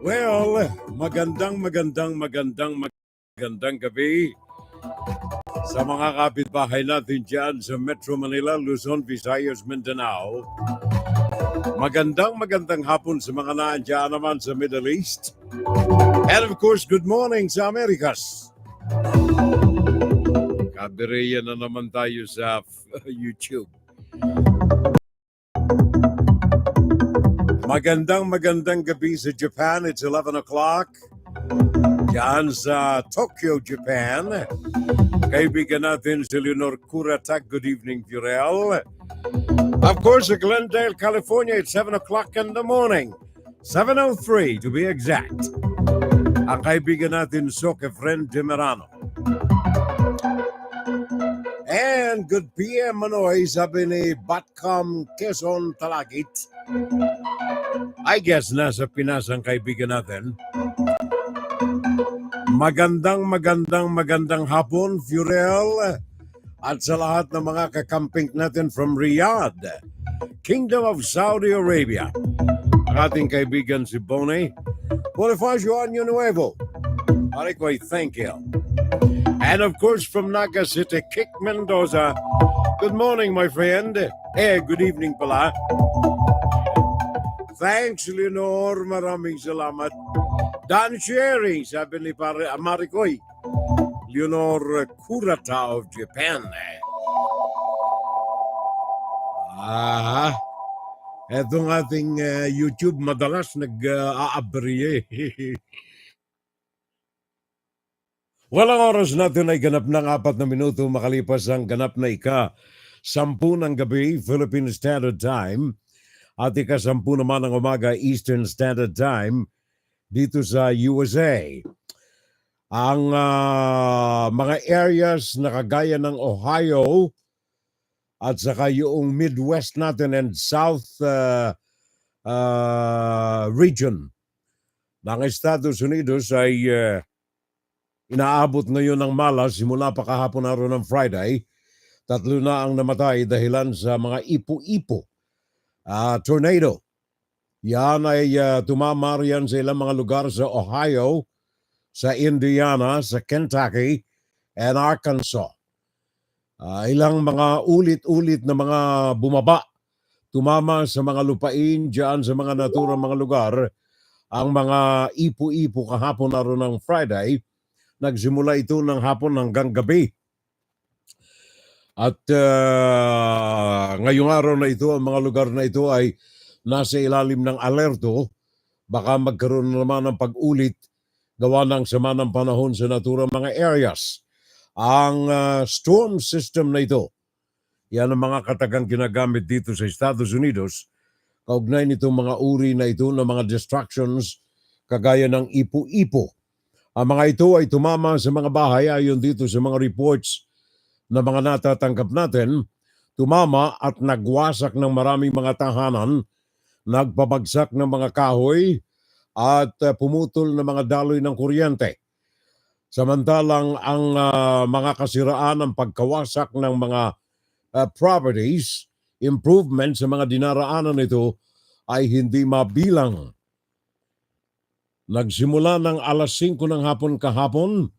Well, magandang gabi sa mga kapitbahay natin dyan sa Metro Manila, Luzon, Visayas, Mindanao. Magandang hapon sa mga naandyan naman sa Middle East. And of course, good morning sa Amerikas. Kabireya na naman tayo sa YouTube. Magandang gabi sa Japan. It's 11 o'clock. Diyan sa Tokyo, Japan. Kaibigan natin si Leonor Curatak. Good evening, Furel. Of course, sa Glendale, California, it's 7 o'clock in the morning. 7:03 to be exact. Ang kaibigan natin, Soke Friend Demerano. And good PM Manoy, sabi ni Batcom Quezon Talagit. I guess nasa Pinas ang kaibigan natin. Magandang hapon, Furel. At sa lahat ng mga kakamping natin from Riyadh, Kingdom of Saudi Arabia. Ang ating kaibigan si Bonnie. Bonifacio Año Nuevo. Marikoy, thank you. And of course from Naga City, Kik Mendoza. Good morning, my friend. Good evening pala. Thanks, Leonor. Maraming salamat. Dan sharing, sabi ni Marikoy. Leonor Kurata of Japan. Etong ating YouTube madalas nag-aabriye. Walang oras natin ay ganap ng 4 na minuto makalipas ang ganap na 10 ng gabi, Philippine Standard Time, at 10 naman ng umaga, Eastern Standard Time, dito sa USA. Ang mga areas na kagaya ng Ohio at saka yung Midwest natin and South region ng Estados Unidos ay inaabot ngayon ng malas simula pa kahapon araw ng Friday. 3 na ang namatay dahilan sa mga ipo-ipo. Tornado. Yan ay tumama riyan sa ilang mga lugar sa Ohio, sa Indiana, sa Kentucky, and Arkansas. Ilang mga ulit-ulit na mga bumaba. Tumama sa mga lupain dyan sa mga naturang mga lugar. Ang mga ipo-ipo kahapon araw ng Friday, nagsimula ito ng hapon hanggang gabi. At ngayong araw na ito, ang mga lugar na ito ay nasa ilalim ng alerto. Baka magkaroon naman ng pag-ulit gawa ng sama ng panahon sa naturang mga areas. Ang storm system na ito, yan ang mga katagang ginagamit dito sa Estados Unidos. Kaugnay nitong mga uri na ito ng mga distractions kagaya ng ipo-ipo. Ang mga ito ay tumama sa mga bahay ayon dito sa mga reports na mga natatanggap natin. Tumama at nagwasak ng maraming mga tahanan, nagpabagsak ng mga kahoy at pumutol ng mga daloy ng kuryente. Samantalang ang mga kasiraan, ang pagkawasak ng mga properties, improvement sa mga dinaraanan nito ay hindi mabilang. Nagsimula ng alas 5 ng hapon kahapon,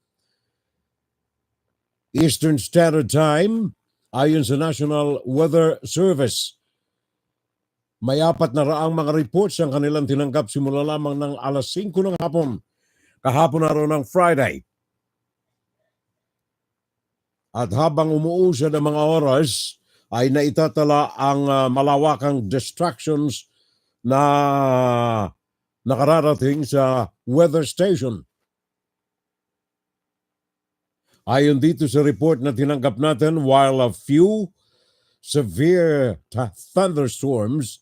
Eastern Standard Time, ayon sa National Weather Service. May 400 mga reports ang kanilang tinanggap simula lamang ng alas 5 ng hapon, kahapon araw ng Friday. At habang umuusad ang mga oras, ay naitatala ang malawakang distractions na nakararating sa weather station. Ayon dito sa report na tinanggap natin, while a few severe thunderstorms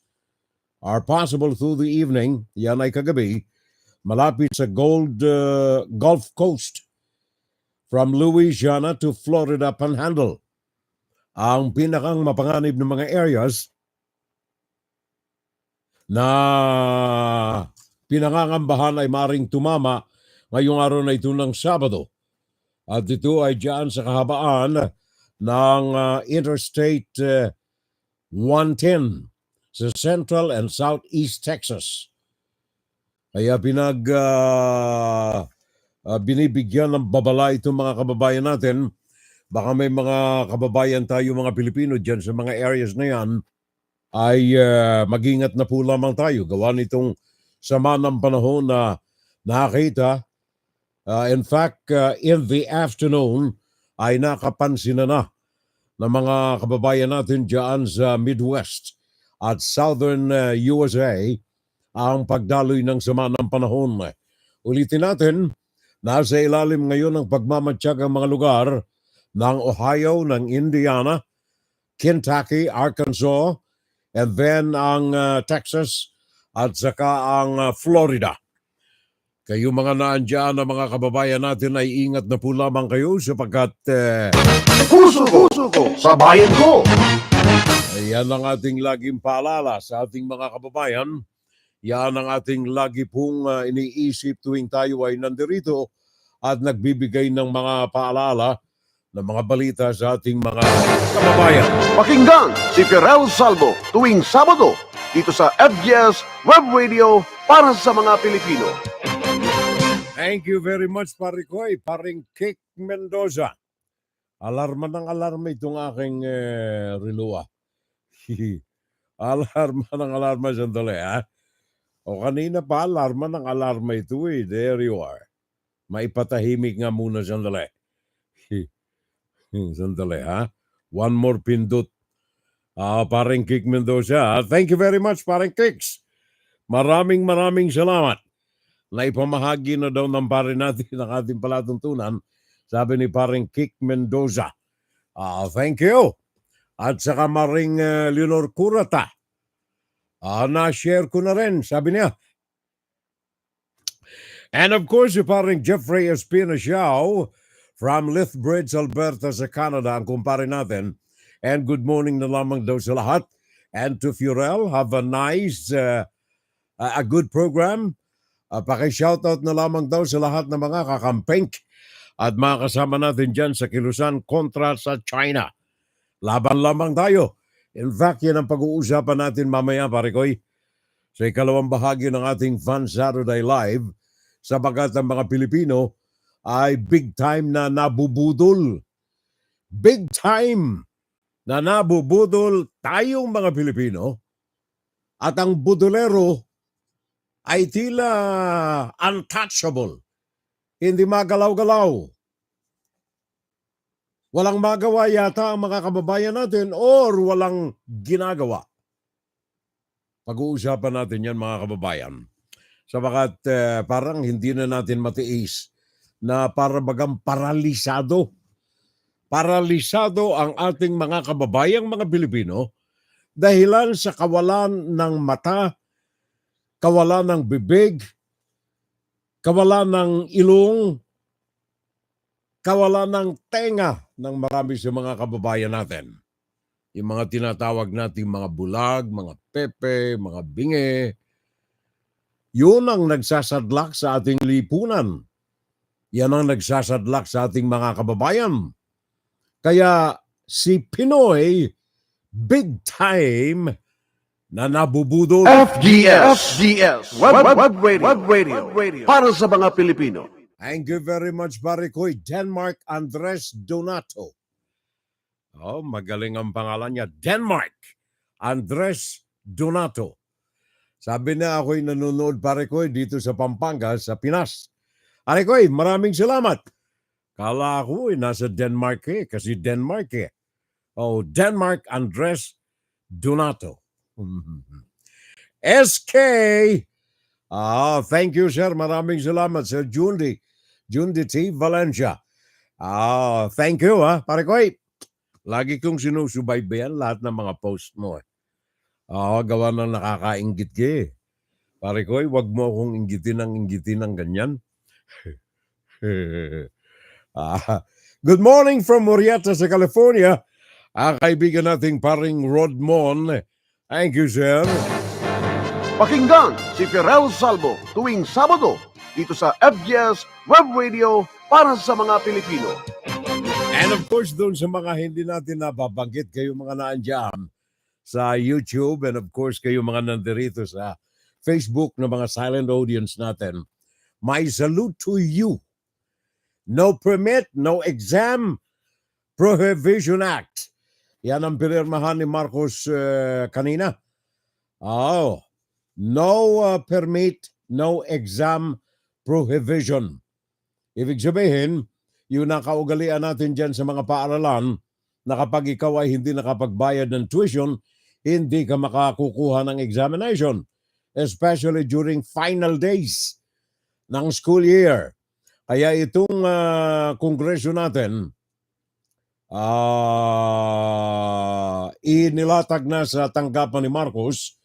are possible through the evening, yan ay kagabi, malapit sa Gulf Coast from Louisiana to Florida Panhandle. Ang pinakang mapanganib ng mga areas na pinangangambahan ay maring tumama ngayong araw na ito ng Sabado. At ito ay dyan sa kahabaan ng Interstate 110 sa Central and Southeast Texas. Kaya binibigyan ng babala itong mga kababayan natin. Baka may mga kababayan tayo, mga Pilipino dyan sa mga areas na yan, ay mag-ingat na po lamang tayo. Gawa nitong sama ng panahon na nakita. In fact, in the afternoon, ay nakapansin na ng mga kababayan natin dyan sa Midwest at Southern USA ang pagdaloy ng sama ng panahon. Ulitin natin, nasa ilalim ngayon ng pagmamatsyag ang mga lugar ng Ohio, ng Indiana, Kentucky, Arkansas, and then ang Texas at saka ang Florida. Kayo mga naandyan na mga kababayan natin ay ingat na po lamang kayo sapagkat Puso ko, sa bayan ko. yan ang ating laging paalala sa ating mga kababayan. Yan ang ating lagi pong iniisip tuwing tayo ay nandirito at nagbibigay ng mga paalala ng mga balita sa ating mga kababayan. Pakinggan si Pirel Salvo tuwing Sabado dito sa FGS Web Radio para sa mga Pilipino. Thank you very much, pare ko. Paring Kick Mendoza. Alarma ng alarma itong aking rilua. Alarma ng alarma, sandali ha. O kanina pa, alarma ng alarma ito eh. There you are. Maipatahimik nga muna, sandali. Sandali ha. One more pindot. Paring Kick Mendoza. Thank you very much, paring Kicks. Maraming salamat. Naipamahagi na daw ng pare natin ang ating palatuntunan. Sabi ni paring Kick Mendoza. Thank you. At saka maring Leonor Curata. Na-share ko na rin, sabi niya. And of course, si paring Jeffrey Espina Xiao from Lethbridge, Alberta sa Canada, ang kumpare natin. And good morning na lamang daw sa lahat. And to Furel, have a nice, a good program. Paki-shoutout na lamang daw sa lahat ng mga kakampink at mga kasama natin dyan sa kilusan kontra sa China. Laban lamang tayo. In fact, yan ang pag-uusapan natin mamaya, pare koy, sa ikalawang bahagi ng ating Fun Saturday Live, sabagat ang mga Pilipino ay big time na nabubudol. Big time na nabubudol tayong mga Pilipino at ang Budolero ay tila untouchable. Hindi magalaw-galaw. Walang magawa yata ang mga kababayan natin or walang ginagawa. Pag-uusapan natin yan mga kababayan. Sabagat parang hindi na natin matiis na para bagang paralisado. Paralisado ang ating mga kababayang mga Pilipino dahilan sa kawalan ng mata, kawalan ng bibig, kawalan ng ilong, kawalan ng tenga ng marami sa mga kababayan natin. Yung mga tinatawag nating mga bulag, mga pepe, mga binge, yun ang nagsasadlak sa ating lipunan. Yan ang nagsasadlak sa ating mga kababayan. Kaya si Pinoy, big time na nabubudol. FGS Web Radio para sa mga Pilipino. Thank you very much, pare ko'y Denmark Andres Donato. Magaling ang pangalan niya. Denmark Andres Donato. Sabi na ako'y nanonood, pare ko'y, dito sa Pampanga, sa Pinas. Pare ko'y, maraming salamat. Kala ko nasa Denmark kasi Denmark Denmark Andres Donato. SK. Thank you, sir. Maraming salamat, Sir Jundi T. Valencia. Thank you, pare ko'y. Lagi kong sinusubaybayan lahat ng mga post mo. Gawa ng nakakainggit ka. Pare ko'y, wag mo akong inggitin ng ganyan. Good morning from Murrieta sa California. Kaibigan nating paring Rodmon. Thank you, sir. Pakinggan si Pirel Salvo tuwing Sabado dito sa FGS Web Radio para sa mga Pilipino. And of course, doon sa mga hindi natin nababanggit, kayo mga naandyan sa YouTube and of course, kayo mga nandirito sa Facebook na mga silent audience natin, my salute to you. No permit, no exam, Prohibition Act. Yan ang pinirmahan ni Marcos kanina. Oh, no permit, no exam, prohibition. Ibig sabihin, yung nakaugalian natin dyan sa mga paaralan na kapag ikaw ay hindi nakapagbayad ng tuition, hindi ka makakukuha ng examination, especially during final days ng school year. Kaya itong kongreso natin, inilatag na sa tanggapan ni Marcos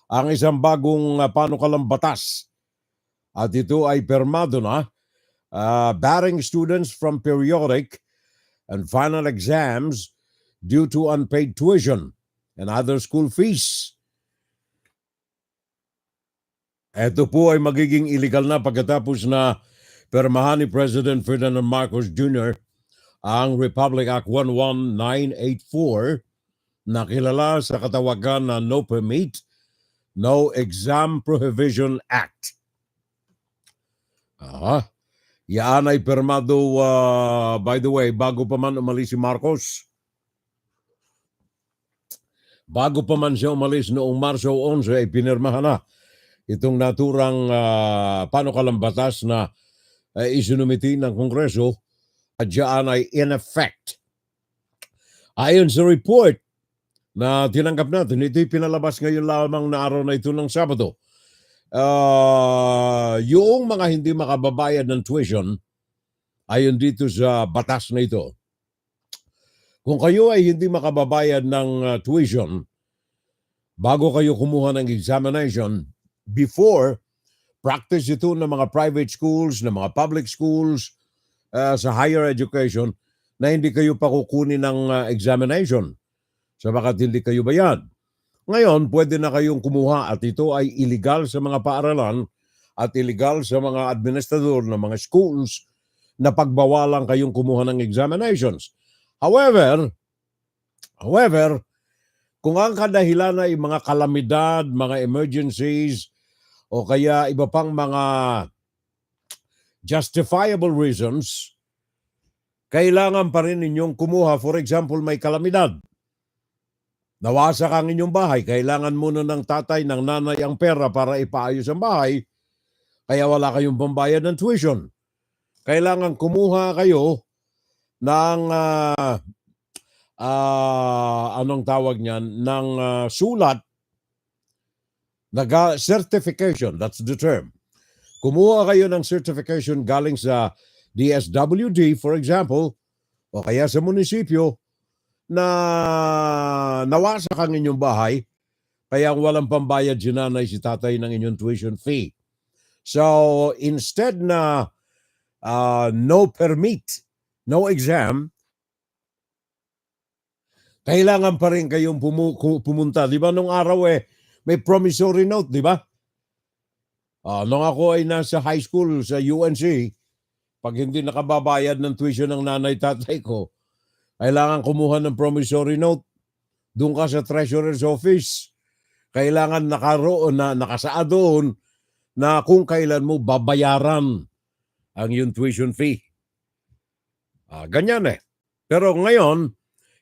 ang isang bagong panukalang batas. At ito ay permado na, barring students from periodic and final exams due to unpaid tuition and other school fees. Ito po ay magiging illegal na pagkatapos na permahan ni President Ferdinand Marcos Jr. ang Republic Act 11984 na kilala sa katawagan na No Permit, No Exam Prohibition Act. Yan ay permado, by the way, bago pa man umalis si Marcos. Bago pa man siya umalis noong Marso 11, ay pinirmahan na itong naturang panukalang batas na isinumiti ng Kongreso at diyan ay in effect. Ayon sa report na tinanggap natin, ito'y pinalabas ngayon lamang na araw na ito ng Sabado. Yung mga hindi makababayad ng tuition, ayon dito sa batas na ito, kung kayo ay hindi makababayad ng tuition, bago kayo kumuha ng examination, before, practice ito ng mga private schools, ng mga public schools, sa higher education, na hindi kayo pakukunin ng examination sabagat hindi kayo bayad. Ngayon, pwede na kayong kumuha at ito ay illegal sa mga paaralan at illegal sa mga administrador ng mga schools na pagbawalan kayong kumuha ng examinations. However, kung ang kadahilan ay mga kalamidad, mga emergencies, o kaya iba pang mga justifiable reasons, kailangan pa rin ninyong kumuha. For example, may kalamidad. Nawasak ang inyong bahay, kailangan muna ng tatay, ng nanay ang pera para ipaayos ang bahay, kaya wala kayong pambayad ng tuition. Kailangan kumuha kayo ng anong tawag niyan, ng sulat, certification, that's the term. Kumuha kayo ng certification galing sa DSWD, for example, o kaya sa munisipyo, na nawasak ang inyong bahay, kaya walang pambayad si nanay, si tatay ng inyong tuition fee. So, instead na no permit, no exam, kailangan pa rin kayong pumunta. Di ba nung araw may promissory note, di ba? Nung ako ay nasa high school sa UNC, pag hindi nakababayad ng tuition ng nanay tatay ko, kailangan kumuha ng promissory note. Doon ka sa treasurer's office. Kailangan nakasaad doon na kung kailan mo babayaran ang yung tuition fee. Ganyan eh. Pero ngayon,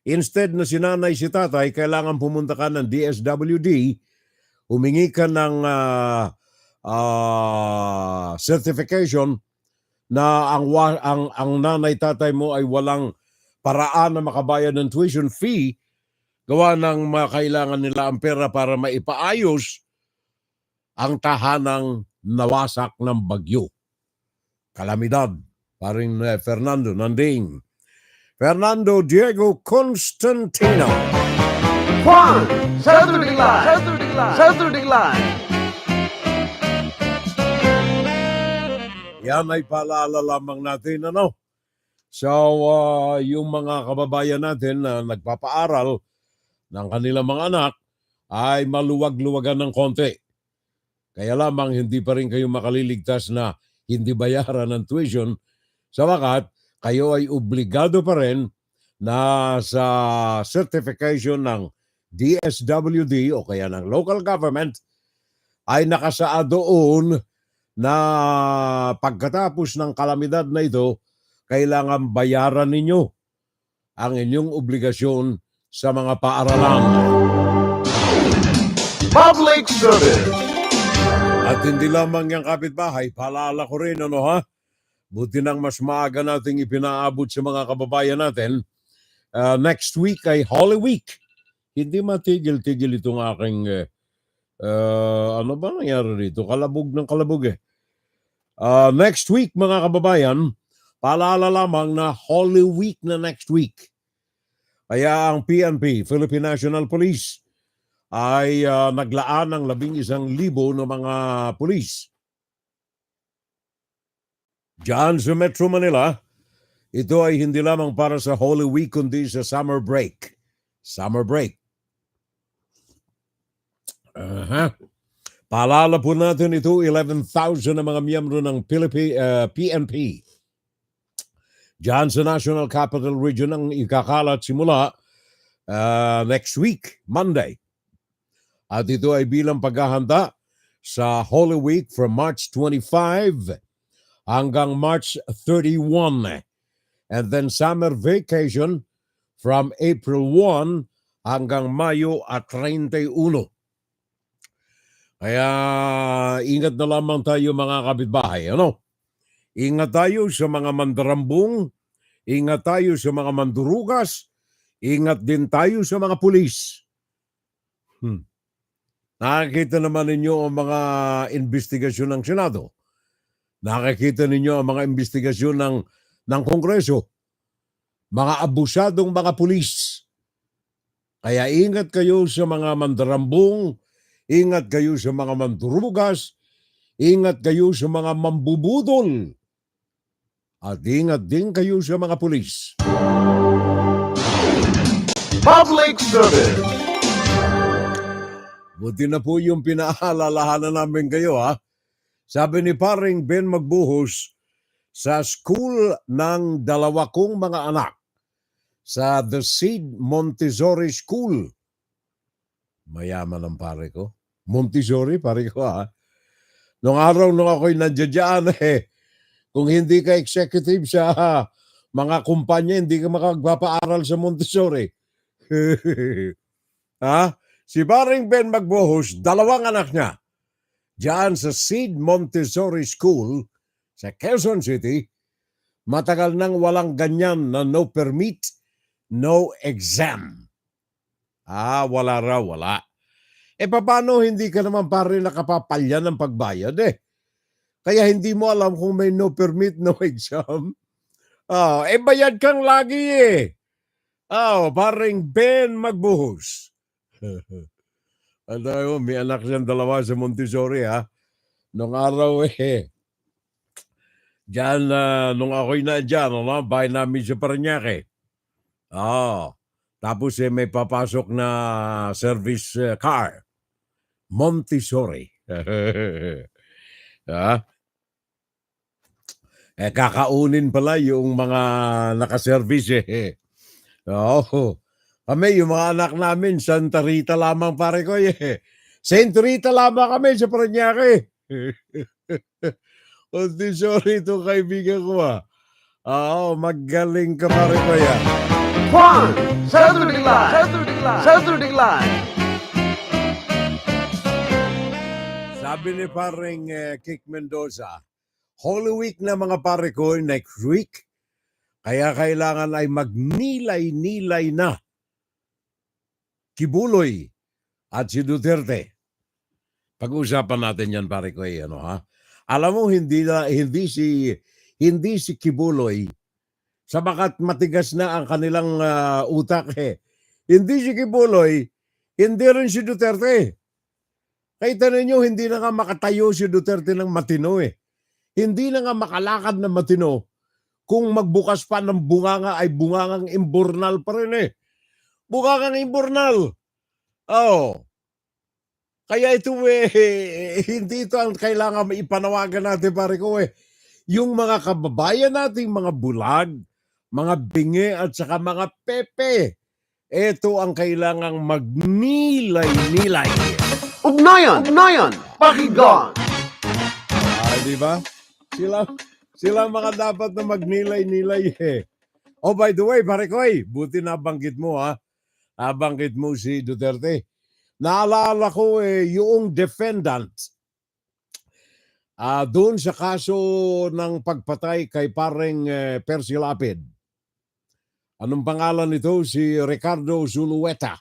instead na si nanay, si tatay, kailangan pumunta ka ng DSWD, humingi ka ng certification na ang nanay, tatay mo ay walang paraan na makabayad ng tuition fee, gawa ng kailangan nila ang pera para maipaayos ang tahanang nawasak ng bagyo. Kalamidad. Paring Fernando Nanding. Fernando Diego Constantino. Juan, Saturday Live. Yan ay paalala lamang natin, ano? So, yung mga kababayan natin na nagpapaaral ng kanilang mga anak ay maluwag-luwagan ng konti. Kaya lamang hindi pa rin kayo makaliligtas na hindi bayaran ng tuition. Sa wakat, kayo ay obligado pa rin na sa certification ng DSWD o kaya ng local government ay nakasaad doon na pagkatapos ng kalamidad na ito, kailangan bayaran ninyo ang inyong obligasyon sa mga paaralan. Public service. At hindi lamang yung kapitbahay, paalala ko rin, buti nang mas maaga nating ipinaabot sa mga kababayan natin. Next week ay Holy Week. Hindi matigil-tigil itong aking, ano ba nangyari dito? Kalabog ng kalabog eh. Next week mga kababayan, paalala lamang na Holy Week na next week. Kaya ang PNP, Philippine National Police, ay naglaan ng 11,000 na mga pulis. Diyan sa Metro Manila, ito ay hindi lamang para sa Holy Week kundi sa summer break. Summer break. Paalala po natin ito, 11,000 na mga miyembro ng PNP. Diyan sa National Capital Region ang ikakalat simula next week, Monday. At ito ay bilang paghahanda sa Holy Week from March 25 hanggang March 31. And then summer vacation from April 1 hanggang Mayo 31. Kaya ingat na lamang tayo mga kapitbahay. Ingat tayo sa mga mandarambong, ingat tayo sa mga mandurugas, ingat din tayo sa mga pulis. Nakikita naman ninyo ang mga investigasyon ng Senado. Nakikita ninyo ang mga investigasyon ng Kongreso. Mga abusadong mga pulis. Kaya ingat kayo sa mga mandarambong, ingat kayo sa mga mandurugas, ingat kayo sa mga mambubudol, at ingat din kayo sa mga pulis. Public service. Buti na po yung pinaalalahanan namin kayo, Sabi ni paring Ben Magbuhos, sa school ng 2 kong mga anak, sa The Seed Montessori School. Mayaman ang pare ko. Montessori, pare ko Nung araw nung ako'y nandiyan kung hindi ka executive sa mga kumpanya, hindi ka makapagpapaaral sa Montessori. Si paring Ben Magbuhos, 2 anak niya, diyan sa Seed Montessori School sa Quezon City, matagal nang walang ganyan na no permit, no exam. Wala raw, wala. Paano hindi ka naman pare nakapapalya ng pagbayad Kaya hindi mo alam kung may no permit, no exam. Bayad kang lagi paring Ben Magbuhos. May anak siyang 2 sa Montessori Nung araw diyan nung ako'y nandiyan, bahay namin sa Parañaque. Tapos may papasok na service car. Montessori. Kakaunin pala yung mga nakaservice Kami, yung mga anak namin, Santa Rita lamang pare ko Saint Rita lamang kami sa Parañaque. Montessori itong kaibigan ko magaling ka pare ko Juan, Saturday Live. Sabi ni paring Kik Mendoza, Holy Week na mga pare ko next week. Kaya kailangan ay magnilay-nilay na Kibuloy at si Duterte. Pag-usapan natin yan pare ko Alam mo hindi si Kibuloy sabagat matigas na ang kanilang utak Hindi si Kibuloy, hindi rin si Duterte. Kaya ninyo, hindi na nga makatayo si Duterte ng matino Hindi na nga makalakad ng matino kung magbukas pa ng bunganga ay bungangang imburnal pa rin Bungangang imburnal. Kaya ito hindi ito ang kailangan maipanawagan natin pare ko Yung mga kababayan nating mga bulag, mga bingi at saka mga pepe, ito ang kailangang magnilay-nilay. Ugnayan, pakinggan. Di ba? Sila mga dapat na magnilay-nilay eh. Oh, by the way, pare Koy, buti nabanggit mo ha. Nabanggit mo si Duterte. Naalala ko yung defendant doon sa kaso ng pagpatay kay pareng Percy Lapid. Anong pangalan nito? Si Ricardo Zulueta.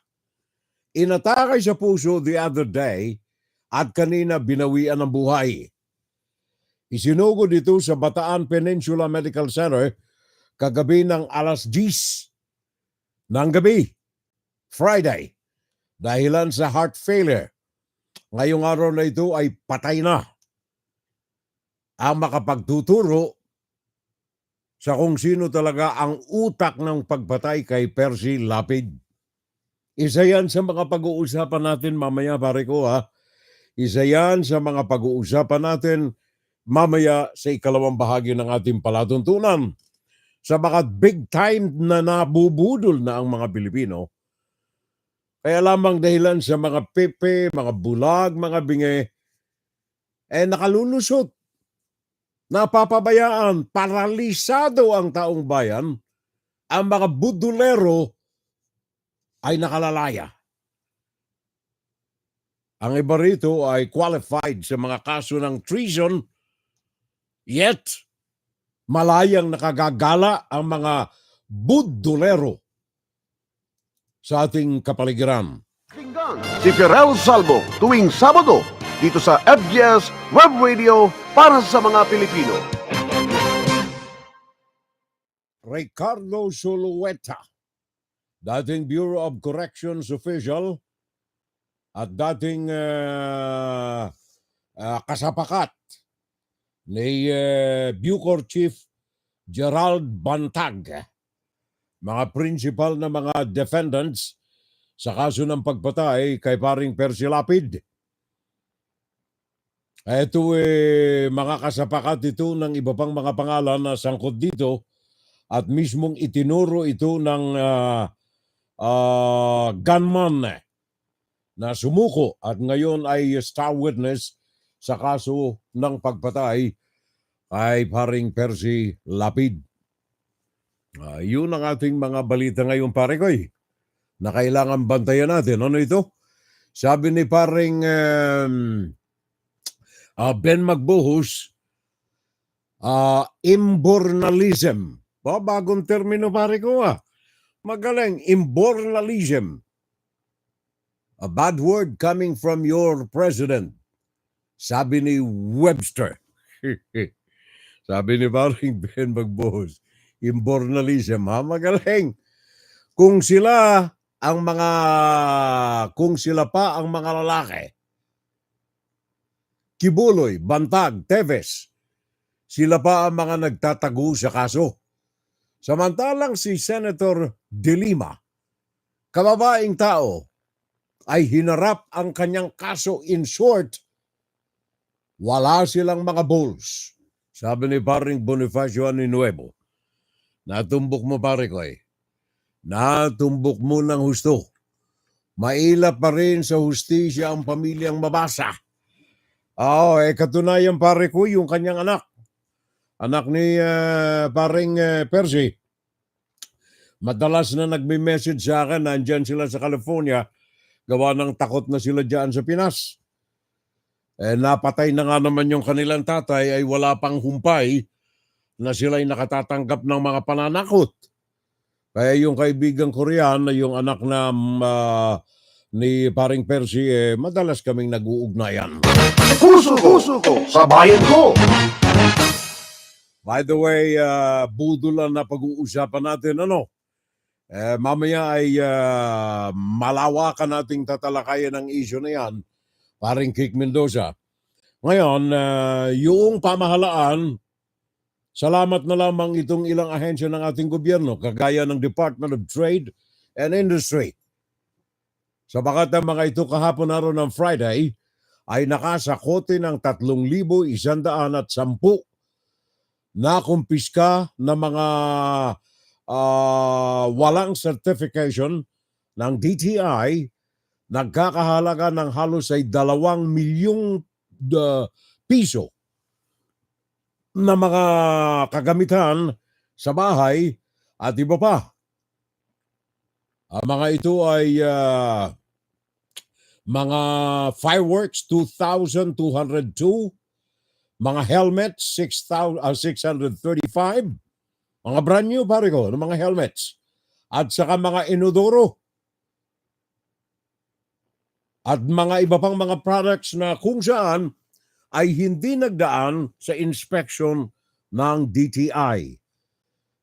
Inatake sa puso the other day at kanina binawian ng buhay. Isinugod ito sa Bataan Peninsula Medical Center kagabi ng alas 10 ng gabi, Friday, dahilan sa heart failure. Ngayong araw na ito ay patay na. Ang makapagtuturo sa kung sino talaga ang utak ng pagpatay kay Percy Lapid. Isa yan sa mga pag-uusapan natin mamaya, pare ko ha. Isa yan sa mga pag-uusapan natin mamaya sa ikalawang bahagi ng ating palatuntunan. Sa mga big time na nabubudol na ang mga Pilipino, kaya lamang dahilan sa mga pepe, mga bulag, mga binge, nakalulusot. Napapabayaan, paralisado ang taong bayan, ang mga Budolero ay nakalalaya. Ang iba rito ay qualified sa mga kaso ng treason, yet malayang nakagagala ang mga Budolero sa ating kapaligiran. Pakinggan si Ferel Salvo tuwing Sabado dito sa FGS Web Radio para sa mga Pilipino. Ricardo Zulueta, dating Bureau of Corrections official at dating kasapakat ni Bucor Chief Gerald Bantag, mga principal na mga defendants sa kaso ng pagpatay kay paring Percy Lapid. Ito mga kasapakat ito ng iba pang mga pangalan na sangkot dito at mismong itinuro ito ng gunman na sumuko at ngayon ay star witness sa kaso ng pagpatay kay paring Percy Lapid. Yun ang ating mga balita ngayon, pare Koy, na kailangan bantayan natin. Ano ito? Sabi ni paring Ben Magbuhos, imbornalism. Bagong termino, pare ko Magaling, imbornalism. A bad word coming from your president. Sabi ni Webster. Sabi ni paring Ben Magbuhos, imbornalism. Magaling. Kung sila pa ang mga lalaki, Kibuloy, Bantag, Teves, sila pa ang mga nagtatago sa kaso. Samantalang si Senator De Lima, kababaeng tao, ay hinarap ang kanyang kaso. In short, wala silang mga balls. Sabi ni paring Bonifacio Aninuevo, natumbok mo, pare ko natumbok mo ng husto. Mailap pa rin sa hustisya ang pamilyang mabasa. Katunayan, pare ko, yung kanyang anak ni paring Percy, madalas na nagme-message sa akin, nandyan sila sa California, gawa ng takot na sila dyan sa Pinas. Napatay na nga naman yung kanilang tatay, ay wala pang humpay na sila'y nakatatanggap ng mga pananakot. Kaya yung kaibigang Korean, yung anak na ni paring Percy, madalas kaming nag-uugnayan. Puso ko, sa bayan ko. By the way, budulan na pag-uusapan natin, mamaya ay malawakan nating tatalakayan ng issue na yan, paring Kik Mendoza. Ngayon, yung pamahalaan, salamat na lamang itong ilang ahensya ng ating gobyerno, kagaya ng Department of Trade and Industry. Sabagat ang mga ito kahapon araw ng Friday ay nakasakote ng 3,110 na kumpiska na mga walang certification ng DTI, nagkakahalaga ng halos ay 2 milyong piso na mga kagamitan sa bahay at iba pa. Ang mga ito ay mga fireworks, 2,202, mga helmets, 635, mga brand new pare ko, ng mga helmets, at saka mga inodoro, at mga iba pang mga products na kung saan ay hindi nagdaan sa inspection ng DTI,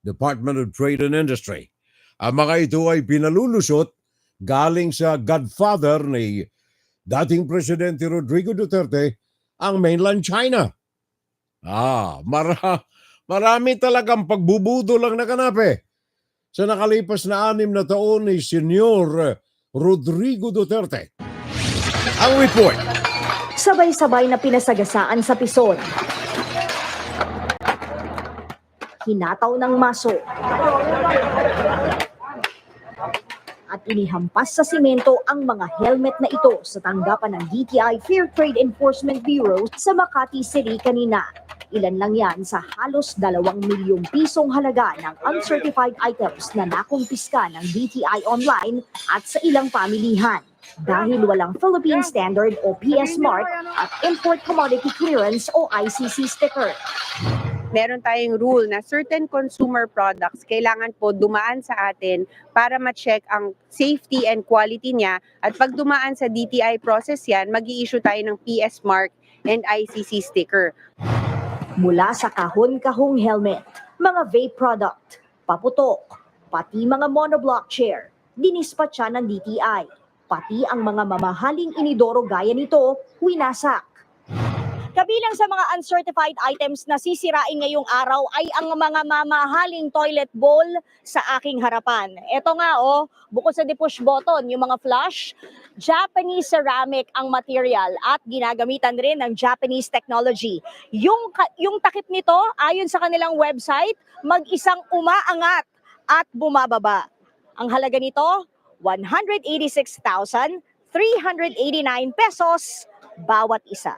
Department of Trade and Industry. Ang mga ito ay pinalulusot galing sa godfather ni dating Presidente Rodrigo Duterte, ang mainland China. Marami talagang pagbubudol ang naganap sa nakalipas na 6 na taon ni Senyor Rodrigo Duterte. Ang report. Sabay-sabay na pinasagasaan sa pison. Hinataw ng maso. At inihampas sa simento ang mga helmet na ito sa tanggapan ng DTI Fair Trade Enforcement Bureau sa Makati City kanina. Ilan lang yan sa halos 2 milyong pisong halaga ng uncertified items na nakumpiska ng DTI online at sa ilang pamilihan. Dahil walang Philippine Standard o PS Mark at Import Commodity Clearance o ICC sticker. Meron tayong rule na certain consumer products kailangan po dumaan sa atin para ma-check ang safety and quality niya. At pag dumaan sa DTI process yan, mag-i-issue tayo ng PS Mark and ICC sticker. Mula sa kahon-kahong helmet, mga vape product, paputok, pati mga monoblock chair, dinispatcha ng DTI. Pati ang mga mamahaling inidoro gaya nito, winasak. Kabilang sa mga uncertified items na sisirain ngayong araw ay ang mga mamahaling toilet bowl sa aking harapan. Ito nga bukod sa push button, yung mga flush, Japanese ceramic ang material at ginagamitan rin ng Japanese technology. Yung takip nito, ayon sa kanilang website, mag-isang umaangat at bumababa. Ang halaga nito, 186,389 pesos bawat isa.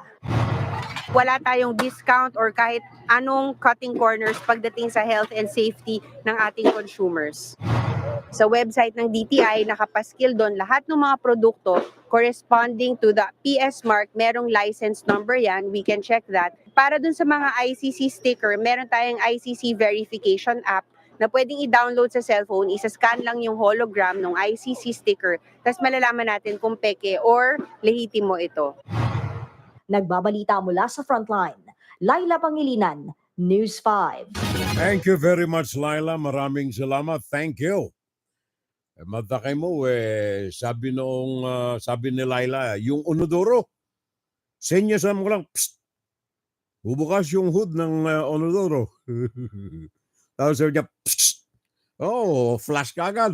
Wala tayong discount or kahit anong cutting corners pagdating sa health and safety ng ating consumers. Sa website ng DTI, nakapaskil doon lahat ng mga produkto corresponding to the PS Mark. Merong license number yan, we can check that. Para dun sa mga ICC sticker, meron tayong ICC verification app na pwedeng i-download sa cellphone, isa-scan lang yung hologram ng ICC sticker, tapos malalaman natin kung peke or lehitimo ito. Nagbabalita mula sa Frontline, Laila Pangilinan, News 5. Thank you very much, Laila. Maraming salamat. Thank you. Matakay mo, sabi ni Laila, yung unodoro, senyasan mo lang, psst, bubukas yung hood ng unodoro. Tapos sabi niya, psst, flash ka agad.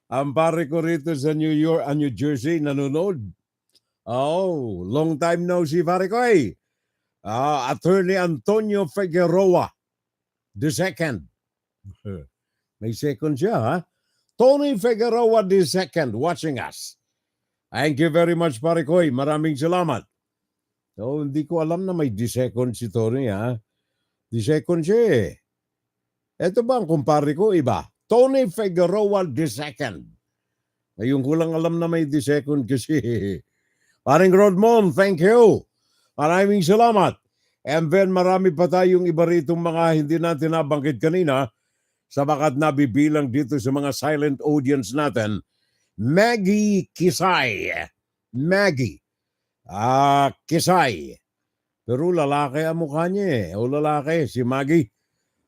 Ang pare ko rito sa New York, New Jersey, nanonood. Long time no see, pare ko Attorney Antonio Figueroa II. May second siya, ha? Tony Figueroa II watching us. Thank you very much, pare ko. Maraming salamat. Hindi ko alam na may second si Tony, ha? Second siya Ito ba ang kumpare ko, iba? Tony Figueroa II. Ngayon ko lang alam na may second kasi. Paring Rodmon, thank you. Maraming salamat. And then marami pa tayong iba ritong mga hindi natin nabanggit kanina sa bakat nabibilang dito sa mga silent audience natin. Maggie Kisay. Maggie. Kisay. Pero lalaki ang mukha niya O lalaki, si Maggie.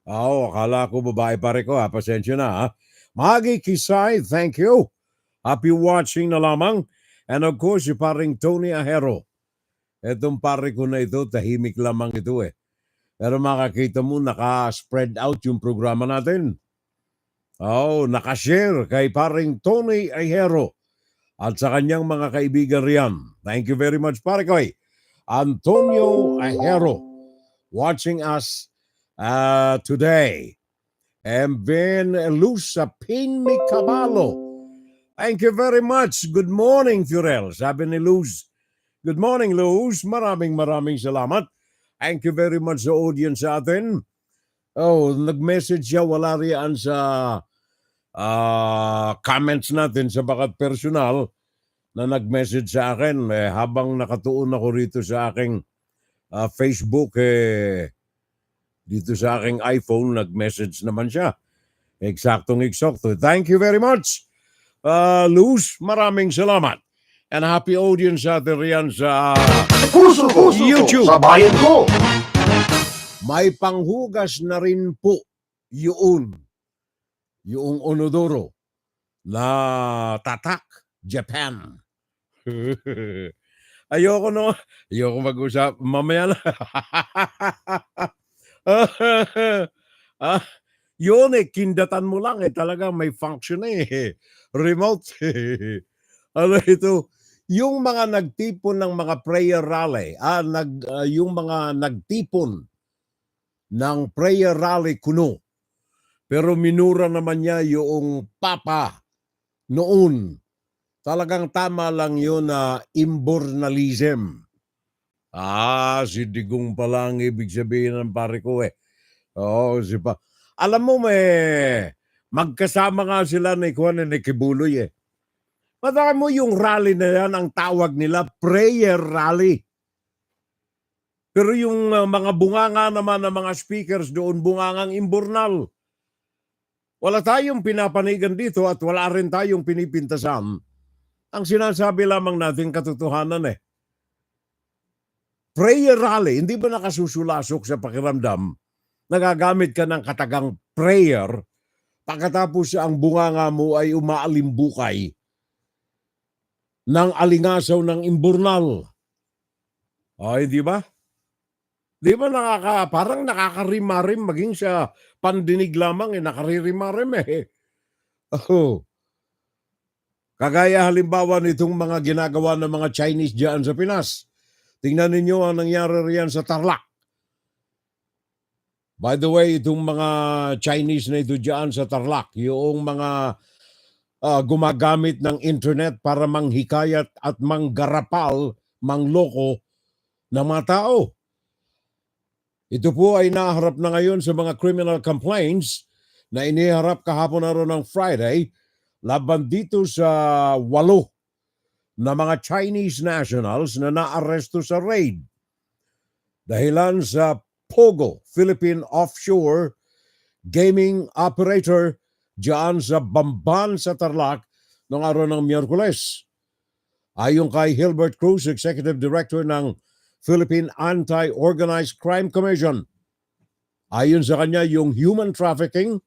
Akala ko babae pare ko Pasensya na Maggie Kisay, thank you. Happy watching na lamang. And of course, si paring Tony Ahero. Etong pare ko na ito, tahimik lamang ito Pero makakita mo, naka-spread out yung programa natin. Nakashare kay paring Tony Ahero at sa kanyang mga kaibigan riyan. Thank you very much, pare ko. Antonio Ahero watching us today. And then Luz sa Pinmi Caballo. Thank you very much. Good morning, Furel. Sabi ni Luz. Good morning, Luz. Maraming salamat. Thank you very much sa audience sa atin. Oh, nag-message siya, wala riyan sa comments natin sa bakat personal na nag-message sa akin. Habang nakatuon ako rito sa aking Facebook, dito sa aking iPhone, nag-message naman siya. Eksaktong-eksakto. Thank you very much, Luz. Maraming salamat. And happy audience sa atin riyan sa Puso ko, YouTube. sa bayan ko. May panghugas na rin po yung Onodoro na tatak, Japan. Ayoko mag-usap. Mamaya na. Yun kindatan mo lang talaga may function remote. Ano ito? Yung mga nagtipon ng mga prayer rally, yung mga nagtipon ng prayer rally kuno. Pero minura naman niya yung papa noon. Talagang tama lang yun na imbornalism. Si Digong pala ang ibig sabihin ng pare ko Oo, si pa. Alam mo, magkasama nga sila ni Juan ni Kibuloy Madami mo yung rally na yan, ang tawag nila, prayer rally. Pero yung mga bunganga naman ng mga speakers doon, bungangang imbornal. Wala tayong pinapanigan dito at wala rin tayong pinipintasan. Ang sinasabi lamang natin katotohanan Prayer rally, hindi ba nakasusulasok sa pakiramdam? Nagagamit ka ng katagang prayer, pagkatapos ang bunganga mo ay umaalimbukay ng alingasaw ng imbornal. Ay, di ba? Di ba parang nakakarimarim maging sa pandinig lamang nakaririmarim Oh. Kagaya halimbawa nitong mga ginagawa ng mga Chinese diyan sa Pinas. Tingnan ninyo ang nangyari riyan sa Tarlac. By the way, itong mga Chinese na ito diyan sa Tarlac, yung mga gumagamit ng internet para manghikayat at manggarapal, mangloko ng mga tao. Ito po ay naharap na ngayon sa mga criminal complaints na iniharap kahapon na ron ng Friday laban dito sa 8 na mga Chinese nationals na naaresto sa raid. Dahilan sa POGO, Philippine Offshore Gaming Operator diyan sa Bamban sa Tarlac noong araw ng Miyerkules. Ayon kay Hilbert Cruz, Executive Director ng Philippine Anti-Organized Crime Commission. Ayon sa kanya, yung human trafficking,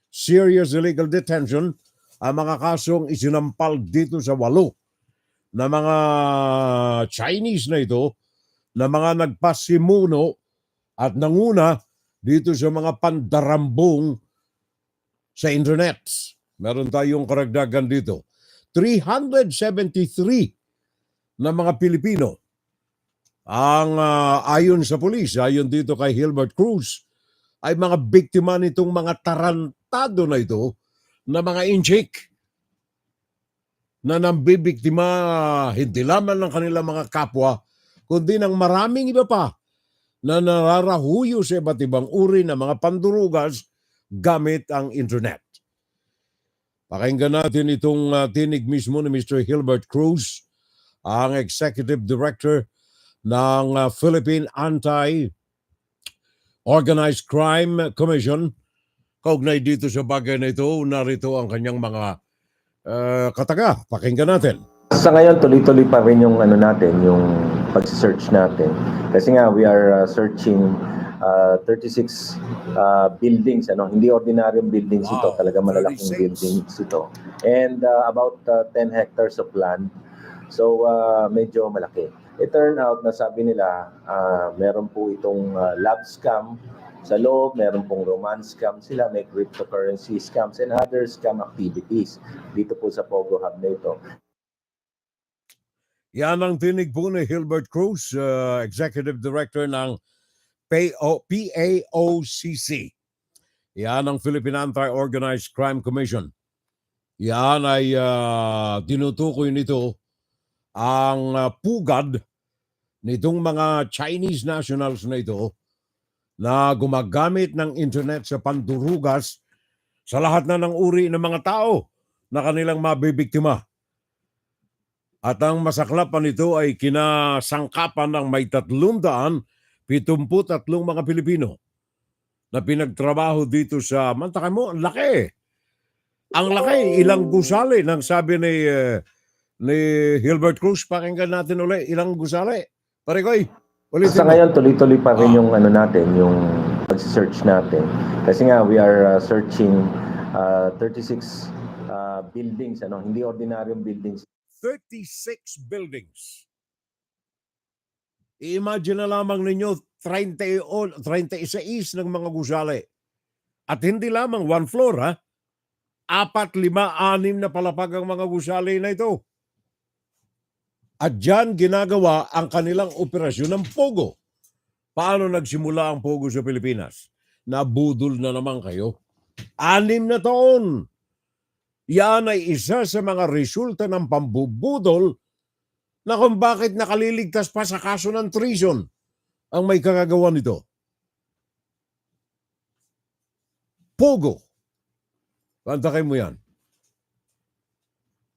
serious illegal detention, ang mga kasong isinampal dito sa 8 na mga Chinese na ito na mga nagpasimuno at nanguna dito sa mga pandarambong sa internet. Meron tayong karagdagan dito. 373 na mga Pilipino ang ayon sa pulis, ayon dito kay Hilbert Cruz, ay mga biktima nitong mga tarantado na ito na mga inchik na nambibiktima hindi lamang ng kanilang mga kapwa, kundi ng maraming iba pa na nararahuyo sa iba't ibang uri ng mga pandurugas gamit ang internet. Pakinggan natin itong tinig mismo ni Mr. Hilbert Cruz, ang Executive Director ng Philippine Anti-Organized Crime Commission. Kaugnay dito sa bagay na ito, narito ang kanyang mga kataga. Pakinggan natin. Sa ngayon, tuloy-tuloy pa rin yung natin, yung pag-search natin. Kasi nga, we are searching 36 buildings, hindi ordinaryong buildings ito, talaga malalaking 36. buildings ito. And about 10 hectares of land. So, medyo malaki. It turned out na sabi nila, meron po itong love scam sa loob, meron pong romance scam sila, may cryptocurrency scams and other scam activities dito po sa Pogo Hub na ito. Yan ang tinig po ni Hilbert Cruz, Executive Director ng PAOCC. Yan ang Philippine Anti-Organized Crime Commission. Yan ay tinutukoy nito ang pugad nitong mga Chinese nationals na ito na gumagamit ng internet sa pandurugas sa lahat na ng uri ng mga tao na kanilang mabibiktima. At ang masaklap pa nito ay kinasangkapan ng may 373 mga Pilipino na pinagtrabaho dito sa, mantakay mo, ang laki. Ang laki, ilang gusali, nang sabi ni Hilbert Cruz. Pakinggan natin ulit, ilang gusali. Pare koy, ulitin Sa mo. ngayon, tuloy-tuloy pa rin yung ano natin, yung pag-search natin. Kasi nga, we are searching 36 buildings, hindi ordinaryong buildings. 36 buildings. I-imagine na lamang ninyo 36 ng mga gusali. At hindi lamang one floor, ha? 4, 5, 6 na palapag ang mga gusali na ito. At dyan ginagawa ang kanilang operasyon ng Pogo. Paano nagsimula ang Pogo sa Pilipinas? Nabudol na naman kayo. 6 na taon. Yan ay isa sa mga resulta ng pambubudol na kung bakit nakaliligtas pa sa kaso ng treason ang may kagagawa nito. Pogo. Pantakay mo yan.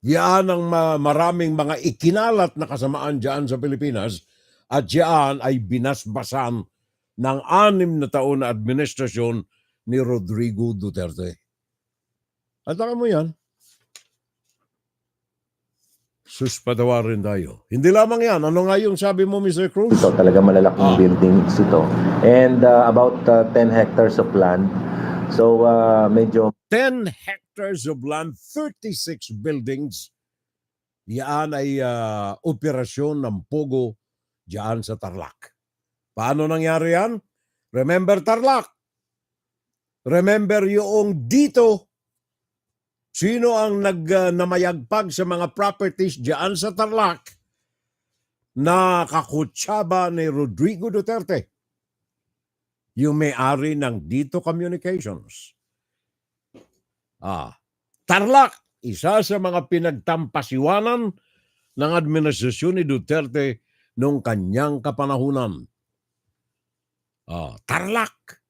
Yan ang maraming mga ikinalat na kasamaan dyan sa Pilipinas at yan ay binasbasan ng 6 na taon na administrasyon ni Rodrigo Duterte. Pantakay mo yan. Sus, patawarin tayo. Hindi lamang yan. Ano nga yung sabi mo, Mr. Cruz? Ito talaga malalaking buildings ito. And about 10 hectares of land. So medyo 10 hectares of land, 36 buildings. Yan ay operasyon ng Pogo diyan sa Tarlac. Paano nangyari yan? Remember Tarlac? Remember yung dito? Sino ang namayagpag sa mga properties diyan sa Tarlac na kakutsaba ni Rodrigo Duterte? Yung may-ari ng Dito Communications. Tarlac, isa sa mga pinagtampasiwanan ng administrasyon ni Duterte noong kanyang kapanahunan. Tarlac,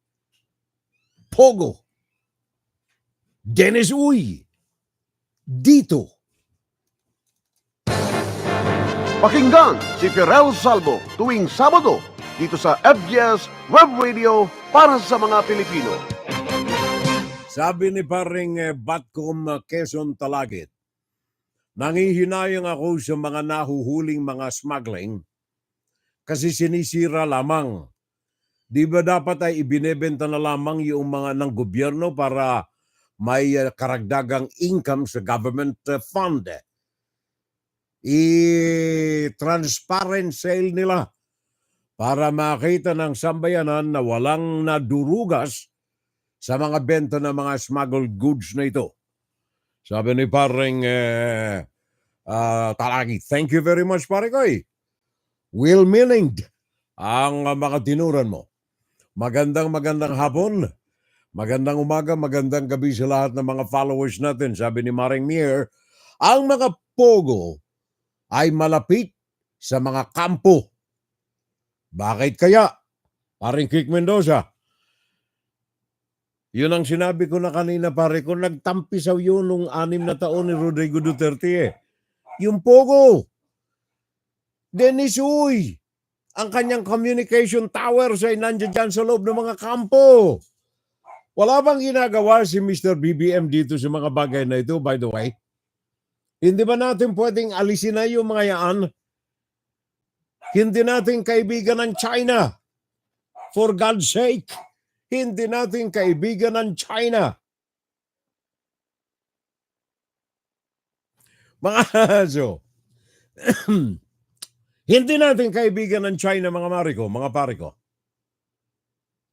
Pogo, Dennis Uy, Dito. Pakinggan si Firel Salvo tuwing Sabado dito sa FGS Web Radio para sa mga Pilipino. Sabi ni paring Batcom Quezon Talagit, nangihinayang ako sa mga nahuhuling mga smuggling kasi sinisira lamang. Di ba dapat ay ibinebenta na lamang yung mga ng gobyerno para may karagdagang income sa government fund? I-transparent sale nila para makita ng sambayanan na walang nadurugas sa mga benta ng mga smuggled goods na ito. Sabi ni paring Talagi, thank you very much, pare koy. Well-meaning ang mga tinuran mo. Magandang hapon, magandang umaga, magandang gabi sa lahat ng mga followers natin. Sabi ni Maring Mier, ang mga Pogo ay malapit sa mga kampo. Bakit kaya? Paring Kik Mendoza. Yun ang sinabi ko na kanina, pare ko, nagtampisaw yun nung 6 na taon ni Rodrigo Duterte. Yung Pogo. Dennis Uy. Ang kanyang communication towers ay nandiyan dyan sa loob ng mga kampo. Wala bang ginagawa si Mr. BBM dito sa mga bagay na ito, by the way? Hindi ba natin pwedeng alisin na yung mga yan? Hindi natin kaibigan ng China. For God's sake, hindi natin kaibigan ng China. Mga so, hindi natin kaibigan ng China, mga pare ko.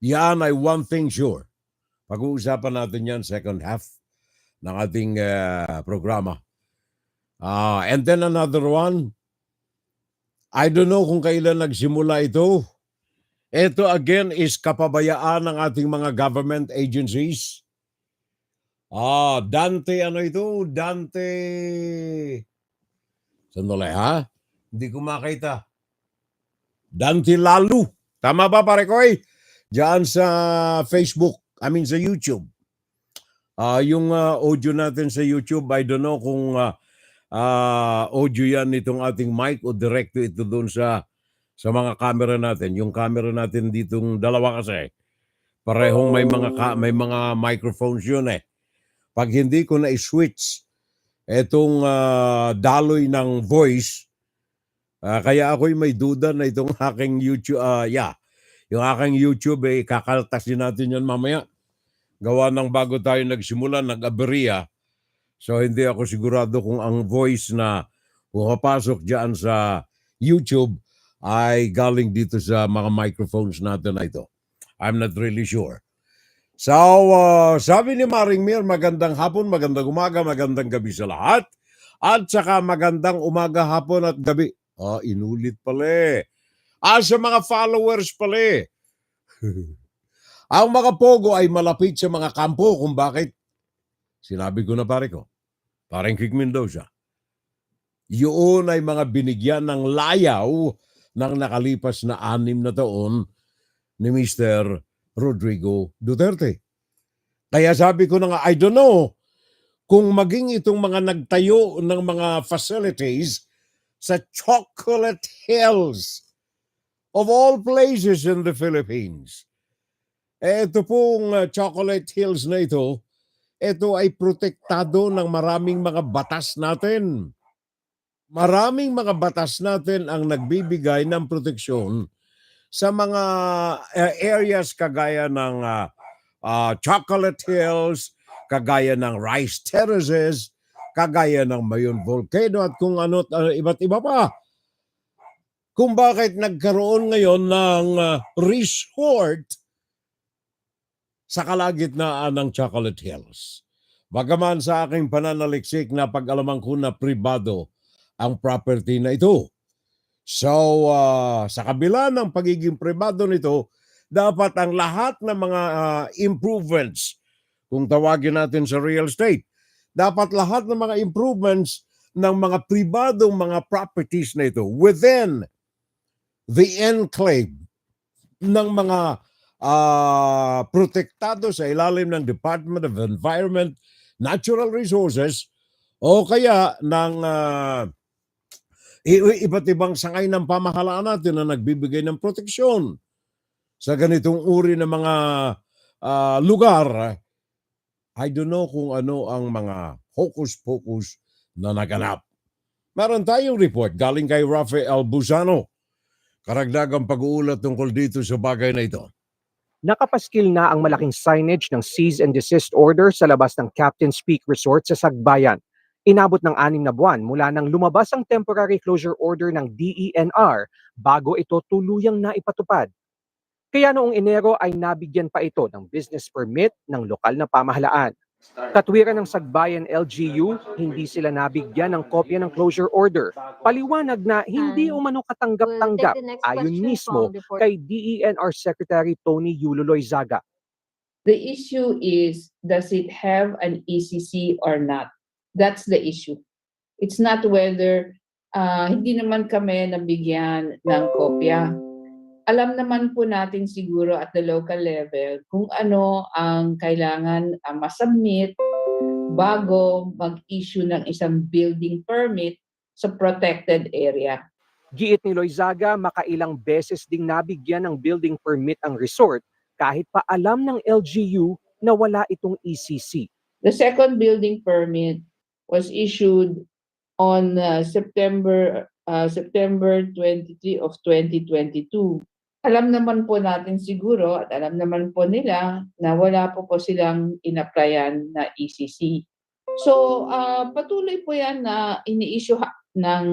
Yan ay one thing sure. Pag-uusapan natin yan second half ng ating programa. And then another one, I don't know kung kailan nagsimula ito. Ito again is kapabayaan ng ating mga government agencies. Dante, ano ito? Dante. Sandali ha? Hindi ko makita. Dante Lalu. Tama ba pare ko eh? Diyan sa Facebook, sa YouTube. Yung audio natin sa YouTube, I don't know kung audio yan nitong ating mic o direkto ito doon sa mga camera natin. Yung camera natin ditong dalawa kasi. Parehong may mga microphones yun eh. Pag hindi ko na i-switch etong daloy ng voice, kaya ako'y may duda na itong aking YouTube, yung aking YouTube kakaltasin natin yan mamaya. Gawa ng bago tayo nagsimula, nag-aberya. So hindi ako sigurado kung ang voice na pumapasok dyan sa YouTube ay galing dito sa mga microphones natin na ito. I'm not really sure. So, sabi ni Maring Mir, magandang hapon, magandang umaga, magandang gabi sa lahat. At saka magandang umaga, hapon at gabi. Inulit pala eh. Sa mga followers pala eh. Ang mga pogo ay malapit sa mga kampo kung bakit. Sinabi ko na pare ko. Parang Kick Mendoza. Yun ay mga binigyan ng layaw ng nakalipas na 6 na taon ni Mr. Rodrigo Duterte. Kaya sabi ko na nga, I don't know kung maging itong mga nagtayo ng mga facilities sa Chocolate Hills of all places in the Philippines. Ito pong Chocolate Hills na ito ay protektado ng maraming mga batas natin. Maraming mga batas natin ang nagbibigay ng proteksyon sa mga areas kagaya ng Chocolate Hills, kagaya ng Rice Terraces, kagaya ng Mayon Volcano at kung ano iba't iba pa. Kung bakit nagkaroon ngayon ng resort sa kalagitnaan ng Chocolate Hills. Bagaman sa aking pananaliksik na pag-alaman ko na pribado ang property na ito. So, sa kabila ng pagiging pribado nito, dapat ang lahat ng mga improvements, kung tawagin natin sa real estate, dapat lahat ng mga improvements ng mga pribadong mga properties na ito within the enclave ng mga protektado sa ilalim ng Department of Environment, Natural Resources o kaya ng iba't ibang sangay ng pamahalaan natin na nagbibigay ng proteksyon sa ganitong uri ng mga lugar. I don't know kung ano ang mga hocus-pocus na naganap. Meron tayong report galing kay Rafael Busano. Karagdagang pag-uulat tungkol dito sa bagay na ito. Nakapaskil na ang malaking signage ng cease and desist order sa labas ng Captain's Peak Resort sa Kabayan. Inabot ng 6 na buwan mula nang lumabas ang temporary closure order ng DENR bago ito tuluyang naipatupad. Kaya noong Enero ay nabigyan pa ito ng business permit ng lokal na pamahalaan. Katwiran ng Sagbayan LGU, hindi sila nabigyan ng kopya ng closure order. Paliwanag na hindi umano katanggap-tanggap ayon mismo kay DENR Secretary Tony Yulo-Loizaga. The issue is, does it have an ECC or not? That's the issue. It's not whether hindi naman kami nabigyan ng kopya. Alam naman po natin siguro at the local level kung ano ang kailangan masubmit bago mag-issue ng isang building permit sa protected area. Giit ni Loizaga, makailang beses ding nabigyan ng building permit ang resort kahit pa alam ng LGU na wala itong ECC. The second building permit was issued on September 23 of 2022. Alam naman po natin siguro at alam naman po nila na wala po silang in-applyan na ECC. So patuloy po yan na ini-issue ng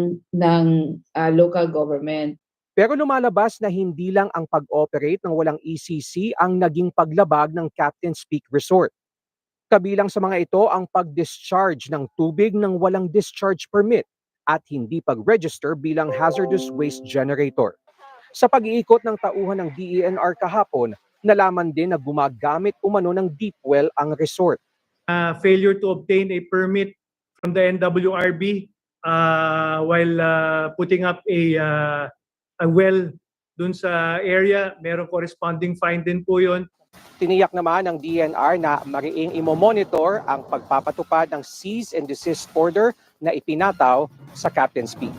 local government. Pero lumalabas na hindi lang ang pag-operate ng walang ECC ang naging paglabag ng Captain's Peak Resort. Kabilang sa mga ito ang pag-discharge ng tubig ng walang discharge permit at hindi pag-register bilang hazardous waste generator. Sa pag-iikot ng tauhan ng DENR kahapon, nalaman din na gumagamit umano ng deep well ang resort. Failure to obtain a permit from the NWRB while putting up a well dun sa area. Merong corresponding fine din po yun. Tiniyak naman ng DENR na mariing imomonitor ang pagpapatupad ng cease and desist order na ipinataw sa Captain's Peak.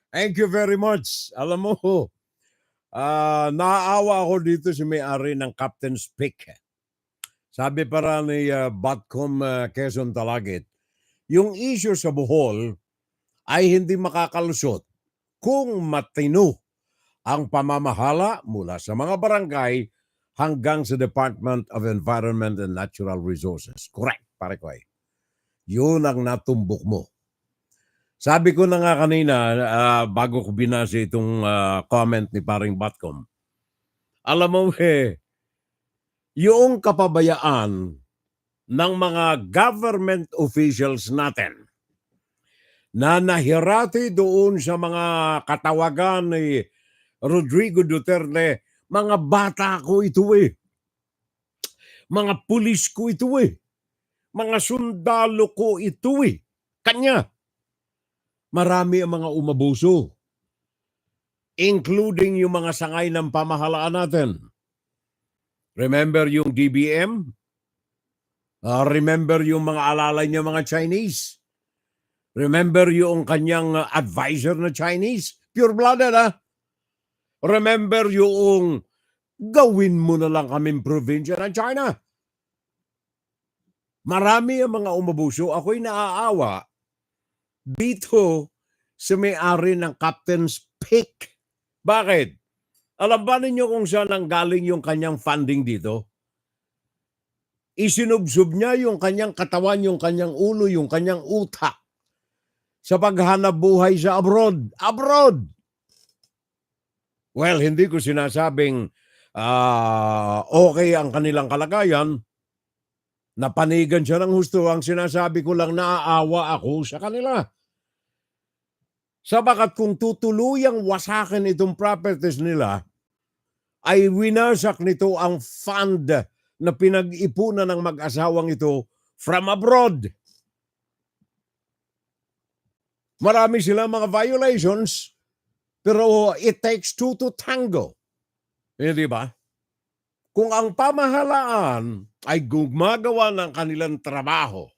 Thank you very much. Alam mo, naaawa ako dito si may-ari ng Captain's Peak. Sabi para ni Botcom Quezon Talagit, yung issue sa Bohol ay hindi makakalusot kung matino ang pamamahala mula sa mga barangay hanggang sa Department of Environment and Natural Resources. Correct, pare ko. Yun ang natumbok mo. Sabi ko na nga kanina, bago ko binasa itong comment ni paring Botcom, alam mo yung kapabayaan ng mga government officials natin na nahirati doon sa mga katawagan ni Rodrigo Duterte, mga bata ko ito mga pulis ko ito mga sundalo ko ito Kanya. Marami ang mga umabuso, including yung mga sangay ng pamahalaan natin. Remember yung DBM? Remember yung mga alalay niya mga Chinese? Remember yung kanyang advisor na Chinese? Pure-blooded Remember yung gawin mo na lang kaming probinsya ng China? Marami ang mga umabuso. Ako'y naaawa dito sa may-ari ng Captain's Peak. Bakit? Alam ba ninyo kung saan ang galing yung kanyang funding dito? Isinubsob niya yung kanyang katawan, yung kanyang ulo, yung kanyang utak sa paghanap buhay sa abroad. Abroad! Well, hindi ko sinasabing okay ang kanilang kalagayan. Napanigan siya ng husto. Ang sinasabi ko lang, naaawa ako sa kanila. Sabagat kung tutuluyang wasakin itong properties nila, ay winasak nito ang fund na pinag-ipunan ng mag-asawang ito from abroad. Marami sila mga violations, pero it takes two to tango. Di ba? Kung ang pamahalaan ay gumagawa ng kanilang trabaho,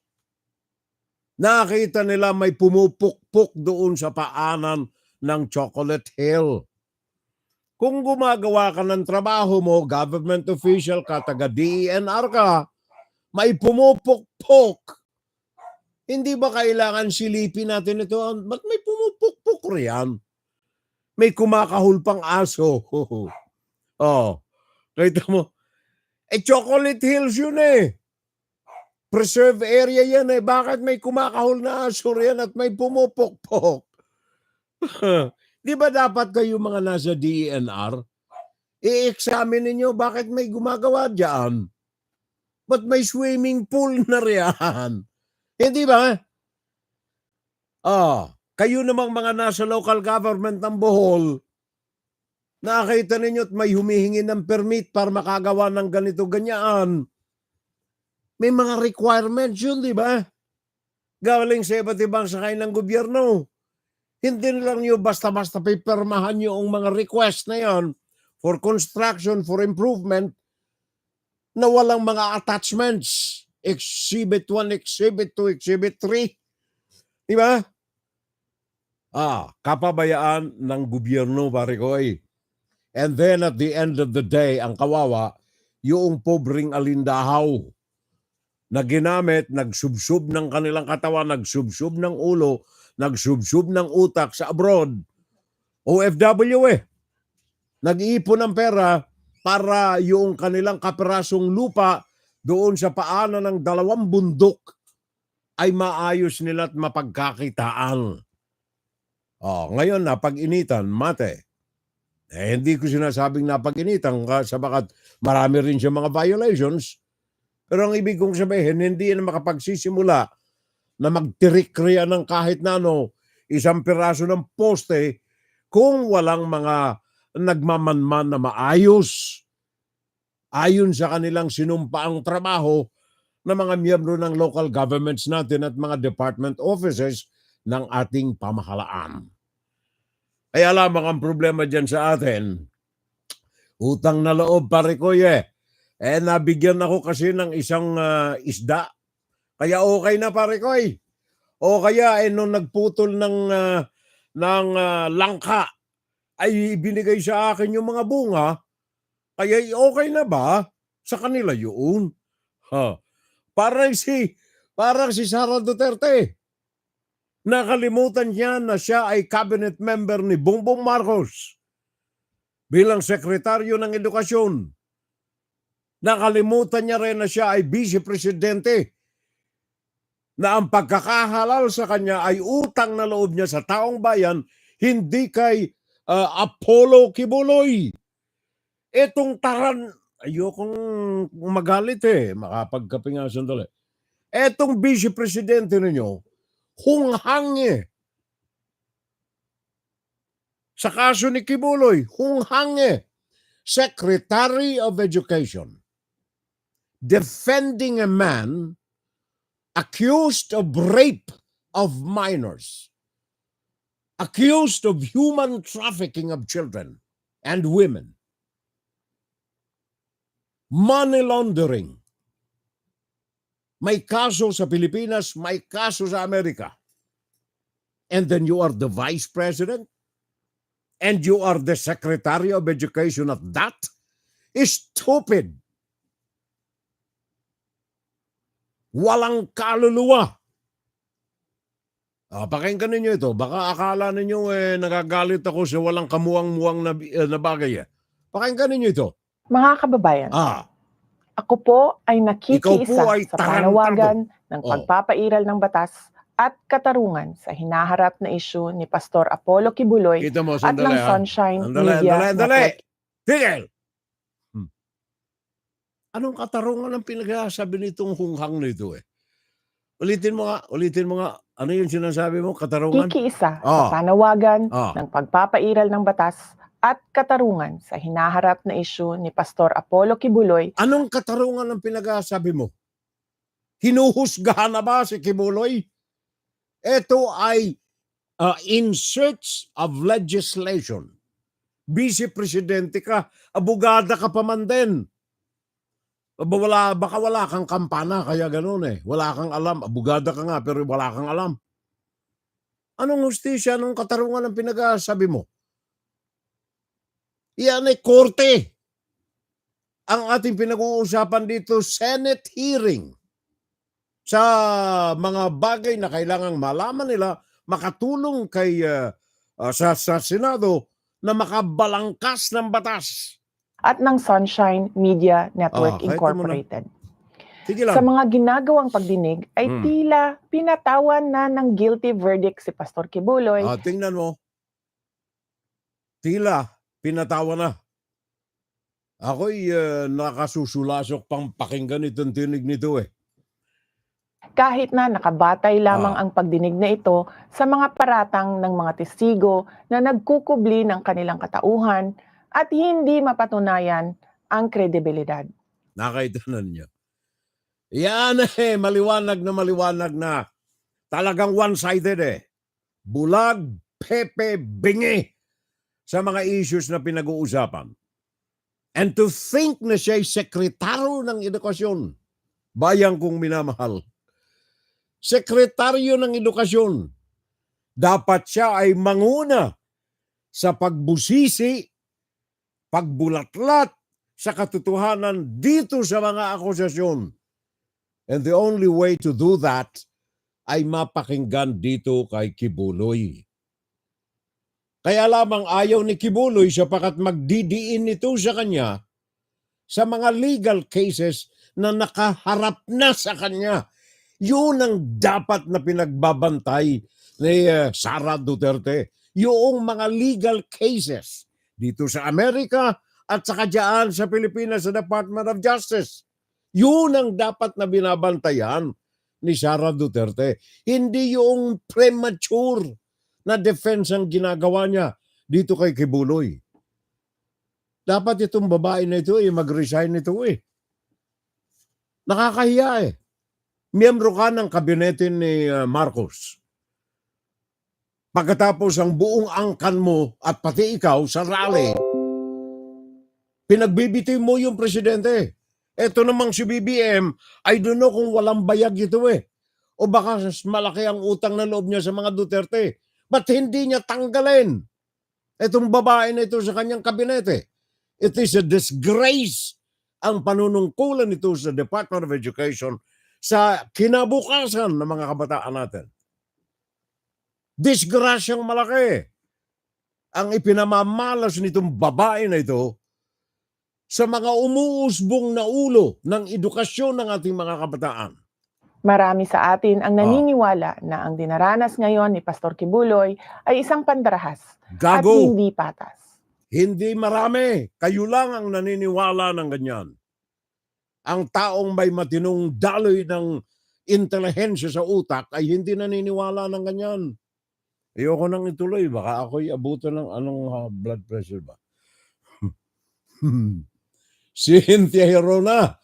nakita nila may pumupukpok doon sa paanan ng Chocolate Hill. Kung gumagawa ka ng trabaho mo, government official ka, taga DENR ka, may pumupukpok. Hindi ba kailangan silipin natin ito? Ba't may pumupukpok riyan? May kumakahul pang aso. Kita mo. Chocolate Hills yun Preserve area yan Bakit may kumakahol na aso riyan at may pumupukpok? Di ba dapat kayo mga nasa DENR, i-examine ninyo bakit may gumagawa dyan? Ba't may swimming pool na riyan? Hindi ba? Kayo namang mga nasa local government ng Bohol, nakita ninyo at may humihingi ng permit para makagawa ng ganito-ganyaan. May mga requirements yun, di ba? Galing sa iba't ibang sakay ng gobyerno. Hindi lang nyo basta-basta pipirmahan nyo ang mga request na yan for construction, for improvement, na walang mga attachments. Exhibit 1, Exhibit 2, Exhibit 3. Di ba? Kapabayaan ng gobyerno, pare ko And then at the end of the day, ang kawawa, yung pobreng alindahaw na ginamit, nagsubsub ng kanilang katawan, nagsubsub ng ulo, nagsubsub ng utak sa abroad. OFW Nag-iipon ng pera para yung kanilang kaperasong lupa doon sa paanan ng 2 bundok ay maayos nila at mapagkakitaan. Ngayon napag-initan, mate. Hindi ko sinasabing napag-initan sabagat marami rin siya mga violations. Pero ang ibig kong sabihin, hindi na makapagsisimula na magtirikriya ng kahit na isang piraso ng poste kung walang mga nagmamanman na maayos ayon sa kanilang sinumpaang trabaho ng mga miyembro ng local governments natin at mga department offices ng ating pamahalaan. Kaya lamang ang problema dyan sa atin, utang na loob pare ko nabigyan ako kasi ng isang isda. Kaya okay na pare ko O kaya nung nagputol ng langka, ay ibinigay sa akin yung mga bunga, kaya okay na ba? Sa kanila yun. Parang si Sara Duterte. Nakalimutan niya na siya ay cabinet member ni Bongbong Marcos bilang sekretaryo ng edukasyon. Nakalimutan niya rin na siya ay vice-presidente, na ang pagkakahalal sa kanya ay utang na loob niya sa taong bayan, hindi kay Apollo Kibuloy. Etong ayokong magalit makapagkape nga sandali. Etong vice-presidente ninyo, hunghang Sa kaso ni Kibuloy, hunghang Secretary of Education. Defending a man accused of rape of minors. Accused of human trafficking of children and women. Money laundering. May kaso sa Pilipinas, may kaso sa Amerika. And then you are the vice president? And you are the Secretary of Education at that? Is stupid. Walang kaluluwa. Pakinggan ninyo ito. Baka akala ninyo nagagalit ako sa walang kamuwang-muwang na bagay. Pakinggan ninyo ito. Mga kababayan, ako po ay nakikiisa ay sa tarantado. panawagan ng pagpapairal ng batas at katarungan sa hinaharap na isyu ni Pastor Apollo Kibuloy Kita mo, at ng Sunshine Media Sandali. Network. Tigil! Anong katarungan ang pinagsasabi nitong hunghang nito Ulitin mo nga. Ano yung sinasabi mo? Katarungan? Kikiisa sa panawagan ng pagpapairal ng batas at katarungan sa hinaharap na isyu ni Pastor Apollo Kibuloy. Anong katarungan ang pinagsasabi mo? Hinuhusgahan na ba si Kibuloy? Ito ay in search of legislation. Vice-presidente ka, abogada ka pa man din. Baka wala kang kampana, kaya ganun Wala kang alam. Abogada ka nga, pero wala kang alam. Anong hustisya, anong katarungan ang pinagsasabi mo? Yan ay korte. Ang ating pinag-uusapan dito, Senate hearing. Sa mga bagay na kailangang malaman nila, makatulong sa Senado na makabalangkas ng batas. At ng Sunshine Media Network Incorporated. Sa mga ginagawang pagdinig ay tila pinatawan na ng guilty verdict si Pastor Kibuloy. Tingnan mo. Tila pinatawan na. Ako'y nakasusulasok pang pakinggan itong tinig nito Kahit na nakabatay lamang ang pagdinig na ito sa mga paratang ng mga testigo na nagkukubli ng kanilang katauhan at hindi mapatunayan ang kredibilidad. Nakita na niyo. Yan maliwanag na. Talagang one-sided Bulag, pepe, bingi sa mga issues na pinag-uusapan. And to think na siya'y sekretaryo ng edukasyon. Bayang kong minamahal. Sekretaryo ng edukasyon. Dapat siya ay manguna sa pagbusisi, pagbulatlat sa katotohanan dito sa mga akusasyon. And the only way to do that ay mapakinggan dito kay Kibuloy. Kaya lamang ayaw ni Kibuloy sapagat magdidiin ito sa kanya sa mga legal cases na nakaharap na sa kanya. Yun ang dapat na pinagbabantay ni Sara Duterte. Yung mga legal cases dito sa Amerika at saka dyan sa Pilipinas sa Department of Justice. Yun ang dapat na binabantayan ni Sara Duterte. Hindi yung premature na defense ang ginagawa niya dito kay Kibuloy. Dapat itong babae na ito mag-resign ito Nakakahiya Miyembro ka ng kabinete ni Marcos. Pagkatapos ang buong angkan mo at pati ikaw sa rally, pinagbibitiw mo yung presidente. Ito namang si BBM, I don't know kung walang bayag ito O baka malaki ang utang na loob niya sa mga Duterte. Ba't hindi niya tanggalin itong babae na ito sa kanyang kabinete? It is a disgrace ang panunungkulan nito sa Department of Education sa kinabukasan ng mga kabataan natin. Disgrasyang malaki ang ipinamamalas nitong babae na ito sa mga umuusbong na ulo ng edukasyon ng ating mga kabataan. Marami sa atin ang naniniwala na ang dinaranas ngayon ni Pastor Kibuloy ay isang pandarahas at Gago! hindi patas. Hindi marami. Kayo lang ang naniniwala ng ganyan. Ang taong may matinong daloy ng intelihensya sa utak ay hindi naniniwala ng ganyan. Ayoko nang ituloy. Baka ako'y abutan ng blood pressure ba? Cynthia Herona.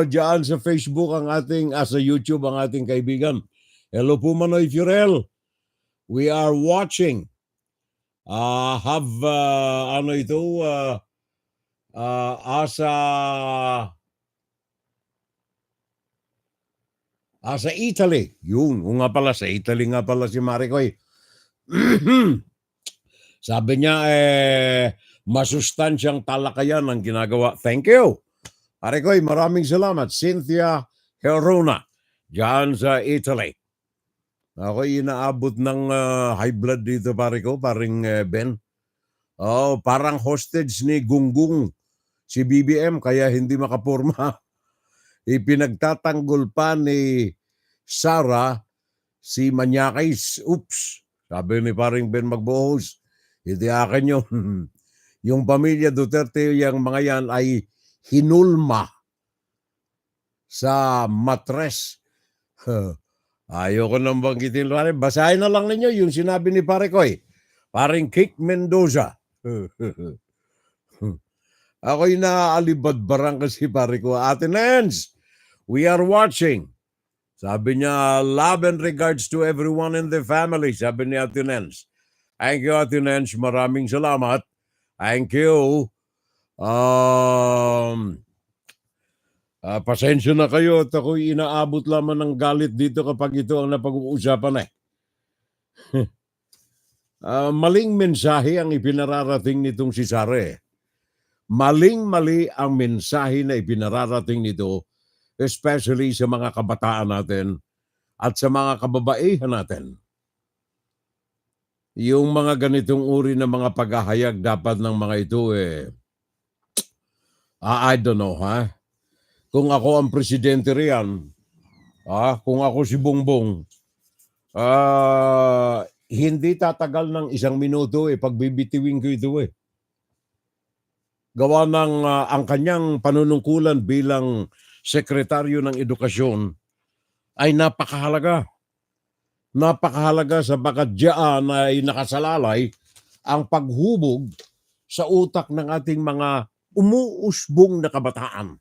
Diyan sa Facebook ang ating, sa YouTube ang ating kaibigan. Hello po Manoy Fiorel. We are watching. Sa Italy. Yun, nga pala, sa Italy nga pala si Maricoy. Sabi niya, masustansyang talakayan ang ginagawa. Thank you. Maricoy, maraming salamat. Cynthia Herona, dyan sa Italy. Ako'y inaabot ng high blood dito, pare ko, paring Ben. Parang hostage ni Gunggong si BBM, kaya hindi makapurma. Ipinagtatanggol pa ni Sara si Manyakis. Oops, sabi ni paring Ben Magbuhos. Hindi akin yun. Yung pamilya Duterte, yung mga yan ay hinulma sa matres. Ayoko nang banggitin. Basahin na lang ninyo yung sinabi ni pare Koy. Paring Kik Mendoza. Ako'y naaalibadbarang kasi pare ko. Ate Nens, we are watching. Sabi niya, love and regards to everyone in the family. Sabi ni Ate Nens. Thank you, Ate Nens. Maraming salamat. Thank you. Pasensya na kayo at ako'y inaabot lamang ng galit dito kapag ito ang napag-uusapan maling mensahe ang ipinararating nitong si Sare. Maling-mali ang mensahe na ipinararating nito, especially sa mga kabataan natin at sa mga kababaihan natin. Yung mga ganitong uri ng mga paghahayag dapat ng mga ito I don't know, Kung ako ang presidente riyan, kung ako si Bongbong, hindi tatagal ng 1 minuto pagbibitiwin ko ito Gawa ng ang kanyang panunungkulan bilang sekretaryo ng edukasyon ay napakahalaga. Napakahalaga sapagkat diyan ay nakasalalay ang paghubog sa utak ng ating mga umuusbong na kabataan.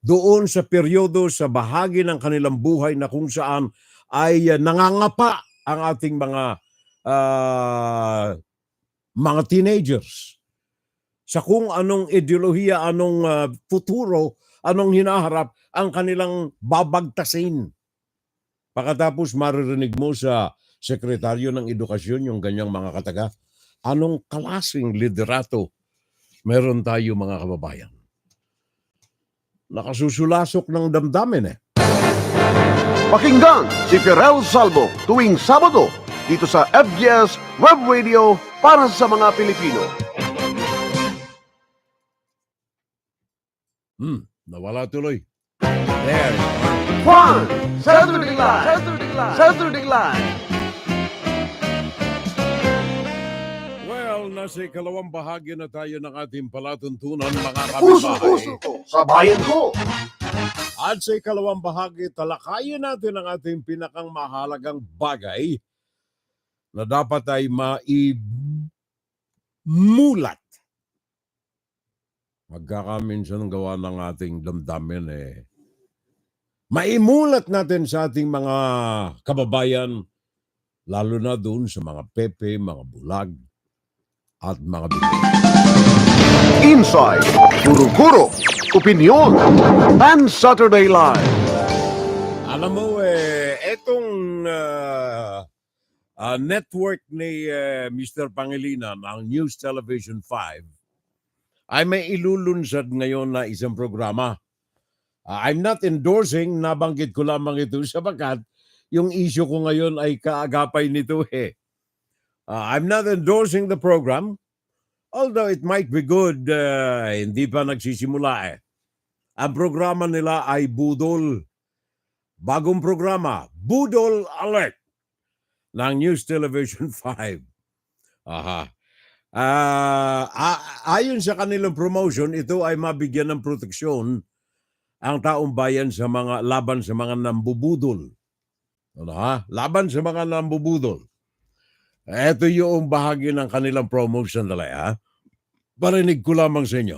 Doon sa peryodo, sa bahagi ng kanilang buhay na kung saan ay nangangapa ang ating mga teenagers sa kung anong ideolohiya, anong futuro, anong hinaharap ang kanilang babagtasin. Pagkatapos maririnig mo sa sekretaryo ng edukasyon yung ganyang mga kataga, anong klaseng liderato meron tayo mga kababayan? Nakasusulasok ng damdamin Pakinggan si Firel Salvo tuwing Sabado dito sa FBS Web Radio para sa mga Pilipino. Nawala tuloy. There. Juan, Saturday Live! Saturday Live! Well, nasa ikalawang bahagi na tayo ng ating palatuntunan mga Puso kababayan. ko, sa bayan ko! At sa ikalawang bahagi, talakayin natin ang ating pinakang mahalagang bagay na dapat ay maimulat Magkakaminsan gawa ng ating damdamin maimulat natin sa ating mga kababayan, lalo na doon sa mga pepe, mga bulag, at mga bigay. Inside, Guro-Guro, Opinion, and Saturday Live. Alam mo, etong network ni Mr. Pangilinan, ang News Television 5, ay may ilulunsad ngayon na isang programa. I'm not endorsing, nabanggit ko lamang ito sapagkat yung issue ko ngayon ay kaagapay nito I'm not endorsing the program, although it might be good, hindi pa nagsisimula Ang programa nila ay Budol. Bagong programa, Budol Alert ng News Television 5. Ayon sa kanilang promotion, ito ay mabigyan ng proteksyon ang taong bayan sa mga laban sa mga nambubudol. Laban sa mga nambubudol. Ito yung bahagi ng kanilang promotion nila. Parinig ko lamang sa inyo.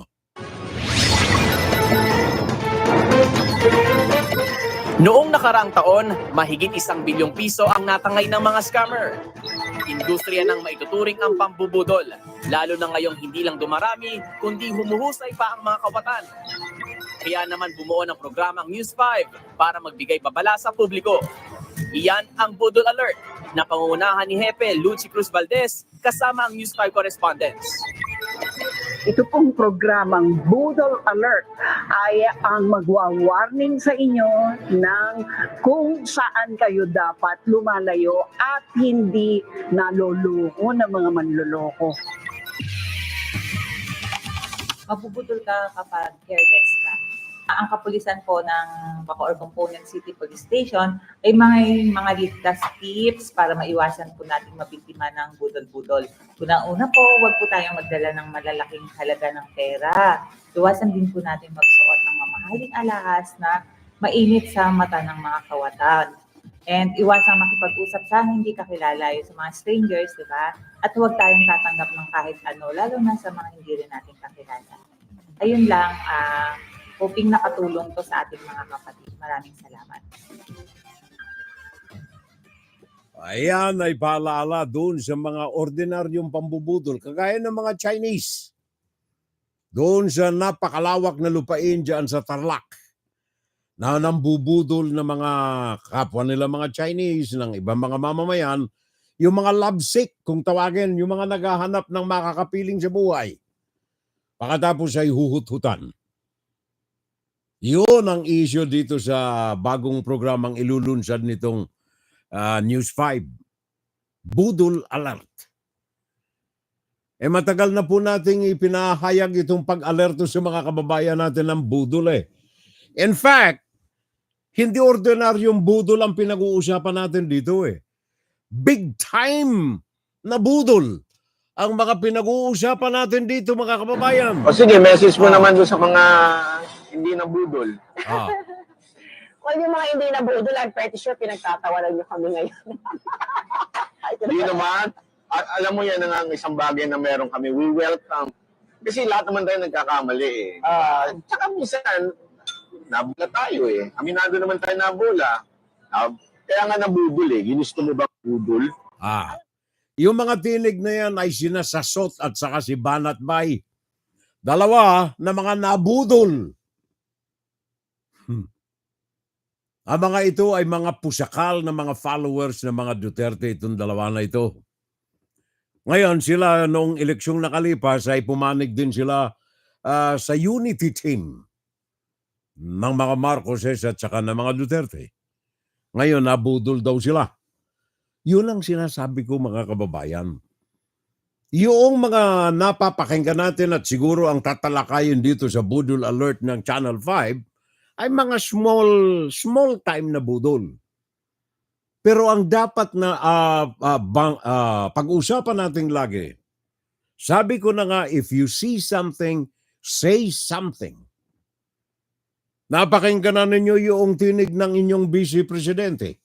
Noong nakaraang taon, mahigit 1 bilyong piso ang natangay ng mga scammer. Industriya ng maituturing ang pambubudol, lalo na ngayong hindi lang dumarami, kundi humuhusay pa ang mga kawatan. Kaya naman bumuo ng programang News 5 para magbigay babala sa publiko. Iyan ang Budol Alert na pangungunahan ni Hepe Lucy Cruz Valdez kasama ang News 5 correspondents. Ito pong programang Budol Alert ay ang magwa-warning sa inyo ng kung saan kayo dapat lumalayo at hindi naloloko ng mga manloloko. Mabubudol ka kapag careless ka. Ang kapulisan po ng Bacoor Component City Police Station ay mga ligtas tips para maiwasan po nating mabiktima ng budol-budol. Una-una po, huwag po tayong magdala ng malalaking halaga ng pera. Iwasan din po natin magsuot ng mamahaling alahas na mainit sa mata ng mga kawatan. And iwasan makipag-usap sa hindi kakilala sa mga strangers, di ba? At huwag tayong tatanggap ng kahit ano, lalo na sa mga hindi rin natin kakilala. Ayun lang, hoping nakatulong to sa ating mga kapatid. Maraming salamat. Ayan ay paalala doon sa mga ordinaryong pambubudol, kagaya ng mga Chinese. Doon sa napakalawak na lupain dyan sa Tarlac, na nambubudol na mga kapwa nila mga Chinese, ng ibang mga mamamayan, yung mga lovesick, kung tawagin, yung mga naghahanap ng makakapiling sa buhay. Pagkatapos ay huhut-hutan. Yun ang issue dito sa bagong programang ilulunsad nitong News 5. Budol Alert. Matagal na po nating ipinahayag itong pag-alerto sa mga kababayan natin ng budol In fact, hindi ordinaryong budol ang pinag-uusapan natin dito Big time na budol ang mga pinag-uusapan natin dito, mga kababayan. O sige, message mo naman doon sa mga hindi na budol. Kung yung mga hindi na budol, I'm pretty sure pinagtatawanan nyo kami ngayon. Hindi naman. Alam mo yan ang isang bagay na meron kami. We welcome. Kasi lahat naman tayo nagkakamali Tsaka minsan, nabula tayo Aminado naman tayo nabula. Kaya nga nabudol Ginusto mo ba budol? Yung mga tinig na yan ay sinasasot at saka si Banat Bay. Dalawa na mga nabudol. Ang mga ito ay mga pusakal na mga followers ng mga Duterte, itong dalawa na ito. Ngayon sila noong eleksyong nakalipas ay pumanig din sila sa unity team ng mga Marcoses at saka ng mga Duterte. Ngayon nabudol daw sila. Yun ang sinasabi ko, mga kababayan. Yung mga napapakinggan natin at siguro ang tatalakayin dito sa Budol Alert ng Channel 5 ay mga small time na budol. Pero ang dapat na pag-usapan natin lagi, sabi ko na nga, if you see something, say something. Napakinggan na ninyo yung tinig ng inyong Vice Presidente,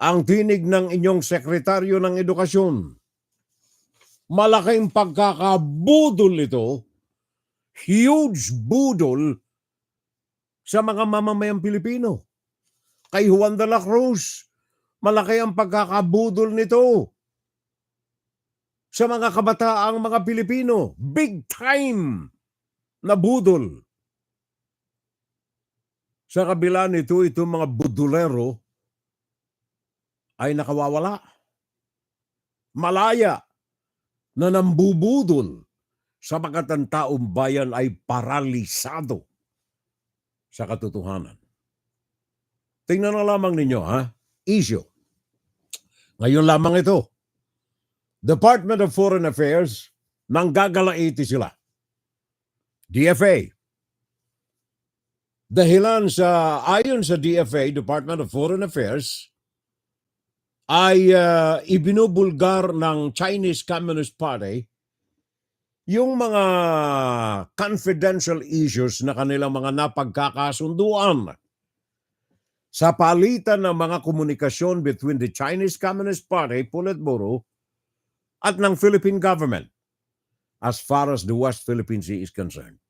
ang tinig ng inyong Sekretaryo ng Edukasyon. Malaking pagkakabudol ito huge budol sa mga mamamayang Pilipino. Kay Juan de la Cruz, malaki ang pagkakabudol nito sa mga kabataang mga Pilipino. Big time na budol. Sa kabila nito, itong mga Budolero ay nakawawala. Malaya na nambubudol sapagkat ang taong bayan ay paralisado sa katotohanan. Tingnan na lamang ninyo, ha? Issue. Ngayon lamang ito. Department of Foreign Affairs, nanggagalaiti sila. DFA. Dahilan sa, ayon sa DFA, Department of Foreign Affairs, ay ibinubulgar ng Chinese Communist Party yung mga confidential issues na kanilang mga napagkakasunduan sa palitan ng mga komunikasyon between the Chinese Communist Party, Politburo, at ng Philippine government as far as the West Philippine Sea is concerned.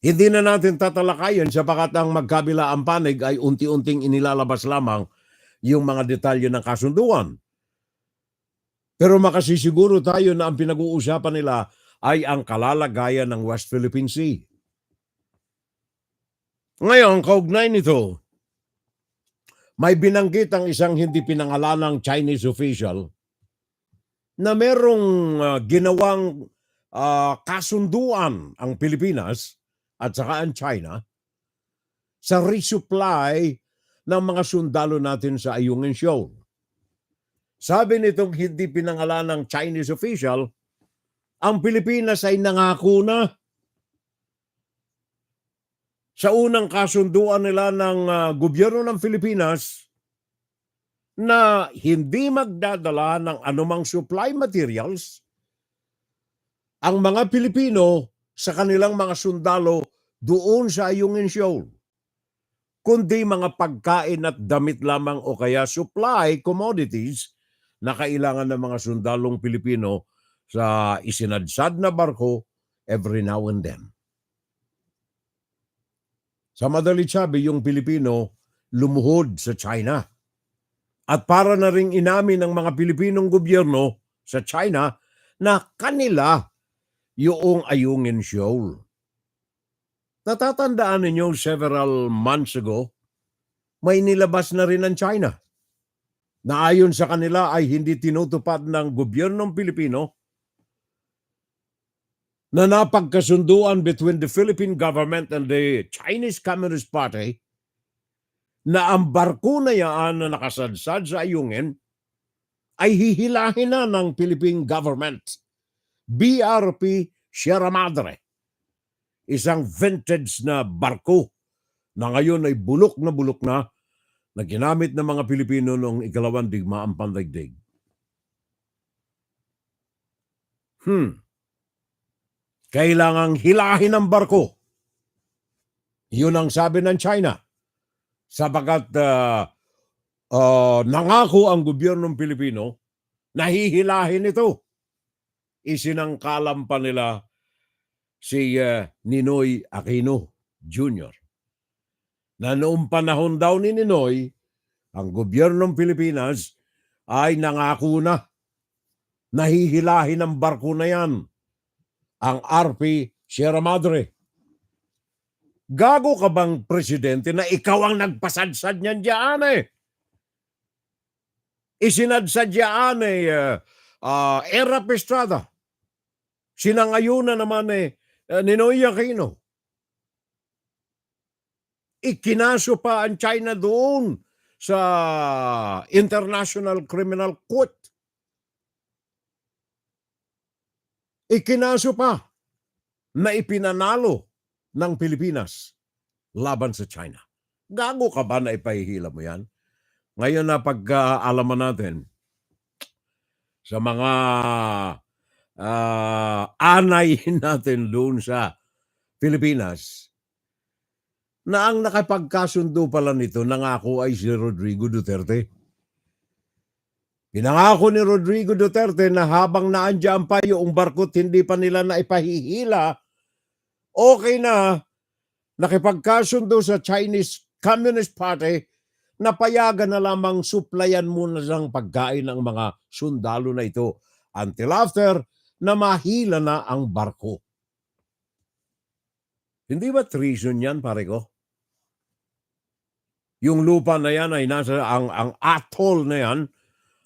Hindi na natin tatalakayan sapagat ang magkabila ang panig ay unti-unting inilalabas lamang yung mga detalye ng kasunduan. Pero makasisiguro tayo na ang pinag-uusapan nila ay ang kalalagayan ng West Philippine Sea. Ngayon, kaugnay nito, may binanggit ang isang hindi pinangalanang Chinese official na merong ginawang kasunduan ang Pilipinas at saka ang China sa resupply ng mga sundalo natin sa Ayungin Shoal. Sabi nitong hindi pinangalanang Chinese official, ang Pilipinas ay nangako na sa unang kasunduan nila ng gobyerno ng Pilipinas na hindi magdadala ng anumang supply materials ang mga Pilipino sa kanilang mga sundalo doon sa Ayungin Shoal, kundi mga pagkain at damit lamang o kaya supply commodities na kailangan ng mga sundalong Pilipino sa isinadsad na barko every now and then. Sa madalit sabi, yung Pilipino lumuhod sa China. At para na ring inamin ng mga Pilipinong gobyerno sa China na kanila yung Ayungin Shoal. Natatandaan ninyo several months ago, may nilabas na rin ang China na ayon sa kanila ay hindi tinutupad ng gobyernong Pilipino na napagkasunduan between the Philippine government and the Chinese Communist Party na ang barko na yan na nakasadsad sa Ayungin ay hihilahin na ng Philippine government. BRP Sierra Madre, isang vintage na barko na ngayon ay bulok na ginamit ng mga Pilipino noong ikalawang digmaang pandaigdig. Kailangang hilahin ang barko. Yun ang sabi ng China. Sapagat nangako ang gobyernong Pilipino na hihilahin ito. Isinangkalan pa nila si Ninoy Aquino Jr. Na noong panahon daw ni Ninoy, ang gobyernong Pilipinas ay nangako na hihilahin ang barko na yan, ang RP Sierra Madre. Gago ka bang presidente na ikaw ang nagpasadsad niyan dyan eh? Isinadsad dyan Era Estrada. Sinangayunan naman Ninoy Aquino. Ikinaso pa ang China doon sa International Criminal Court. Ikinaso pa na ipinanalo ng Pilipinas laban sa China. Gago ka ba na ipahihila mo yan? Ngayon na pag-alaman natin sa mga anay natin doon sa Pilipinas na ang nakapagkasundo pala nito nangako ay si Rodrigo Duterte. Pinangako ni Rodrigo Duterte na habang naandyan pa yung barko't hindi pa nila naipahihila, okay na nakipagkasundo sa Chinese Communist Party na payagan na lamang suplayan muna ng pagkain ng mga sundalo na ito until after na mahila na ang barko. Hindi ba treason yan, pare ko? Yung lupa na yan ay nasa, ang atoll na yan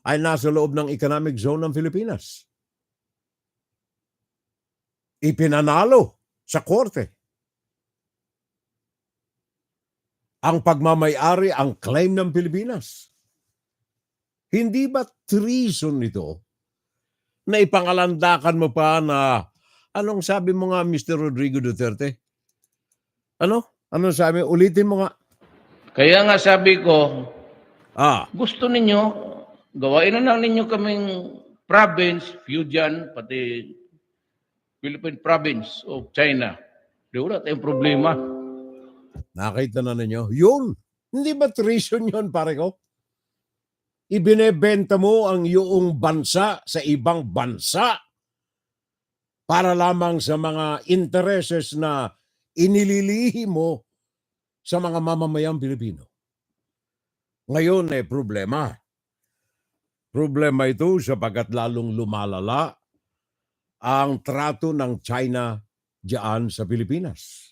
ay nasa loob ng economic zone ng Pilipinas. Ipinanalo sa korte. Ang pagmamayari, ang claim ng Pilipinas. Hindi ba treason nito na ipangalandakan mo pa na, anong sabi mo nga, Mr. Rodrigo Duterte? Anong sabi? Ulitin mo nga. Kaya nga sabi ko, gusto ninyo, gawain na lang ninyo kaming province, Fujian, pati Philippine province of China. Di wala tayong problema. Nakita na ninyo? Yun. Hindi ba treason yun, pare ko? Ibinebenta mo ang iyong bansa sa ibang bansa para lamang sa mga intereses na inililihi mo sa mga mamamayang Pilipino. Ngayon problema. Problema ito sapagkat lalong lumalala ang trato ng China diyan sa Pilipinas.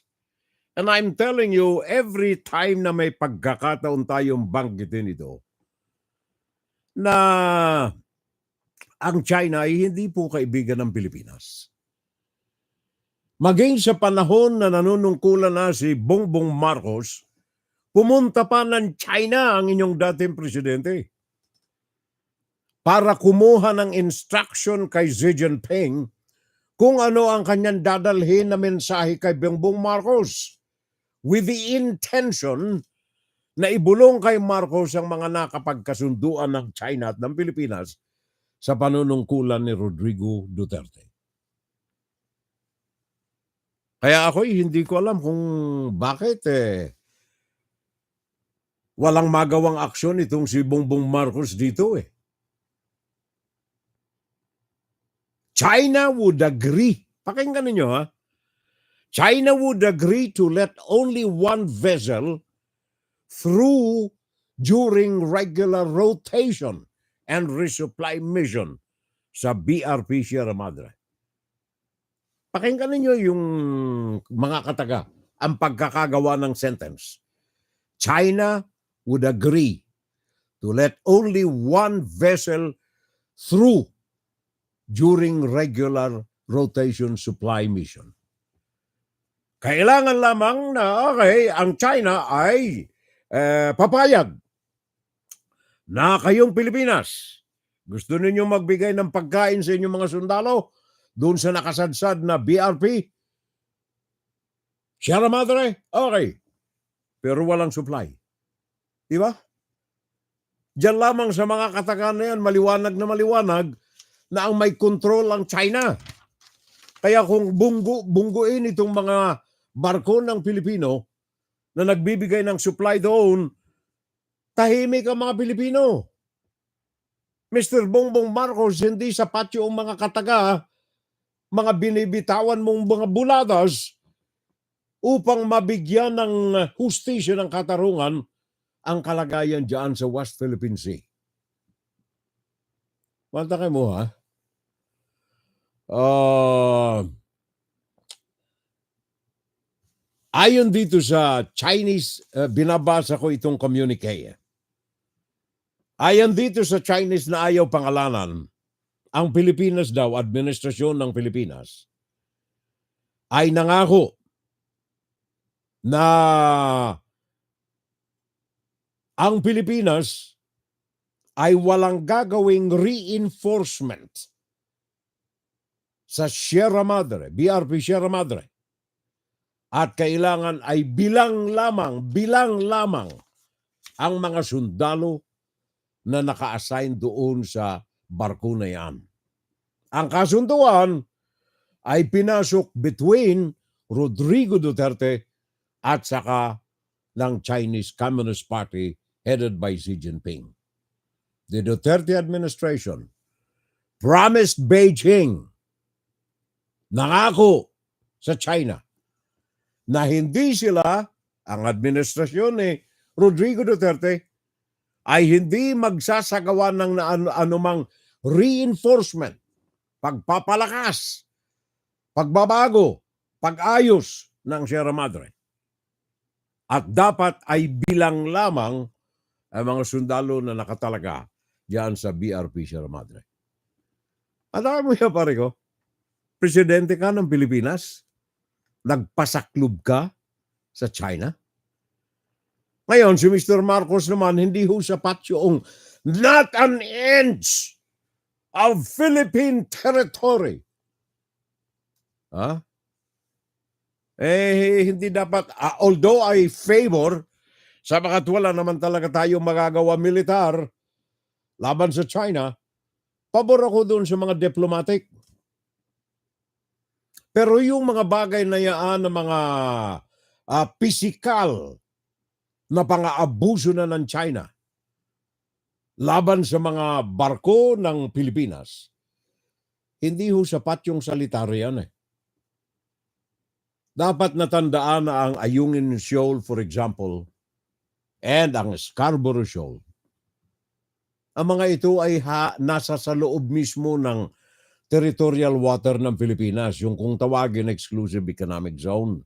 And I'm telling you, every time na may pagkakataon tayong banggitin ito, na ang China ay hindi po kaibigan ng Pilipinas. Maging sa panahon na nanunungkulan na si Bongbong Marcos, pumunta pa ng China ang inyong dating presidente para kumuha ng instruction kay Xi Jinping kung ano ang kanyang dadalhin na mensahe kay Bongbong Marcos with the intention na ibulong kay Marcos ang mga nakapagkasunduan ng China at ng Pilipinas sa panunungkulan ni Rodrigo Duterte. Kaya ako hindi ko alam kung bakit walang magawang aksyon itong si Bongbong Marcos dito China would agree. Pakinggan ninyo ha. China would agree to let only one vessel through during regular rotation and resupply mission sa BRP Sierra Madre. Pakinggan ninyo yung mga kataga, ang pagkakagawa ng sentence. China would agree to let only one vessel through during regular rotation supply mission. Kailangan lamang na ang China ay papayag na kayong Pilipinas, gusto ninyong magbigay ng pagkain sa inyong mga sundalo doon sa nakasadsad na BRP Sierra Madre, okay. Pero walang supply. Di ba? Diyan lamang sa mga katagan na yan, maliwanag na ang may control ang China. Kaya kung bungguin itong mga barko ng Pilipino na nagbibigay ng supply doon, tahimik ang mga Pilipino. Mr. Bongbong Marcos, hindi sapat yung mga kataga, mga binibitawan mong mga buladas upang mabigyan ng hustisya ng katarungan ang kalagayan dyan sa West Philippine Sea. Wanta kayo mo ha? Ayon dito sa Chinese, binabasa ko itong communique. Ayon dito sa Chinese na ayaw pangalanan, ang Pilipinas daw, administrasyon ng Pilipinas, ay nangako na ang Pilipinas ay walang gagawing reinforcement sa Sierra Madre, BRP Sierra Madre. At kailangan ay bilang lamang ang mga sundalo na naka-assign doon sa barko na yan. Ang kasunduan ay pinasok between Rodrigo Duterte at saka ng Chinese Communist Party headed by Xi Jinping. the Duterte administration promised Beijing, nangako sa China, na hindi sila, ang administrasyon ni Rodrigo Duterte, ay hindi magsasagawa ng anumang reinforcement, pagpapalakas, pagbabago, pag-ayos ng Sierra Madre. At dapat ay bilang lamang ang mga sundalo na nakatalaga diyan sa BRP Sierra Madre. At alam mo yan, pare ko, presidente ka ng Pilipinas, nagpasaklob ka sa China. Ngayon, si Mr. Marcos naman, hindi ho sapat yung not an inch of Philippine territory. Hindi dapat, although I favor, sabagat wala naman talaga tayo magagawa militar laban sa China, pabor ako doon sa mga diplomatic. Pero yung mga bagay na yaan na mga physical na pang-aabuso na ng China laban sa mga barko ng Pilipinas, hindi ho sapat yung salita riyan. Dapat natandaan na ang Ayungin Shoal, for example, and ang Scarborough Shoal, ang mga ito ay nasa sa loob mismo ng territorial water ng Pilipinas, yung kung tawagin exclusive economic zone.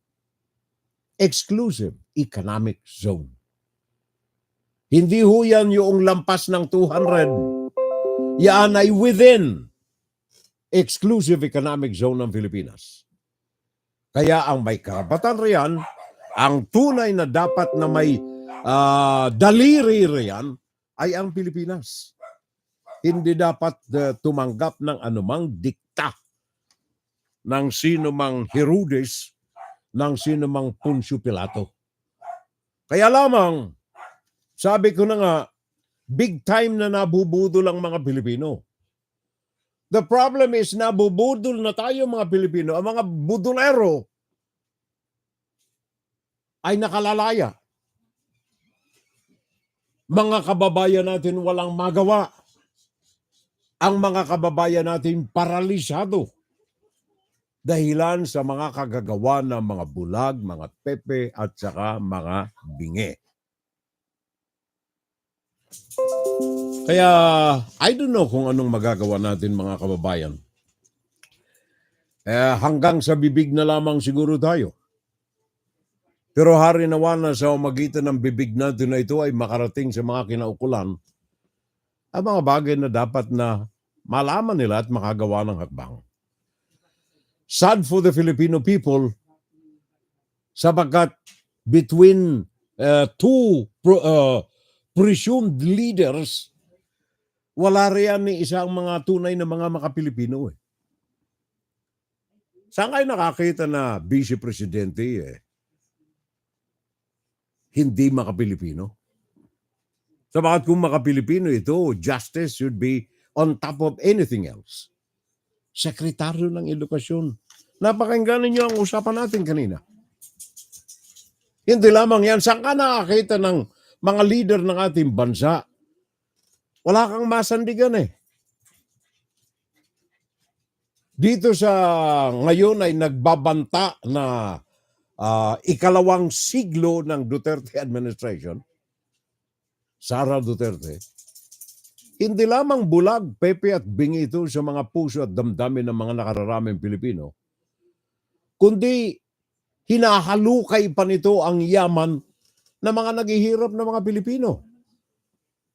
Exclusive economic zone. Hindi ho yan yung lampas ng 200. Yan ay within exclusive economic zone ng Pilipinas. Kaya ang may karapatan riyan, ang tunay na dapat na may daliri riyan ay ang Pilipinas. Hindi dapat tumanggap ng anumang dikta ng sino mang Herodes, ng sino mang Poncio Pilato. Kaya lamang, sabi ko na nga, big time na nabubudol ang mga Pilipino. The problem is nabubudol na tayo mga Pilipino. Ang mga Budolero ay nakalalaya. Mga kababayan natin walang magawa. Ang mga kababayan natin paralisado. Dahilan sa mga kagagawa ng mga bulag, mga pepe at saka mga bingi. Kaya, I don't know kung anong magagawa natin mga kababayan. Hanggang sa bibig na lamang siguro tayo. Pero hari nawa na sa magitan ng bibig natin na ito ay makarating sa mga kinaukulan ang mga bagay na dapat na malaman nila at makagawa ng hakbang. Sad for the Filipino people sapagkat between two presumed leaders, wala riyan ni isang mga tunay na mga maka-Pilipino. Saan kayo nakakita na Vice Presidente hindi maka-Pilipino? Sabagat kung maka-Pilipino ito, justice should be on top of anything else. Sekretaryo ng Edukasyon. Napakinggan ninyo ang usapan natin kanina. Hindi lamang yan. Saan ka nakakita ng mga leader ng ating bansa? Wala kang masandigan Dito sa ngayon ay nagbabanta na ikalawang siglo ng Duterte administration, Sara Duterte, hindi lamang bulag, pepe at bingi ito sa mga puso at damdamin ng mga nakararaming Pilipino, kundi hinahalukay pa nito ang yaman ng mga naghihirap na mga Pilipino.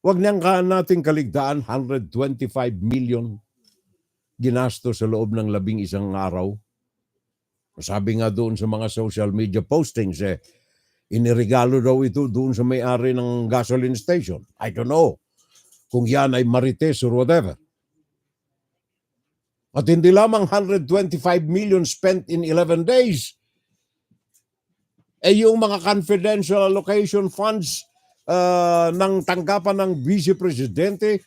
Huwag niyang nating kaligtaan, 125 million ginasto sa loob ng 11 araw. Sabi nga doon sa mga social media postings, inirigalo daw ito doon sa may-ari ng gasoline station. I don't know kung yan ay marites or whatever. At hindi lamang 125 million spent in 11 days, yung mga confidential allocation funds ng tanggapan ng Vice Presidente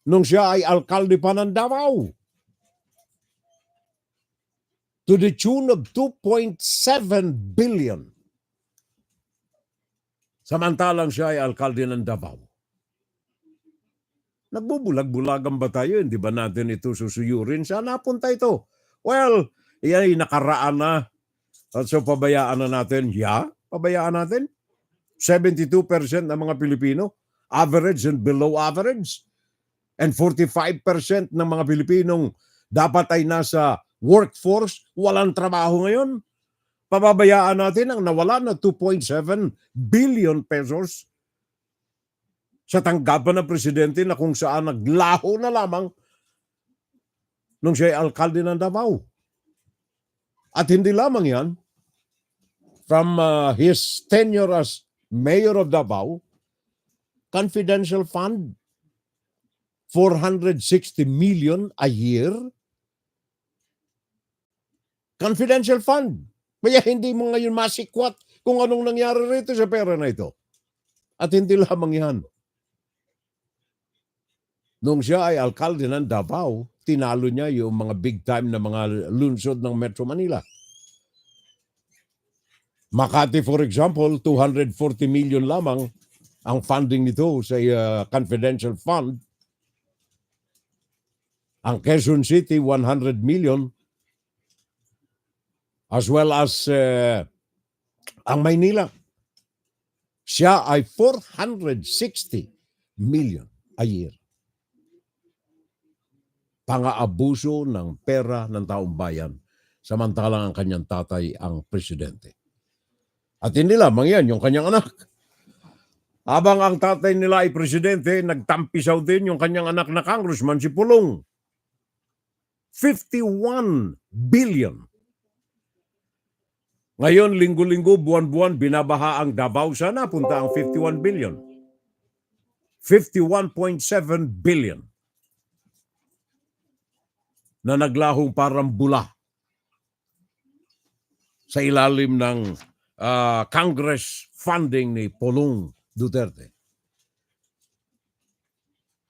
nung siya ay alkalde pa ng Davao, to the tune of 2.7 billion. Samantalang siya ay alkalde ng Davao. Nagbubulag-bulagan ba tayo? Hindi ba natin ito susuyurin? Saan napunta ito? Well, yan nakaraan na. At so pabayaan na natin. Yeah, pabayaan natin. 72% ng mga Pilipino, average and below average. And 45% ng mga Pilipinong dapat ay nasa workforce, walang trabaho ngayon. Pababayaan natin ang nawala na 2.7 billion pesos sa tanggapan ng presidente na kung saan naglaho na lamang nung siya ay alkalde ng Davao. At hindi lamang yan, from his tenure as mayor of Davao, confidential fund, 460 million a year. Confidential fund. Kaya hindi mo ngayon masikwat kung anong nangyari rito sa pera na ito. At hindi lamang yan. Nung siya ay alkalde ng Davao, tinalo niya yung mga big time na mga lungsod ng Metro Manila. Makati, for example, 240 million lamang ang funding nito sa confidential fund. Ang Quezon City, 100 million. As well as ang Maynila. Siya ay 460 million a year. Pang-aabuso ng pera ng taong bayan, samantalang ang kanyang tatay ang presidente. At hindi lamang yan, yung kanyang anak. Habang ang tatay nila ay presidente, nagtampisaw din yung kanyang anak na congressman, si Pulong. 51 billion. Ngayon, linggo-linggo, buwan-buwan, binabaha ang Davao. Sana punta ang 51 billion. 51.7 billion. Na naglahong parang bula sa ilalim ng Congress funding ni Pulong Duterte.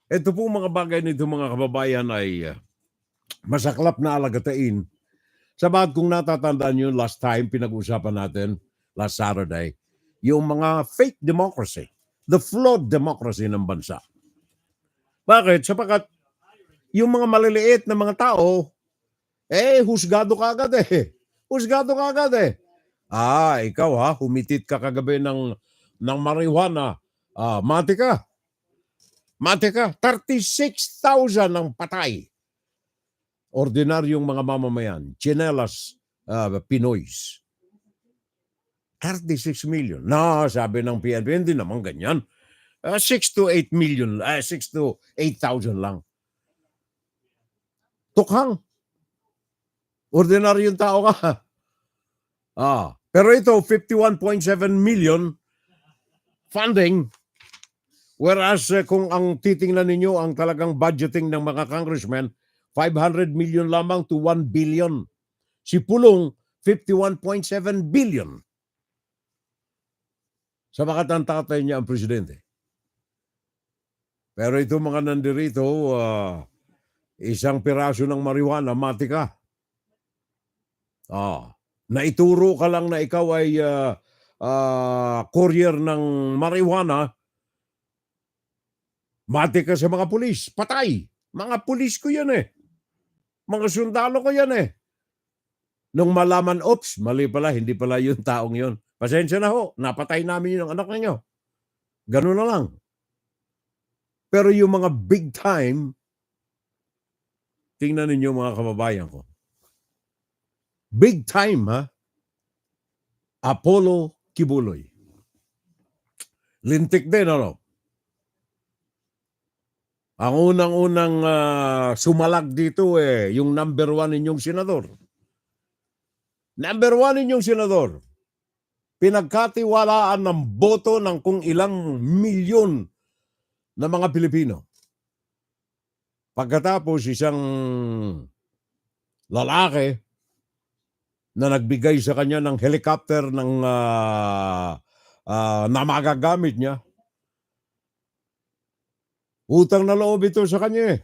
Ito po mga bagay nito mga kababayan ay masaklap na alagatain. Sabat kung natatandaan nyo last time, pinag-usapan natin last Saturday, yung mga fake democracy, the flawed democracy ng bansa. Bakit? Sapagat yung mga maliliit na mga tao, husgado ka agad eh. Husgado ka agad eh. Ikaw ha, humitit ka kagabi ng marijuana. Mati ka. Mati ka. 36,000 ang patay. Ordinaryong mga mamamayan. Chinelas Pinoys. 36 million. Sabi ng PNP, hindi naman ganyan. 6 to 8 million, 6 to 8,000 lang. Tukhang. Ordinaryong tao ka. Pero ito, 51.7 million funding. Whereas kung ang titingnan ninyo, ang talagang budgeting ng mga congressmen, 500 million lamang to 1 billion. Si Pulong, 51.7 billion. Sabagat ang tatay niya ang presidente. Pero ito mga nandirito, isang piraso ng marijuana, mati ka. Naituro ka lang na ikaw ay courier ng marijuana, mati ka sa mga pulis, patay. Mga pulis ko yan eh. Mga sundalo ko yan eh. Nung malaman, oops, mali pala, hindi pala yung taong yun. Pasensya na ho, napatay namin yung anak ninyo. Ganun na lang. Pero yung mga big time, tingnan ninyo mga kababayan ko. Big time ha? Apollo Kibuloy. Lintik din ano? Ang unang-unang sumalag dito yung number 1 ninyong senador. Number 1 ninyong senador. Pinagkatiwalaan ng boto ng kung ilang milyon na mga Pilipino. Pagkatapos isang lalaki na nagbigay sa kanya ng helicopter ng na magagamit niya. Utang na loob ito sa kanya eh.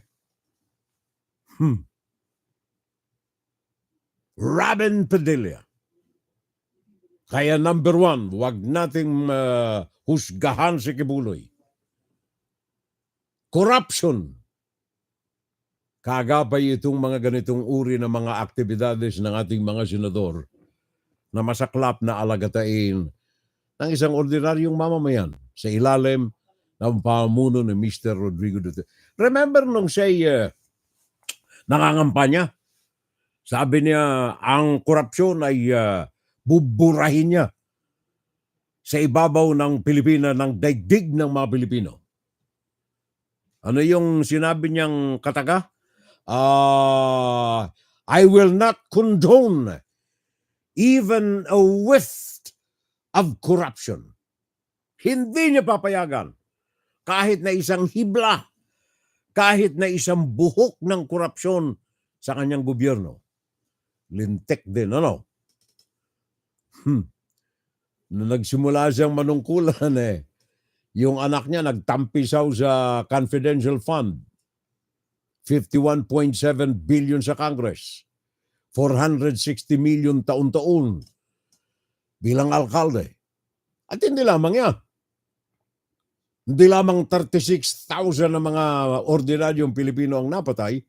Robin Padilla. Kaya number 1, wag nating husgahan si Kibuloy. corruption. Kagapay itong mga ganitong uri ng mga aktibidades ng ating mga senador na masaklap na alagatain ng isang ordinaryong mamamayan sa ilalim ng pamuno ni Mr. Rodrigo Duterte. Remember nung siya nangangampanya, sabi niya ang korupsyon ay buburahin niya sa ibabaw ng Pilipinas, ng daigdig ng mga Pilipino. Ano yung sinabi niyang kataga? I will not condone even a whiff of corruption. Hindi niya papayagan kahit na isang hibla, kahit na isang buhok ng korupsyon sa kanyang gobyerno. Lintik din, ano? Nung nagsimula siyang manungkulan yung anak niya nagtampisaw sa confidential fund. 51.7 billion sa Congress. 460 million taon-taon bilang alkalde. At hindi lamang yan. Hindi lamang 36,000 na mga ordinaryong Pilipino ang napatay,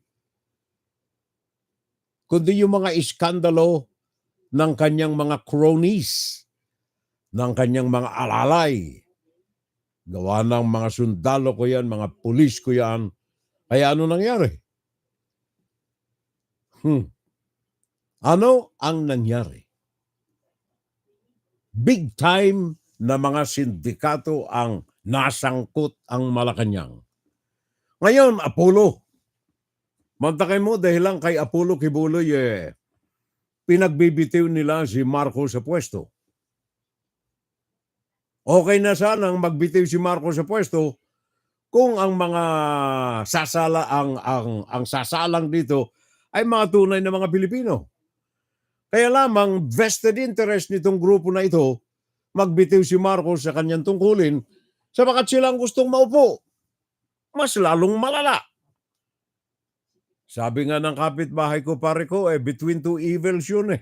kundi yung mga iskandalo ng kanyang mga cronies, ng kanyang mga alalay. Gawa ng mga sundalo ko yan, mga pulis ko yan. Kaya ano nangyari? Ano ang nangyari? Big time na mga sindikato ang nasangkot ang Malacanang. Ngayon, Apollo. Mantakay mo dahil lang kay Apollo Kibuloy pinagbibitiw nila si Marcos sa pwesto. Okay na sanang magbitiw si Marcos sa pwesto kung ang mga sasala ang sasalang dito ay mga tunay na mga Pilipino. Kaya lamang vested interest nitong grupo na ito magbitiw si Marcos sa kanyang tungkulin sapagat silang gustong maupo. Mas lalong malala. Sabi nga ng kapitbahay ko, pare ko, between two evils yun .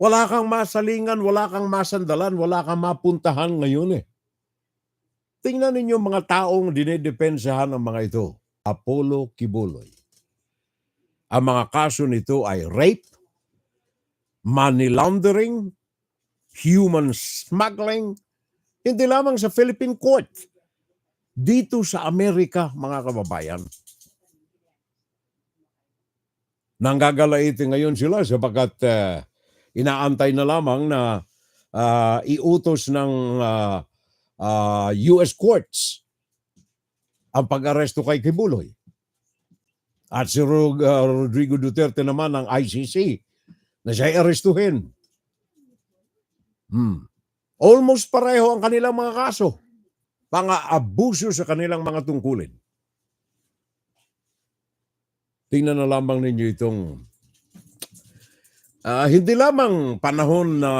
Wala kang masalingan, wala kang masandalan, wala kang mapuntahan ngayon . Tingnan ninyo mga taong dinedepensahan ng mga ito. Apollo Kibuloy. Ang mga kaso nito ay rape, money laundering, human smuggling, hindi lamang sa Philippine court. Dito sa Amerika, mga kababayan. Nanggagalaiti ngayon sila sapagkat inaantay na lamang na iutos ng US courts ang pag-aresto kay Kibuloy. At si Rodrigo Duterte naman ng ICC na siya arestuhin. Almost pareho ang kanilang mga kaso. Pang-aabuso sa kanilang mga tungkulin. Tingnan na lamang ninyo itong hindi lamang panahon na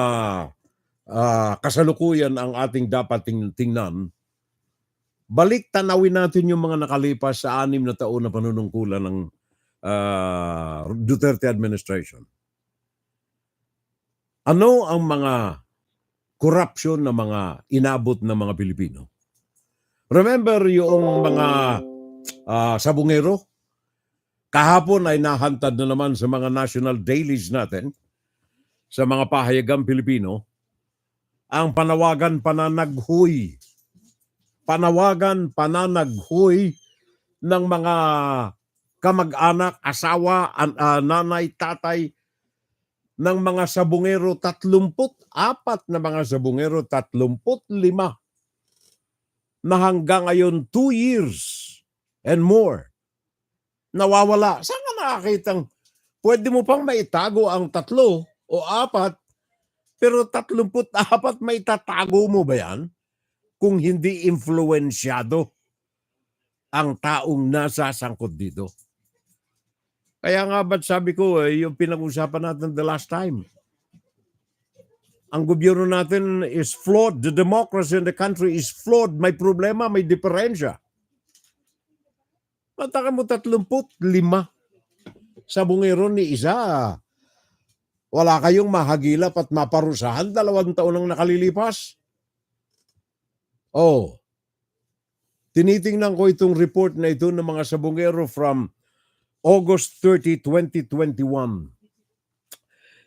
kasalukuyan ang ating dapat tingnan. Balik tanawin natin yung mga nakalipas sa 6 na taon na panunungkulan ng Duterte administration. Ano ang mga corruption na mga inabot ng mga Pilipino? Remember yung mga sabungero? Kahapon ay nahantad na naman sa mga national dailies natin, sa mga pahayagang Pilipino, ang panawagan pananaghoy. Panawagan pananaghoy ng mga kamag-anak, asawa, nanay, tatay, ng mga sabungero, 34 na mga sabungero, 35 na hanggang ngayon 2 years and more nawawala. Saan ka nakakitang pwede mo pang maitago ang 3 o 4 pero 34 maitatago mo ba yan kung hindi influensyado ang taong nasasangkot dito? Kaya nga ba't sabi ko yung pinag-usapan natin the last time, ang gobyerno natin is flawed. The democracy in the country is flawed. May problema, may diferensya. Matakan mo 35 sa bungero ni isa. Wala kayong mahagilap at maparusahan. 2 taon ang nakalilipas. Oh, tinitingnan ko itong report na ito ng mga sabongero from August 30, 2021,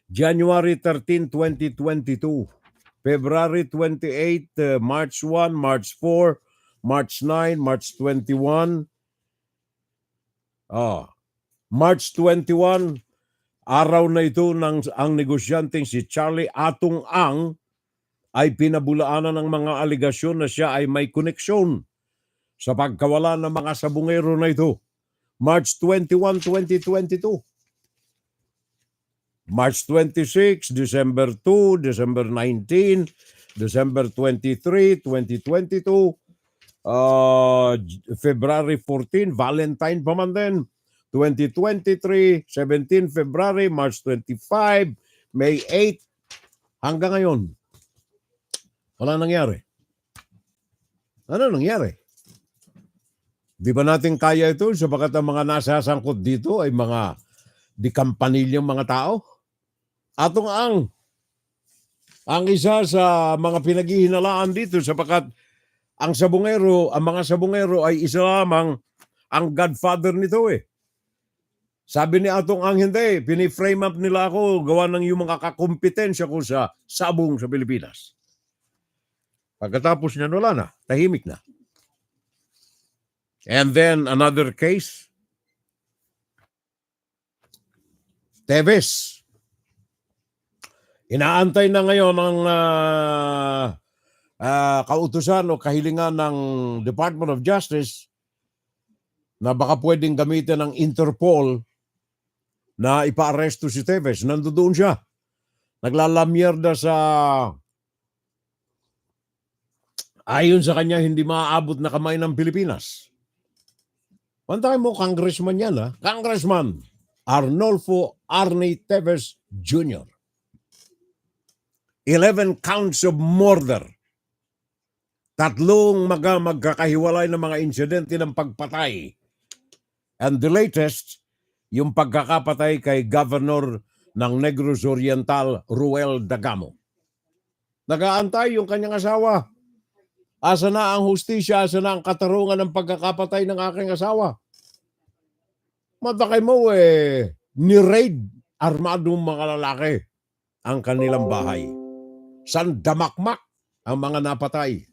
January 13, 2022, February 28, March 1, March 4, March 9, March 21, March 21, araw na ito ang negosyanteng si Charlie Atong Ang ay pinabulaanan ng mga aligasyon na siya ay may koneksyon sa pagkawala ng mga sabungero na ito. March 21, 2022. March 26, December 2, December 19, December 23, 2022, February 14, Valentine pa man din, 2023, 17 February, March 25, May 8, hanggang ngayon. Wala nangyari. Ano nangyari? Di ba natin kaya ito sapagat ang mga nasasangkot dito ay mga di kampanilyang mga tao? Atong ang isa sa mga pinaghihinalaan dito sapagat ang mga sabungero ay isa lamang ang godfather nito eh. Sabi ni Atong Ang, hindi, piniframe up nila ako gawa ng yung mga kakompetensya ko sa sabong sa Pilipinas. Pagkatapos niya, wala na, tahimik na. And then another case, Teves. Inaantay na ngayon ang kautusan o kahilingan ng Department of Justice na baka pwedeng gamitin ng Interpol na ipa-aresto si Teves. Nandoon siya. Naglalamyerda sa ayon sa kanya hindi maaabot na kamay ng Pilipinas. Pantay mo, congressman yan ha. Congressman Arnolfo Arnie Teves Jr. 11 counts of murder. Tatlong magkakahiwalay ng mga insidente ng pagpatay. And the latest, yung pagkakapatay kay Governor ng Negros Oriental, Ruel Dagamo. Nagaantay yung kanyang asawa. Asa na ang hustisya, asa na ang katarungan ng pagkakapatay ng aking asawa. Matakay mo ni-raid armadong mga lalaki ang kanilang bahay. Sandamakmak ang mga napatay.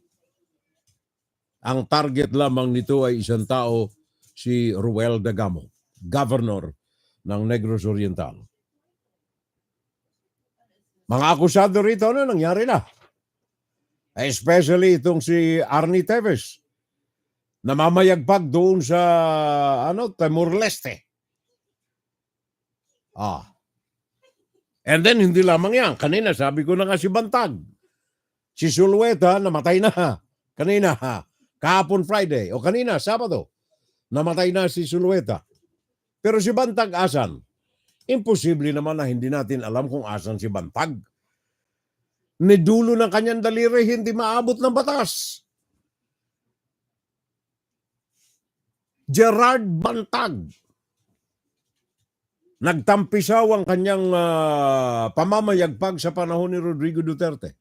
Ang target lamang nito ay isang tao, si Ruel Dagamo, governor ng Negros Oriental. Mga akusado rito, ano nangyari na? Especially itong si Arnie Teves, namamayagpag doon sa Timor-Leste. And then hindi lamang yan. Kanina sabi ko na nga si Bantag. Si Sulweta namatay na. Kanina kahapon Friday o kanina Sabado namatay na si Sulweta. Pero si Bantag asan? Imposible naman na hindi natin alam kung asan si Bantag. Nidulo ng kanyang daliri, hindi maabot ng batas. Gerard Bantag. Nagtampisaw ang kanyang pamamayagpag sa panahon ni Rodrigo Duterte.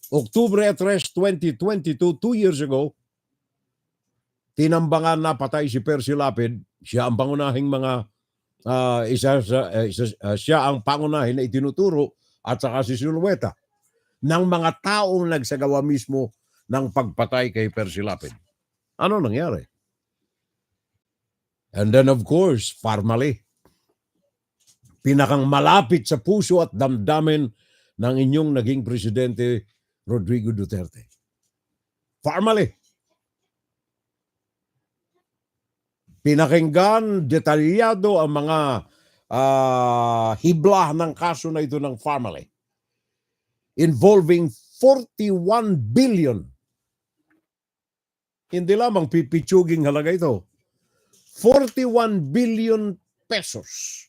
Octubre 3, 2022, 2 years ago, tinambangan na patay si Percy Lapid. Siya ang pangunahing siya ang pangunahin na itinuturo at saka si Sulweta ng mga taong nagsagawa mismo ng pagpatay kay Percy Lapid. Ano nangyari? And then of course, formally, pinakang malapit sa puso at damdamin ng inyong naging presidente Rodrigo Duterte. Formally. Pinakinggan detalyado ang mga hibla ng kaso na ito ng formally. Involving 41 billion. Hindi lamang pipitsuging halaga ito. 41 billion pesos.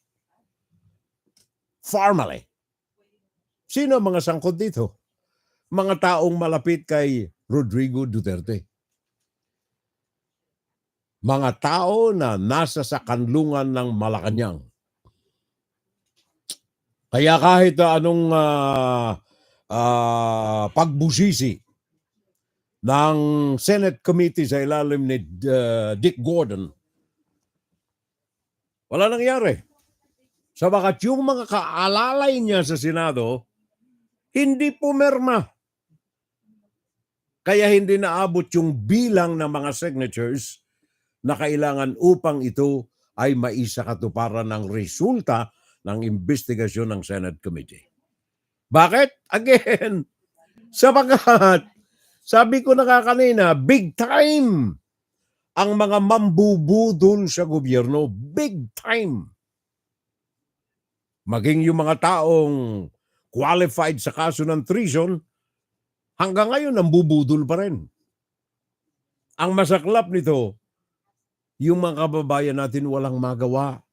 Formally. Sino ang mga sangkot dito? Mga taong malapit kay Rodrigo Duterte. Mga tao na nasa sa kanlungan ng Malacanang. Kaya kahit anong pagbusisi ng Senate Committee sa ilalim ni Dick Gordon, wala nangyari. Sabagat yung mga kaalalay niya sa Senado, hindi pumirma. Kaya hindi naabot yung bilang ng mga signatures na kailangan upang ito ay maisakatuparan ng resulta ng investigasyon ng Senate Committee. Bakit? Again, sabagat, sabi ko na kanina, big time ang mga mambubudol sa gobyerno. Big time. Maging yung mga taong qualified sa kaso ng treason, hanggang ngayon nambubudol pa rin. Ang masaklap nito, yung mga kababayan natin walang magawa.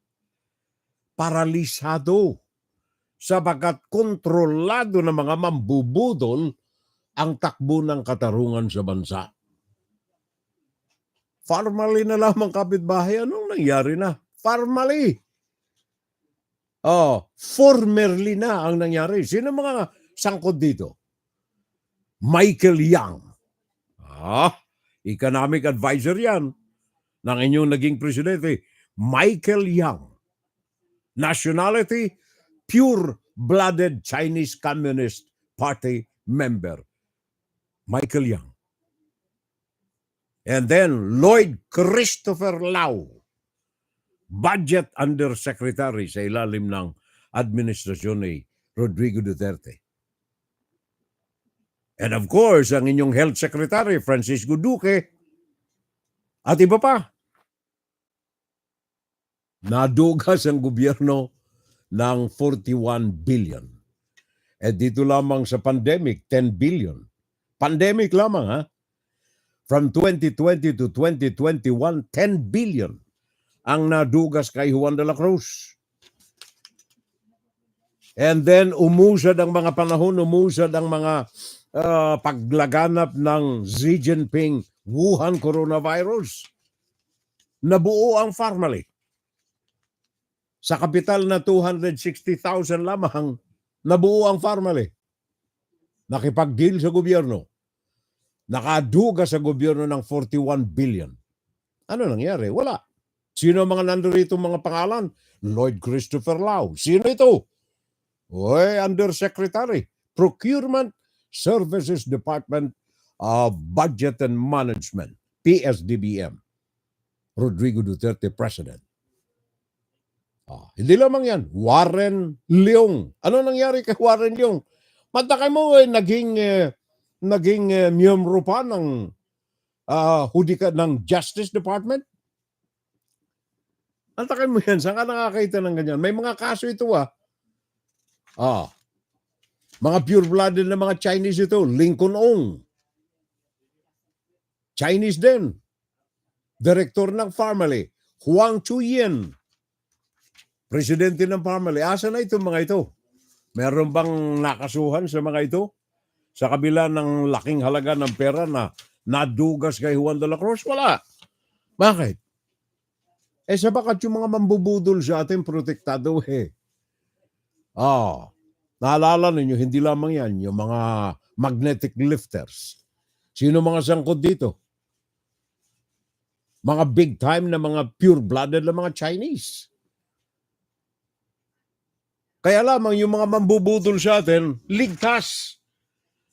Paralisado. Sabagat kontrolado ng mga mambubudol ang takbo ng katarungan sa bansa. Formally na lamang kapitbahay, anong nangyari na? Formally. Formerly na ang nangyari. Sino mga sangkot dito? Michael Yang. Economic advisor yan ng inyong naging presidente. Michael Yang. Nationality, pure-blooded Chinese Communist Party member. Michael Yang. And then Lloyd Christopher Lau, Budget Undersecretary sa ilalim ng administrasyon ni Rodrigo Duterte. And of course, ang inyong Health Secretary, Francisco Duque, at iba pa. Nadugas ang gobyerno ng 41 billion. At dito lamang sa pandemic, 10 billion. Pandemic lamang, ha? From 2020 to 2021, 10 billion ang nadugas kay Juan de la Cruz. And then umusad ang mga panahon, umusad ang mga paglaganap ng Xi Jinping Wuhan coronavirus. Nabuo ang family. Sa kapital na 260,000 lamang, nabuo ang family. Nakipag-deal sa gobyerno. Nakaduga sa gobyerno ng 41 billion. Ano nangyari? Wala. Sino ang mga nandito mga pangalan? Lloyd Christopher Lau. Sino ito? Undersecretary, Procurement Services Department of Budget and Management, PSDBM. Rodrigo Duterte, President. Hindi lamang yan. Warren Leong. Ano nangyari kay Warren Leong? Matakay mo, naging miyembro pa ng ng Justice Department? Matakay mo yan. Saan ka nakakita ng ganyan? May mga kaso ito, mga pure-blooded na mga Chinese ito. Lincoln Ong. Chinese din. Direktor ng family. Huang Chuyen. Presidente ng family. Asa na itong mga ito? Meron bang nakasuhan sa mga ito? Sa kabila ng laking halaga ng pera na nadugas kay Juan de la Cruz? Wala. Bakit? Sabagat yung mga mambubudol sa atin, protektado naalala ninyo, hindi lamang yan, yung mga magnetic lifters. Sino mga sangkot dito? Mga big time na mga pure-blooded na mga Chinese. Kaya lamang yung mga mambubudol sa atin, ligtas.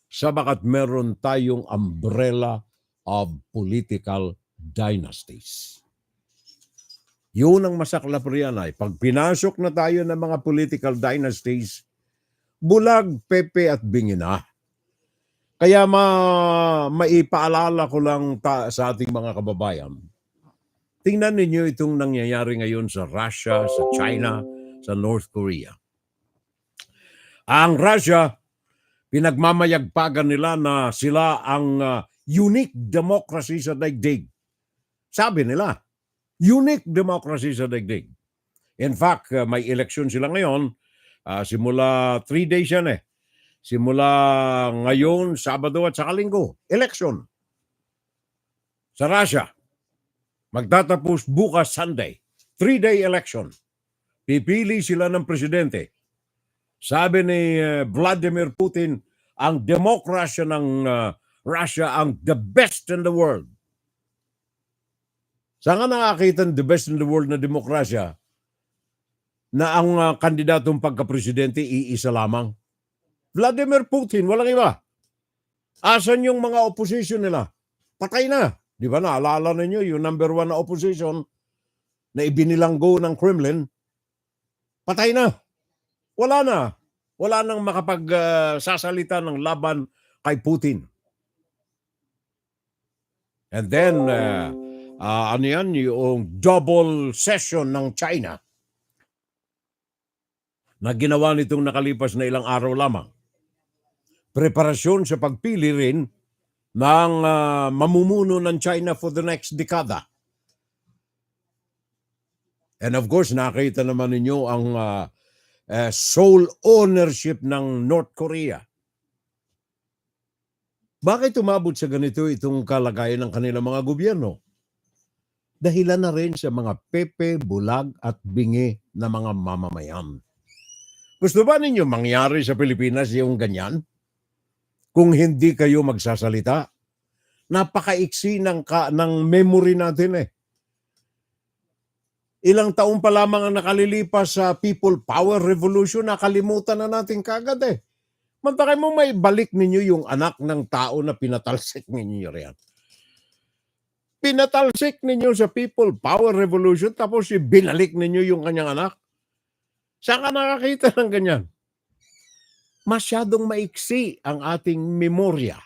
Sabagat meron tayong umbrella of political dynasties. Yun ang masaklap riyan ay, pag pinasok na tayo ng mga political dynasties, bulag, pepe at bingina. Kaya maipaalala ko lang sa ating mga kababayan, tingnan ninyo itong nangyayari ngayon sa Russia, sa China, sa North Korea. Ang Russia, pinagmamayagpagan nila na sila ang unique democracy sa daigdig. Sabi nila, unique democracy sa daigdig. In fact, may election sila ngayon. Simula 3 days yan Simula ngayon, Sabado at saka Linggo. Election. Sa Russia. Magtatapos bukas Sunday. 3-day election. Pipili sila ng presidente. Sabi ni Vladimir Putin, ang demokrasya ng Russia ang the best in the world. Saan ka nakakita the best in the world na demokrasya na ang kandidatong pagka-presidente iisa lamang? Vladimir Putin, walang iba. Asan yung mga opposition nila? Patay na. Di ba naalala ninyo yung number 1 na opposition na ibinilanggo ng Kremlin? Patay na. Wala na. Wala nang makapagsasalita ng laban kay Putin. And then, ano yan, yung double session ng China na ginawa nitong nakalipas na ilang araw lamang. Preparasyon sa pagpili rin ng mamumuno ng China for the next dekada. And of course, nakita naman ninyo ang sole ownership ng North Korea. Bakit umabot sa ganito itong kalagayan ng kanilang mga gobyerno? Dahilan na rin sa mga pepe, bulag at bingi na mga mamamayan. Gusto ba ninyo mangyari sa Pilipinas yung ganyan? Kung hindi kayo magsasalita, napakaiksi ng memory natin eh. Ilang taon pa lamang ang nakalilipas sa People Power Revolution, nakalimutan na natin kagad eh. Mantakay mo may balik ninyo yung anak ng tao na pinatalsik ninyo riyan. Pinatalsik ninyo sa People Power Revolution tapos binalik ninyo yung kanyang anak. Saan ka nakakita ng ganyan? Masyadong maiksi ang ating memorya.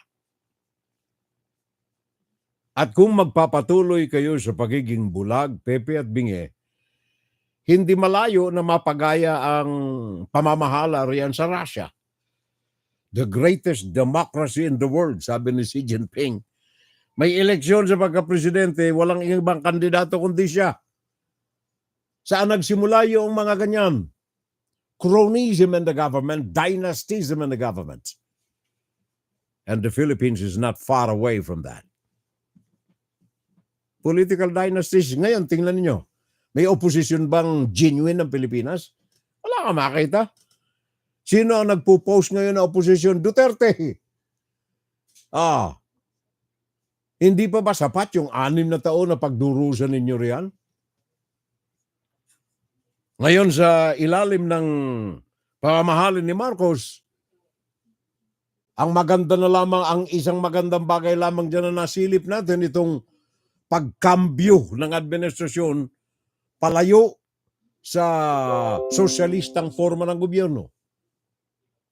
At kung magpapatuloy kayo sa pagiging bulag, pepe at bingi, hindi malayo na mapagaya ang pamamahala riyan sa Russia. The greatest democracy in the world, sabi ni Xi Jinping. May eleksyon sa pagka-presidente, walang ibang kandidato kundi siya. Saan nagsimula yung mga ganyan? Cronyism in the government, dynastism in the government. And the Philippines is not far away from that. Political dynasties. Ngayon, tingnan niyo. May opposition bang genuine ng Pilipinas? Wala ka makita. Sino ang nagpo-post ngayon na opposition? Duterte. Hindi pa ba sapat yung 6 na taon na pagdurusan ninyo riyan? Ngayon sa ilalim ng pamamahalin ni Marcos, ang maganda na lamang, ang isang magandang bagay lamang dyan na nasilip natin, itong pagkambyo ng administrasyon palayo sa sosyalistang forma ng gobyerno.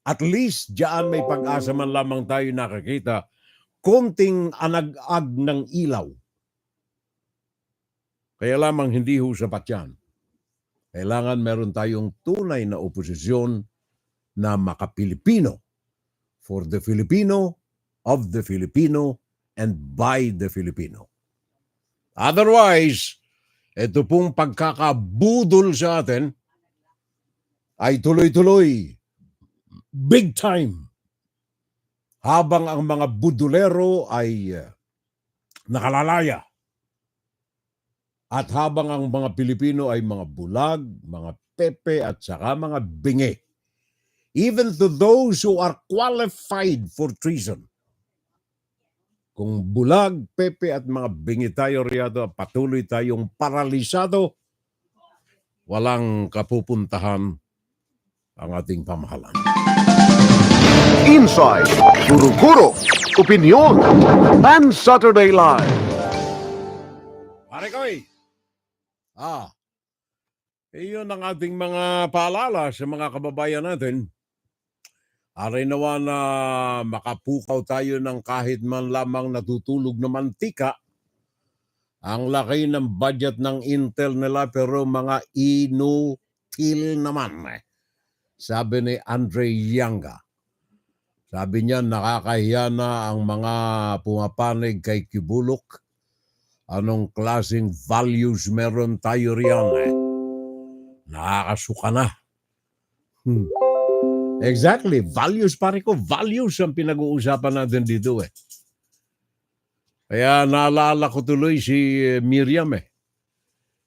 At least diyan may pag-asa man lamang tayo nakakita, konting anag-ag ng ilaw. Kaya lamang hindi ho sapat yan. Kailangan meron tayong tunay na oposisyon na makapilipino, for the Filipino, of the Filipino, and by the Filipino. Otherwise, ito pong pagkakabudol sa atin ay tuloy-tuloy, big time. Habang ang mga Budolero ay nakalalaya. At habang ang mga Pilipino ay mga bulag, mga pepe at saka mga bingi. Even to those who are qualified for treason. Kung bulag, pepe at mga bingi tayo riyado, patuloy tayong paralisado, walang kapupuntahan ang ating pamahalaan. Insight, guro-guro, opinion, and Saturday Live. Pare Koy, iyon ang ating mga paalala sa mga kababayan natin. Aray nawa na makapukaw tayo ng kahit man lamang natutulog na mantika. Ang laki ng budget ng Intel nila pero mga inutil naman. Sabi ni Andre Yanga. Sabi niya nakakahiya na ang mga pumapanig kay Kibulok. Anong klaseng values meron tayo riyan Nakakasuka na. Exactly. Values, pare ko. Values ang pinag-uusapan natin dito Kaya naalala ko tuloy si Miriam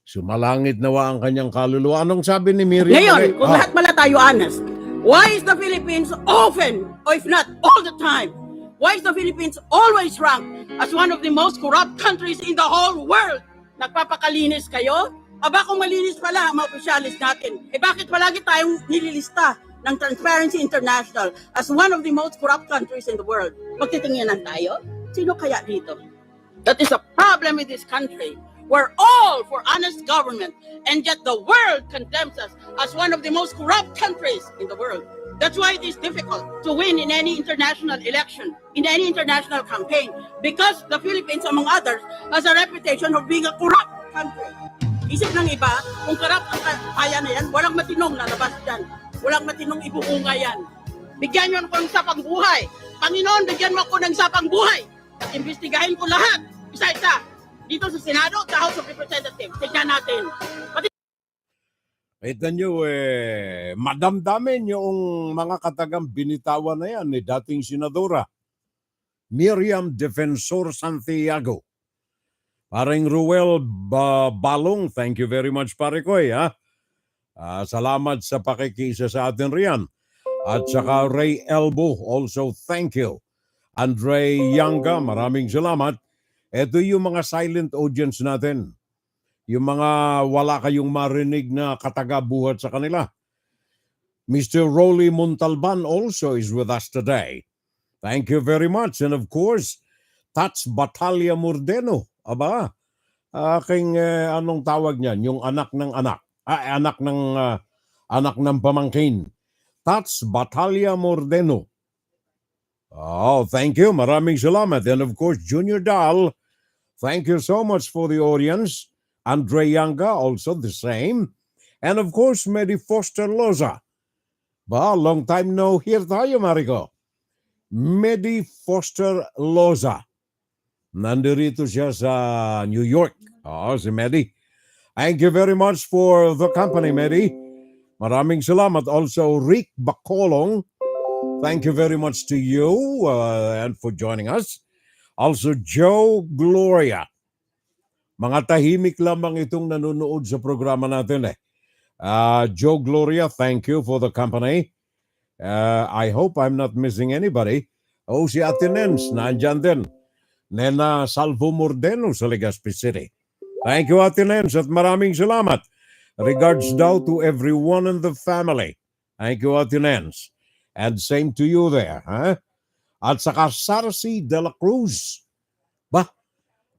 Sumalangit nawa ang kanyang kaluluwa. Anong sabi ni Miriam? Ngayon, kung lahat pala tayo honest, why is the Philippines often, or if not all the time, Why is the Philippines always ranked as one of the most corrupt countries in the whole world? Nagpapakalinis kayo? Aba kung malinis pala ang mga opisyalis natin, bakit palagi tayong nililista ng Transparency International as one of the most corrupt countries in the world? Magtitingnan tayo? Sino kaya dito? That is a problem with this country. We're all for honest government, and yet the world condemns us as one of the most corrupt countries in the world. That's why it is difficult to win in any international election, in any international campaign, because the Philippines, among others, has a reputation of being a corrupt country. Isip ng iba, kung corrupt ang kaya na yan, walang matinong lalabas dyan. Walang matinong ibuunga yan. Bigyan nyo ako ng sapang buhay. Panginoon, bigyan mo ako ng sapang buhay. At imbestigahin ko lahat, isa-isa. Dito sa Senado, sa House of Representatives. Tignan natin. Kita nyo, madamdamin yung mga katagang binitawan na yan ni dating Senadora Miriam Defensor Santiago. Paring Ruel Balong, thank you very much pare ko. Salamat sa pakikisa sa atin riyan. At saka Ray Elbo, also thank you. Andre Yanga, maraming salamat. Ito yung mga silent audience natin. Yung mga wala kayong marinig na katagabuhat sa kanila. Mr. Rolly Montalban also is with us today. Thank you very much. And of course, Tats Batalya Mordeno. Aba, aking anong tawag niyan? Yung anak ng anak. Anak ng pamangkin. Tats Batalya Mordeno. Oh, thank you. Maraming salamat. And of course, Junior Dal, thank you so much for the audience. Andre Yanga, also the same. And of course, Medi Foster Loza. Long time no hear tayo, Mariko. Medi Foster Loza. Nandirito siya sa New York. Si Medi. Thank you very much for the company, Medi. Maraming salamat. Also, Rick Bacolong. Thank you very much to you and for joining us. Also, Joe Gloria. Mga tahimik lamang itong nanonood sa programa natin. Joe Gloria, thank you for the company. I hope I'm not missing anybody. Si Ate Nens, nandyan din. Nena Salvo Mordeno sa Legazpi City. Thank you, Ate Nens, at maraming salamat. Regards daw to everyone in the family. Thank you, Ate Nens. And same to you there. At saka Sarsi de la Cruz.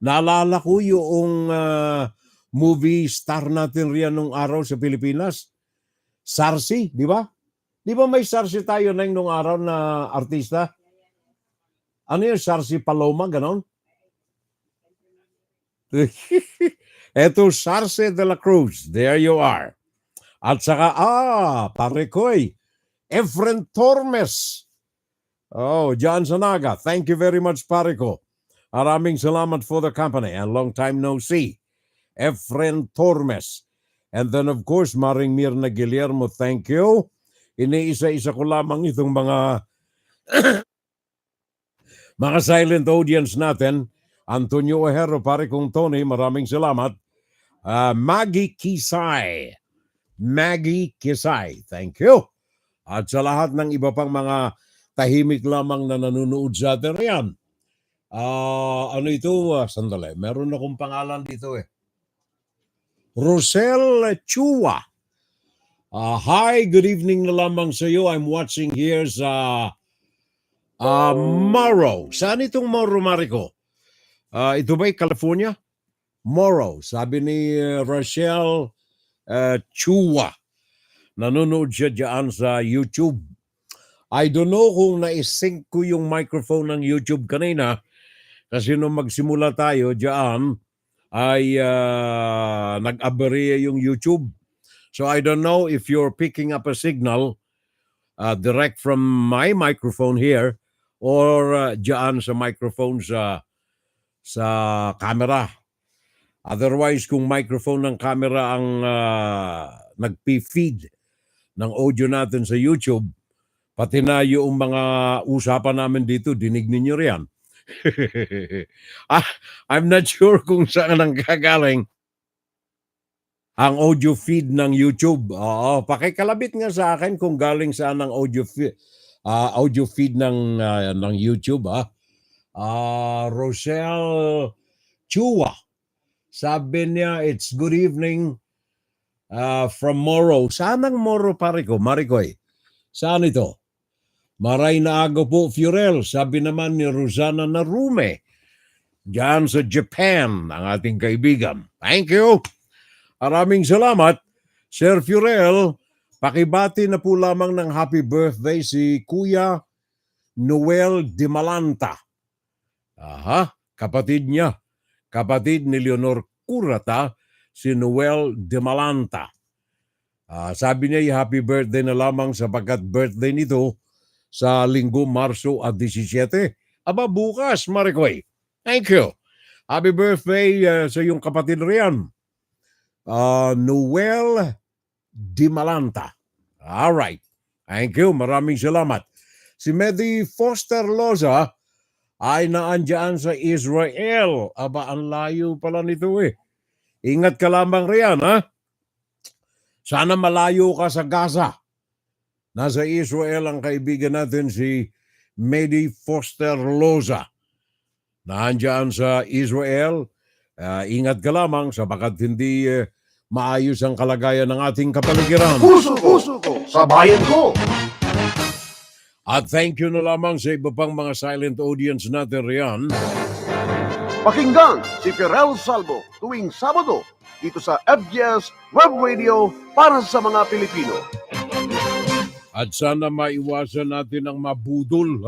Naalala ko yung movie star natin riyan nung araw sa Pilipinas. Sarsi, di ba? Di ba may Sarsi tayo na nung araw na artista? Ano yung Sarsi Paloma, ganon? Eto, Sarsi de la Cruz. There you are. At saka, pare ko'y, Efren Tormes. John Sanaga. Thank you very much, pare ko. Maraming salamat for the company and long time no see. Efren Tormes. And then of course, Maring Mirna Guillermo, thank you. Iniisa-isa ko lamang itong mga mga silent audience natin. Antonio Ojero, pare kong Tony, maraming salamat. Maggie Kisay. Maggie Kisay, thank you. At sa lahat ng iba pang mga tahimik lamang na nanonood sa atin riyan. Ano ito? Sandali. Meron akong pangalan dito Rosel Chua. Hi, good evening na lamang sa iyo. I'm watching here sa Morrow. Saan itong Morrow, Mariko? Ito ba'y California? Morrow. Sabi ni Rosel Chua. Nanonood siya dyan sa YouTube. I don't know kung na-sync ko yung microphone ng YouTube kanina. Kasi nung magsimula tayo dyan, ay nag-aberya yung YouTube. So I don't know if you're picking up a signal direct from my microphone here or dyan sa microphone sa camera. Otherwise, kung microphone ng camera ang nag-feed ng audio natin sa YouTube, pati na yung mga usapan namin dito, dinig ninyo riyan. I'm not sure kung saan ang kagaling ang audio feed ng YouTube. Pakikalabit nga sa akin kung galing saan ang audio feed ng YouTube. Rochelle Chua. Sabi niya, it's good evening from Moro. Saan ang Moro, pare ko? Maricoy. Saan ito? Maray na aga po, Fiorel. Sabi naman ni Rosana Narume. Diyan sa Japan, ang ating kaibigan. Thank you. Maraming salamat. Sir Fiorel, pakibati na po lamang ng happy birthday si Kuya Noel Dimalanta. Aha, kapatid niya. Kapatid ni Leonor Curata, si Noel Dimalanta. Sabi niya, happy birthday na lamang sapagkat birthday nito sa linggo Marso 17. Aba, bukas, Maricoy. Thank you. Happy birthday sa iyong kapatid riyan. Noel Dimalanta. All right. Thank you. Maraming salamat. Si Medi Foster Loza ay naandyan sa Israel. Aba, ang layo pala nito eh. Ingat ka lamang riyan, ha? Sana malayo ka sa Gaza. Nasa Israel ang kaibigan natin si Medi Foster Loza. Naandyan sa Israel. Ingat ka lamang sapagkat hindi maayos ang kalagayan ng ating kapaligiran. Puso ko, sa bayan ko. At thank you na lamang sa iba pang mga silent audience natin riyan. Pakinggan si Ferel Salvo tuwing Sabado dito sa FGS Web Radio para sa mga Pilipino. At sana maiwasan natin ang mabudol.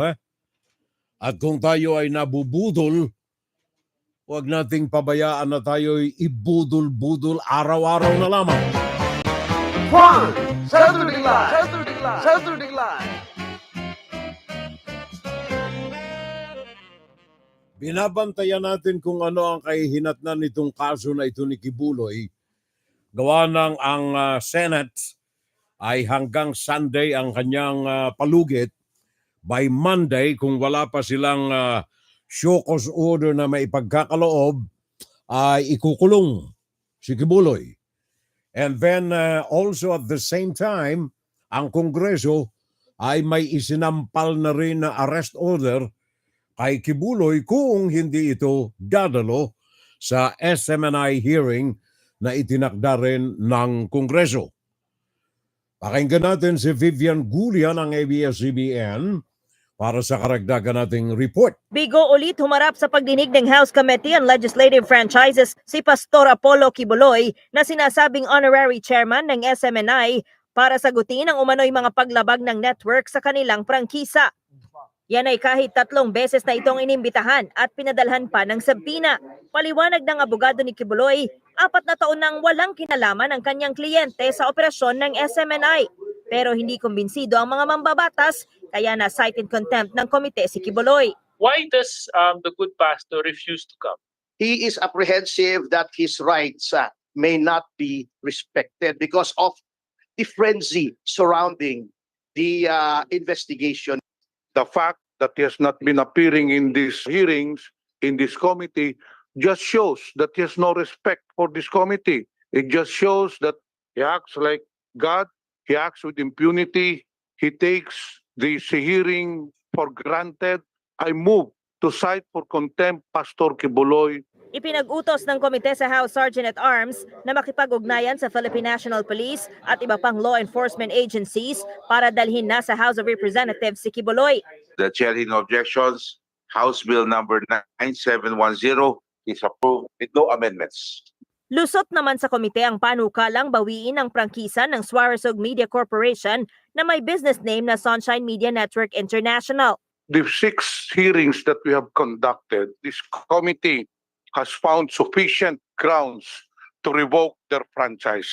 At kung tayo ay nabubudol, huwag nating pabayaan na tayo'y ibudol-budol araw-araw na lamang. Juan, Saturday Live! Saturday Live! Binabantayan natin kung ano ang kahihinatnan nitong kaso na ito ni Kibuloy. Gawa ng ang Senate ay hanggang Sunday ang kanyang palugit. By Monday, kung wala pa silang show cause order na may ipagkakaloob, ay ikukulong si Kibuloy. And then also at the same time, ang Kongreso ay may isinampal na rin na arrest order kay Kibuloy kung hindi ito dadalo sa SMNI hearing na itinakda rin ng Kongreso. Pakinggan natin si Vivian Gulia ng ABS-CBN para sa karagdagan nating report. Bigo ulit humarap sa pagdinig ng House Committee on Legislative Franchises si Pastor Apollo Kibuloy na sinasabing honorary chairman ng SMNI para sagutin ang umano'y mga paglabag ng network sa kanilang prangkisa. Yan ay kahit 3 beses na itong inimbitahan at pinadalhan pa ng sabina. Paliwanag ng abogado ni Kibuloy, 4 na taon nang walang kinalaman ang kanyang kliyente sa operasyon ng SMNI. Pero hindi kumbinsido ang mga mambabatas, kaya na-cite in contempt ng komite si Kibuloy. Why does the good pastor refuse to come? He is apprehensive that his rights may not be respected because of the frenzy surrounding the investigation. The fact that he has not been appearing in these hearings, in this committee, just shows that he has no respect for this committee. It just shows that he acts like God, he acts with impunity, he takes this hearing for granted. I move to cite for contempt Pastor Kibuloy. Ipinag-utos ng komite sa House Sergeant-at-Arms na makipag-ugnayan sa Philippine National Police at iba pang law enforcement agencies para dalhin na sa House of Representatives si Kibuloy. The chairing objections, House Bill number 9710 is approved with no amendments. Lusot naman sa komite ang panukalang bawiin ang prangkisa ng Suarezog Media Corporation na may business name na Sunshine Media Network International. The 6 hearings that we have conducted, this committee has found sufficient grounds to revoke their franchise.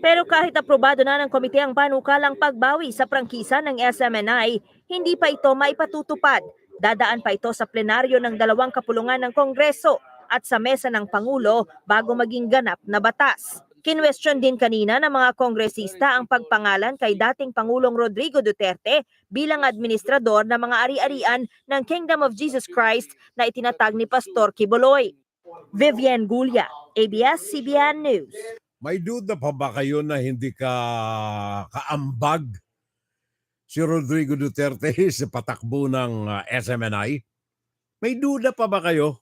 Pero kahit aprobado na ng komite ang panukalang pagbawi sa prangkisa ng SMNI, hindi pa ito maipatutupad. Dadaan pa ito sa plenaryo ng 2 kapulungan ng Kongreso at sa mesa ng Pangulo bago maging ganap na batas. Kinwestiyon din kanina ng mga kongresista ang pagpangalan kay dating Pangulong Rodrigo Duterte bilang administrador ng mga ari-arian ng Kingdom of Jesus Christ na itinatag ni Pastor Kibuloy. Vivian Gulia, ABS-CBN News. May duda pa ba kayo na hindi kaambag si Rodrigo Duterte sa patakbo ng SMNI? May duda pa ba kayo?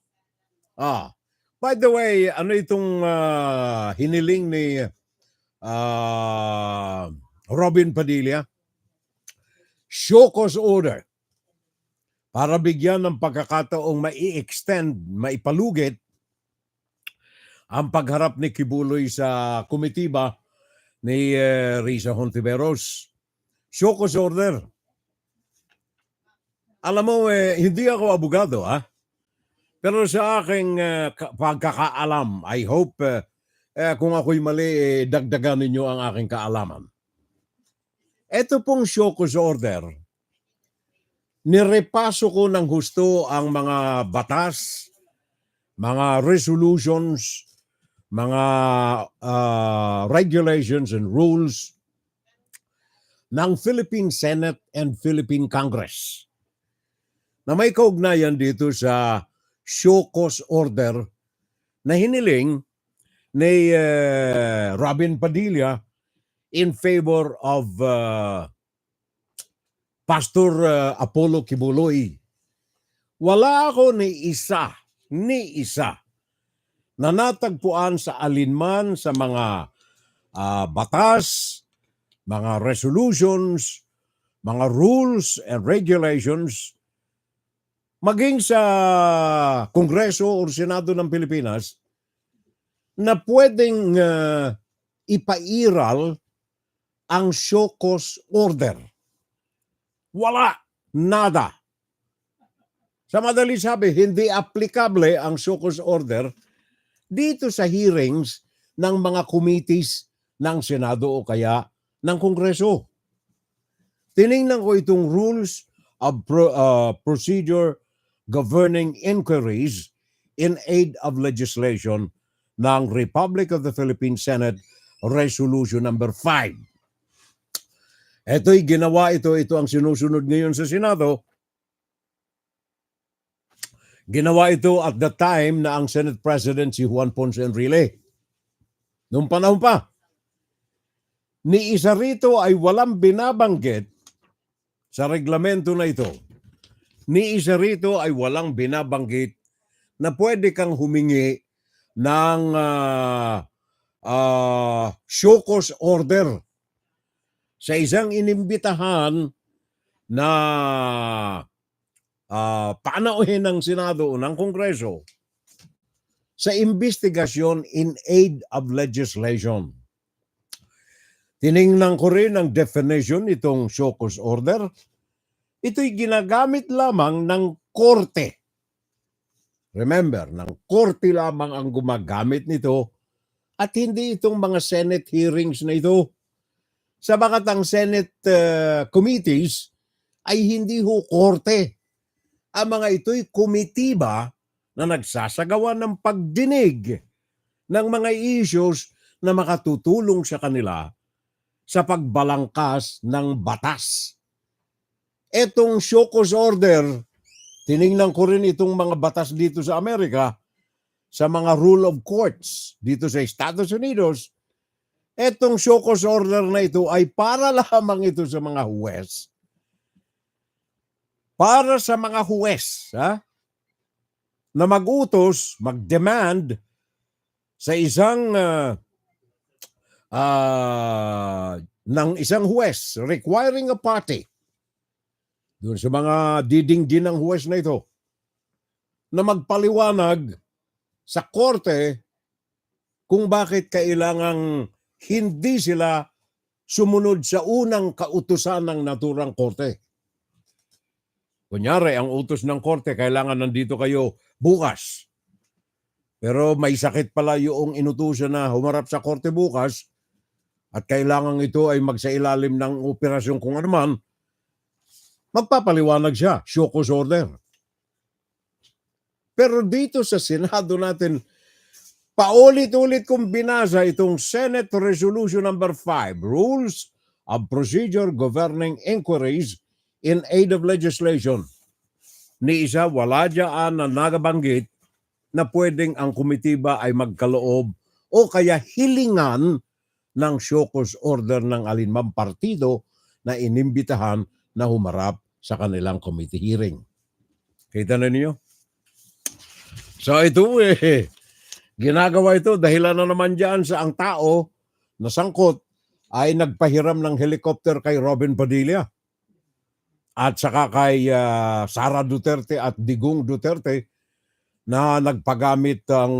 By the way, ano itong hiniling ni Robin Padilla? Show cause order para bigyan ng pagkakataong mai-extend, maipalugit ang pagharap ni Kibuloy sa komitiba ni Risa Hontiveros. Show cause order. Alam mo, hindi ako abogado, pero sa aking pagkakaalam, I hope kung ako'y mali, dagdagan ninyo ang aking kaalaman. Ito pong show cause order, nirepaso ko ng husto ang mga batas, mga resolutions, mga regulations and rules ng Philippine Senate and Philippine Congress na may kaugnayan dito sa show cause order na hiniling ni Robin Padilla in favor of Pastor Apollo Kibuloy. Wala ako ni isa na natagpuan sa alinman sa mga batas, mga resolutions, mga rules and regulations, maging sa Kongreso o Senado ng Pilipinas, na pwedeng ipairal ang show cause order. Wala. Nada. Sa madali sabi, hindi applicable ang show cause order dito sa hearings ng mga committees ng Senado o kaya ng Kongreso. Tiningnan ko itong rules of procedure governing inquiries in aid of legislation ng Republic of the Philippines Senate Resolution number 5. Ito'y ginawa ito ang sinusunod ngayon sa Senado. Ginawa ito at the time na ang Senate President si Juan Ponce Enrile. Noong panahon pa, ni isa rito ay walang binabanggit sa reglamento na ito. Ni isa rito ay walang binabanggit na pwede kang humingi ng show cause order sa isang inimbitahan na panauhin ng Senado o ng Kongreso sa investigasyon in aid of legislation. Tiningnan ko rin ang definition itong show cause order. Ito'y ginagamit lamang ng korte. Remember, ng korte lamang ang gumagamit nito at hindi itong mga Senate hearings na ito. Sabagat ang Senate committees ay hindi ho korte. Ang mga ito'y komitiba na nagsasagawa ng pagdinig ng mga issues na makatutulong sa kanila sa pagbalangkas ng batas. Etong show cause order, tiningnan ko rin itong mga batas dito sa Amerika, sa mga rule of courts dito sa Estados Unidos. Etong show cause order na ito ay para lamang ito sa mga huwes. Para sa mga huwes, na mag-utos, mag-demand sa isang ng isang huwes requiring a party doon sa mga didinggin ng huwes na ito na magpaliwanag sa korte kung bakit kailangang hindi sila sumunod sa unang kautusan ng naturang korte. Kunyari, ang utos ng korte, kailangan nandito kayo bukas. Pero may sakit pala yung inutusan na humarap sa korte bukas at kailangan ito ay magsailalim ng operasyon kung ano man, magpapaliwanag siya, show cause order. Pero dito sa Senado natin, paulit-ulit kong binasa itong Senate Resolution number 5, Rules of Procedure Governing Inquiries in Aid of Legislation. Ni isa, wala dyan na nagabanggit na pwedeng ang komitiba ay magkaloob o kaya hilingan ng show cause order ng alinmang partido na inimbitahan na humarap sa kanilang committee hearing. Kita na niyo? So ito ginagawa ito dahilan na naman dyan sa ang tao na sangkot ay nagpahiram ng helicopter kay Robin Padilla at saka kay Sara Duterte at Digong Duterte na nagpagamit ang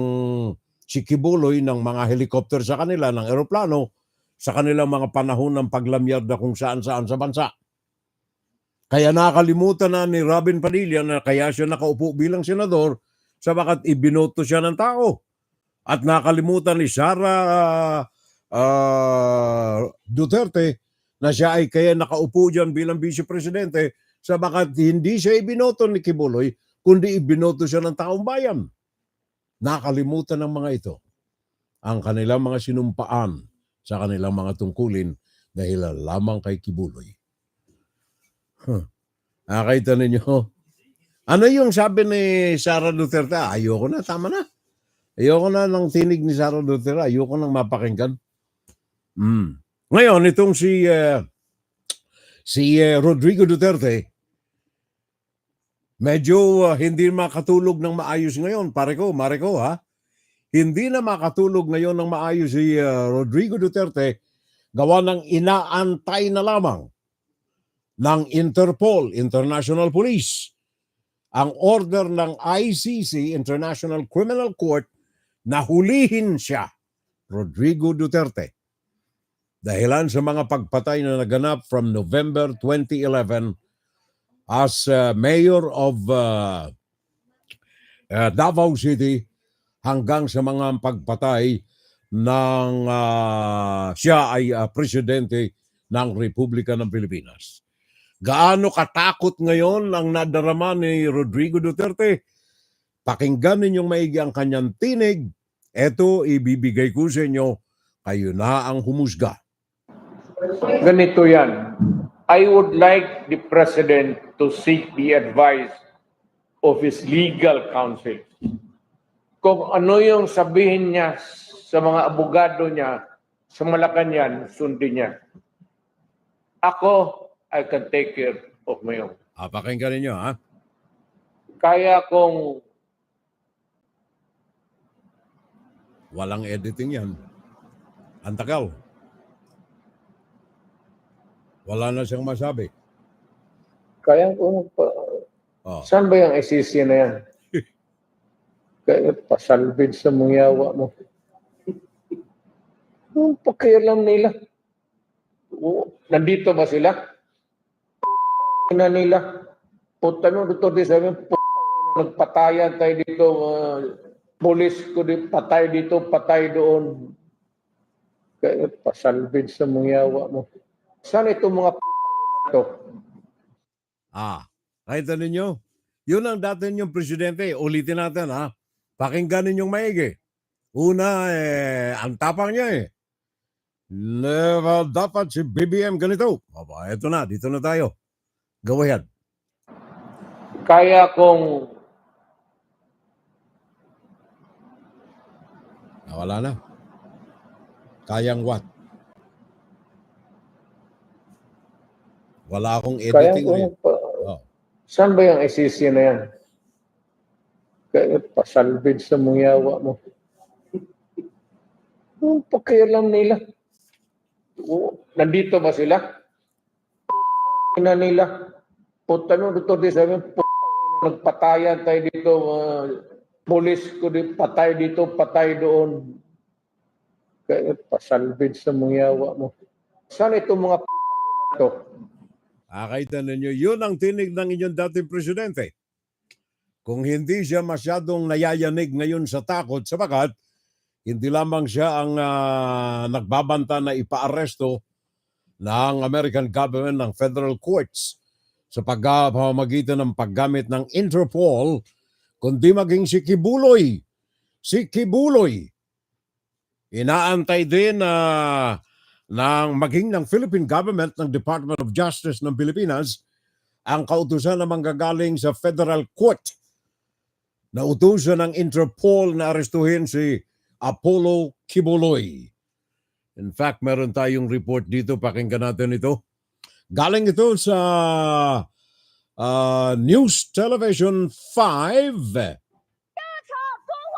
si Kibuloy ng mga helicopter sa kanila, ng eroplano, sa kanilang mga panahon ng paglamyad na kung saan-saan sa bansa. Kaya nakalimutan na ni Robin Padilla na kaya siya nakaupo bilang senador sabagat ibinoto siya ng tao. At nakalimutan ni Sara Duterte na siya ay kaya nakaupo dyan bilang vice-presidente sabagat hindi siya ibinoto ni Kibuloy kundi ibinoto siya ng taong bayan. Nakalimutan ng mga ito ang kanilang mga sinumpaan sa kanilang mga tungkulin dahil lamang kay Kibuloy. Nakita ninyo? Ano yung sabi ni Sara Duterte? Ayoko na, tama na. Ayoko na ng tinig ni Sara Duterte. Ayoko nang mapakinggan. Ngayon, itong si Rodrigo Duterte, medyo hindi makatulog ng maayos ngayon. Mareko, ha? Hindi na makatulog ngayon ng maayos si Rodrigo Duterte gawa ng inaantay na lamang ng Interpol, International Police, ang order ng ICC, International Criminal Court, na hulihin siya, Rodrigo Duterte. Dahilan sa mga pagpatay na naganap from November 2011 as mayor of Davao City hanggang sa mga pagpatay ng siya ay presidente ng Republika ng Pilipinas. Gaano katakot ngayon ang nadarama ni Rodrigo Duterte? Pakinggan ninyong maigi ang kanyang tinig. Ito, ibibigay ko sa inyo. Kayo na ang humusga. Ganito yan. I would like the President to seek the advice of his legal counsel. Kung ano yung sabihin niya sa mga abogado niya, sa Malacanang, sundin niya. Ako, I can take care of my own. Pakinggan ninyo, ha? Kaya kung walang editing yan. Ang tagal. Wala na siyang masabi. Kaya kung saan ba yung ICC na yan? Kaya pasalbid sa mungyawa mo. Anong pakialam nila? Nandito ba sila? Na nila. Puta mo, Dr. D, sabi, nagpatayan tayo dito, pulis ko din, patay dito, patay doon. Kaya pasalbid sa mungyawa mo. Saan itong mga ito? Kahit ninyo, yun ang dati ninyong presidente. Ulitin natin, ha? Pakinggan ninyong maigi. Una, ang tapang niya dapat si BBM ganito. Ito na, dito na tayo. Go ahead. Kaya kung wala na. Kayang what? Wala akong editing. Saan ba yung ICC na yan? Kaya pasalbid sa mungyawa mo. Anong pakialam nila? Nandito ba sila? Na nila. Puta mo, Dr. D, sabi, nagpatayan tayo dito, pulis ko din, patay dito, patay doon. Kaya pasalbid sa mungyawa mo. Saan itong mga ito? Kita ninyo, yun ang tinig ng inyong dating presidente. Kung hindi siya masyadong nayayanig ngayon sa takot, sabagat hindi lamang siya ang nagbabanta na ipaaresto ng American government ng federal courts sa pamamagitan ng paggamit ng Interpol, kundi maging si Kibuloy. Si Kibuloy. Inaantay din ng maging ng Philippine government ng Department of Justice ng Pilipinas ang kautusan na manggagaling sa federal court na utusan ng Interpol na arestuhin si Apollo Kibuloy. In fact, meron tayong report dito. Pakinggan natin ito. Galing ito sa News Television 5.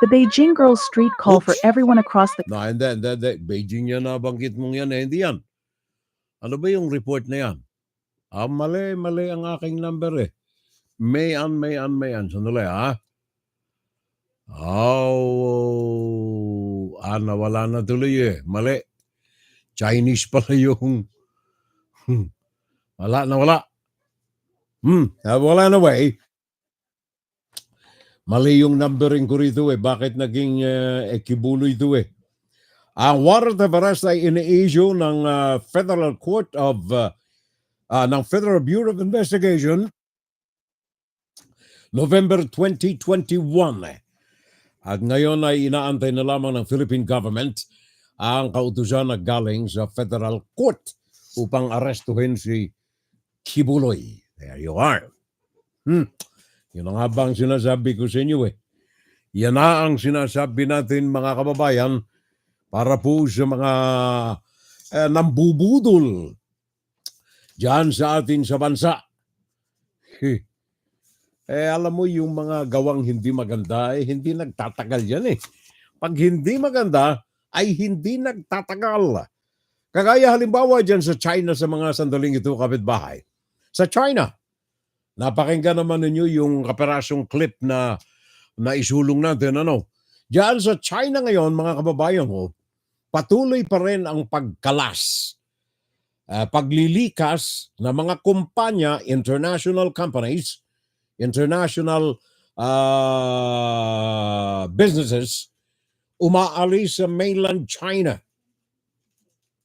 The Beijing Girls Street call for everyone across the... No, hindi. Beijing yan nabanggit mong yan eh. Hindi yan. Ano ba yung report na yan? Mali ang aking number eh. Mayan. Sandali ha. Nawala na tuloy eh. Mali. Chinese pala yung... Wala. Wala na way. Mali yung numbering ko rito eh. Bakit naging ekibulo ito eh? Ang warrant of arrest ay ini-issue ng Federal Court of ng Federal Bureau of Investigation November 2021. At ngayon ay inaantay na lamang ng Philippine government ang kautusan na galing sa Federal Court upang arestuhin si Kibuloy. There you are. Yun ang habang sinasabi ko sa inyo eh. Yan na ang sinasabi natin mga kababayan para po sa mga nambubudol diyan sa atin sa bansa. Alam mo yung mga gawang hindi maganda hindi nagtatagal yan eh. Pag hindi maganda ay hindi nagtatagal. Kagaya halimbawa dyan sa China sa mga sandaling ito kapitbahay. Sa China, napakinggan naman ninyo yung kaperasyong clip na isulong natin. Diyan sa China ngayon, mga kababayan ko, patuloy pa rin ang pagkalas, paglilikas ng mga kumpanya, international companies, international businesses, umaalis sa mainland China.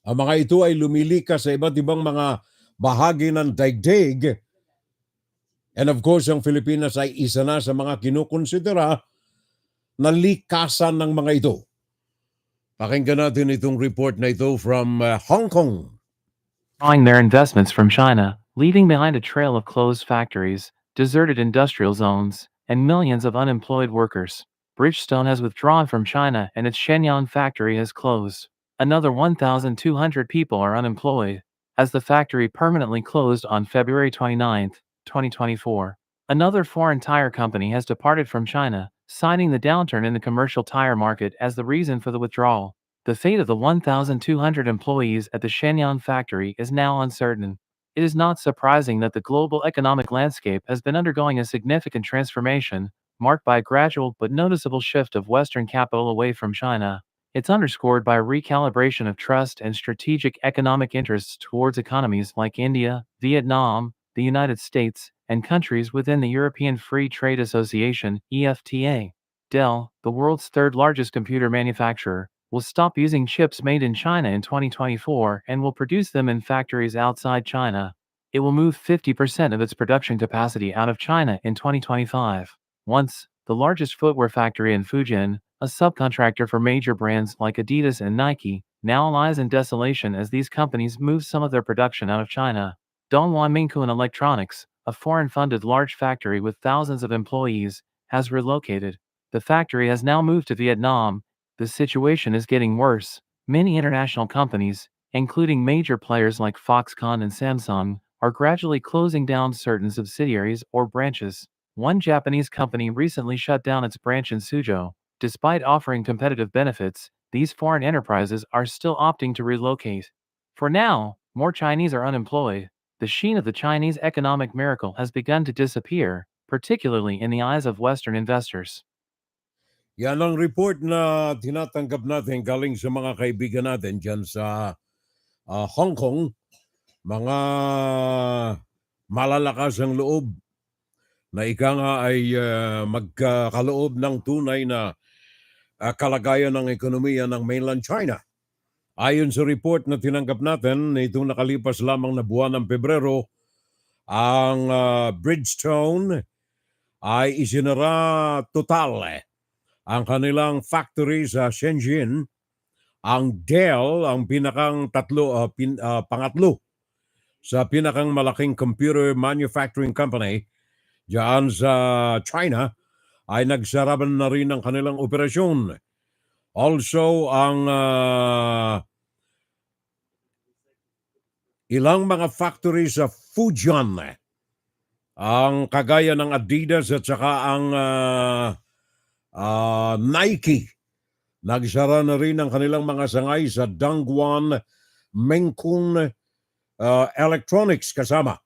Ang mga ito ay lumilikas sa iba't ibang mga bahagi ng daigdig. And of course, ang Pilipinas ay isa na sa mga kinukonsidera na likasan ng mga ito. Pakinggan natin itong report na ito from Hong Kong. Drawing their investments from China, leaving behind a trail of closed factories, deserted industrial zones, and millions of unemployed workers. Bridgestone has withdrawn from China and its Shenyang factory has closed. Another 1,200 people are unemployed, as the factory permanently closed on February 29, 2024. Another foreign tire company has departed from China, citing the downturn in the commercial tire market as the reason for the withdrawal. The fate of the 1,200 employees at the Shenyang factory is now uncertain. It is not surprising that the global economic landscape has been undergoing a significant transformation, marked by a gradual but noticeable shift of Western capital away from China. It's underscored by a recalibration of trust and strategic economic interests towards economies like India, Vietnam, the United States, and countries within the European Free Trade Association, EFTA. Dell, the world's third-largest computer manufacturer, will stop using chips made in China in 2024 and will produce them in factories outside China. It will move 50% of its production capacity out of China in 2025. Once, the largest footwear factory in Fujian, a subcontractor for major brands like Adidas and Nike, now lies in desolation as these companies move some of their production out of China. Donghuan Mingkuan Electronics, a foreign-funded large factory with thousands of employees, has relocated. The factory has now moved to Vietnam. The situation is getting worse. Many international companies, including major players like Foxconn and Samsung, are gradually closing down certain subsidiaries or branches. One Japanese company recently shut down its branch in Suzhou. Despite offering competitive benefits, these foreign enterprises are still opting to relocate. For now, more Chinese are unemployed. The sheen of the Chinese economic miracle has begun to disappear, particularly in the eyes of Western investors. Yan ang report na tinatanggap natin galing sa mga kaibigan natin dyan sa Hong Kong. Mga malalakas ang loob na ika nga ay magkaloob ng tunay na kalagayan ng ekonomiya ng mainland China. Ayon sa report na tinanggap natin, itong nakalipas lamang na buwan ng Pebrero, ang Bridgestone ay isinara total ang kanilang factory sa Shenzhen. Ang Dell, ang pangatlo sa pinakang malaking computer manufacturing company diyan sa China, ay nagsaraban na rin ang kanilang operasyon. Also, ang ilang mga factory sa Fujian, ang kagaya ng Adidas at saka ang Nike, nagsara na rin ang kanilang mga sangay sa Dongguan Mengkun Electronics kasama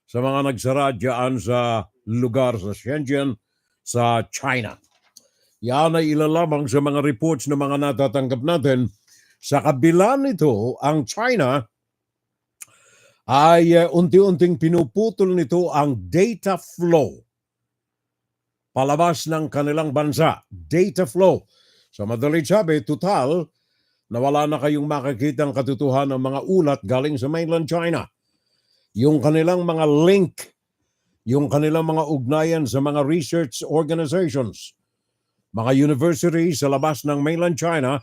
sa mga nagsara dyan sa lugar sa Shenzhen sa China. Yan ay ilalamang sa mga reports na mga natatanggap natin. Sa kabila nito, ang China ay unti-unting pinuputol nito ang data flow palabas ng kanilang bansa. Data flow. Sa madaling sabi, total, nawala na kayong makikitang katotohanan ng mga ulat galing sa mainland China. Yung kanilang mga link, yung kanilang mga ugnayan sa mga research organizations, mga universities sa labas ng mainland China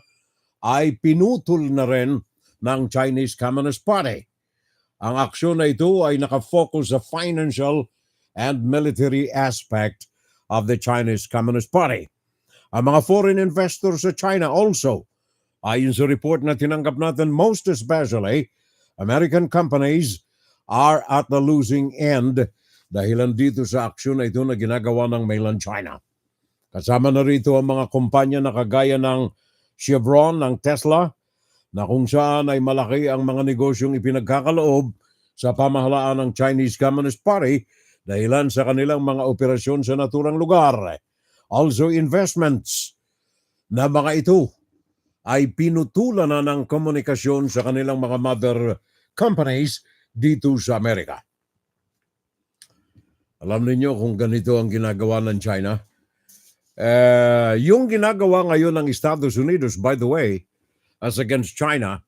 ay pinutol na rin ng Chinese Communist Party. Ang aksyon na ito ay nakafocus sa financial and military aspect of the Chinese Communist Party. Ang mga foreign investors sa China also, ayon sa report na tinanggap natin, most especially American companies are at the losing end dahilan dito sa aksyon na ito na ginagawa ng mainland China. Kasama na rito ang mga kumpanya na kagaya ng Chevron, ng Tesla, na kung saan ay malaki ang mga negosyong ipinagkakaloob sa pamahalaan ng Chinese Communist Party dahilan sa kanilang mga operasyon sa naturang lugar. Also investments na mga ito ay pinutulan na ng komunikasyon sa kanilang mga mother companies dito sa Amerika. Alam niyo kung ganito ang ginagawa ng China? Yung ginagawa ngayon ng Estados Unidos, by the way, as against China,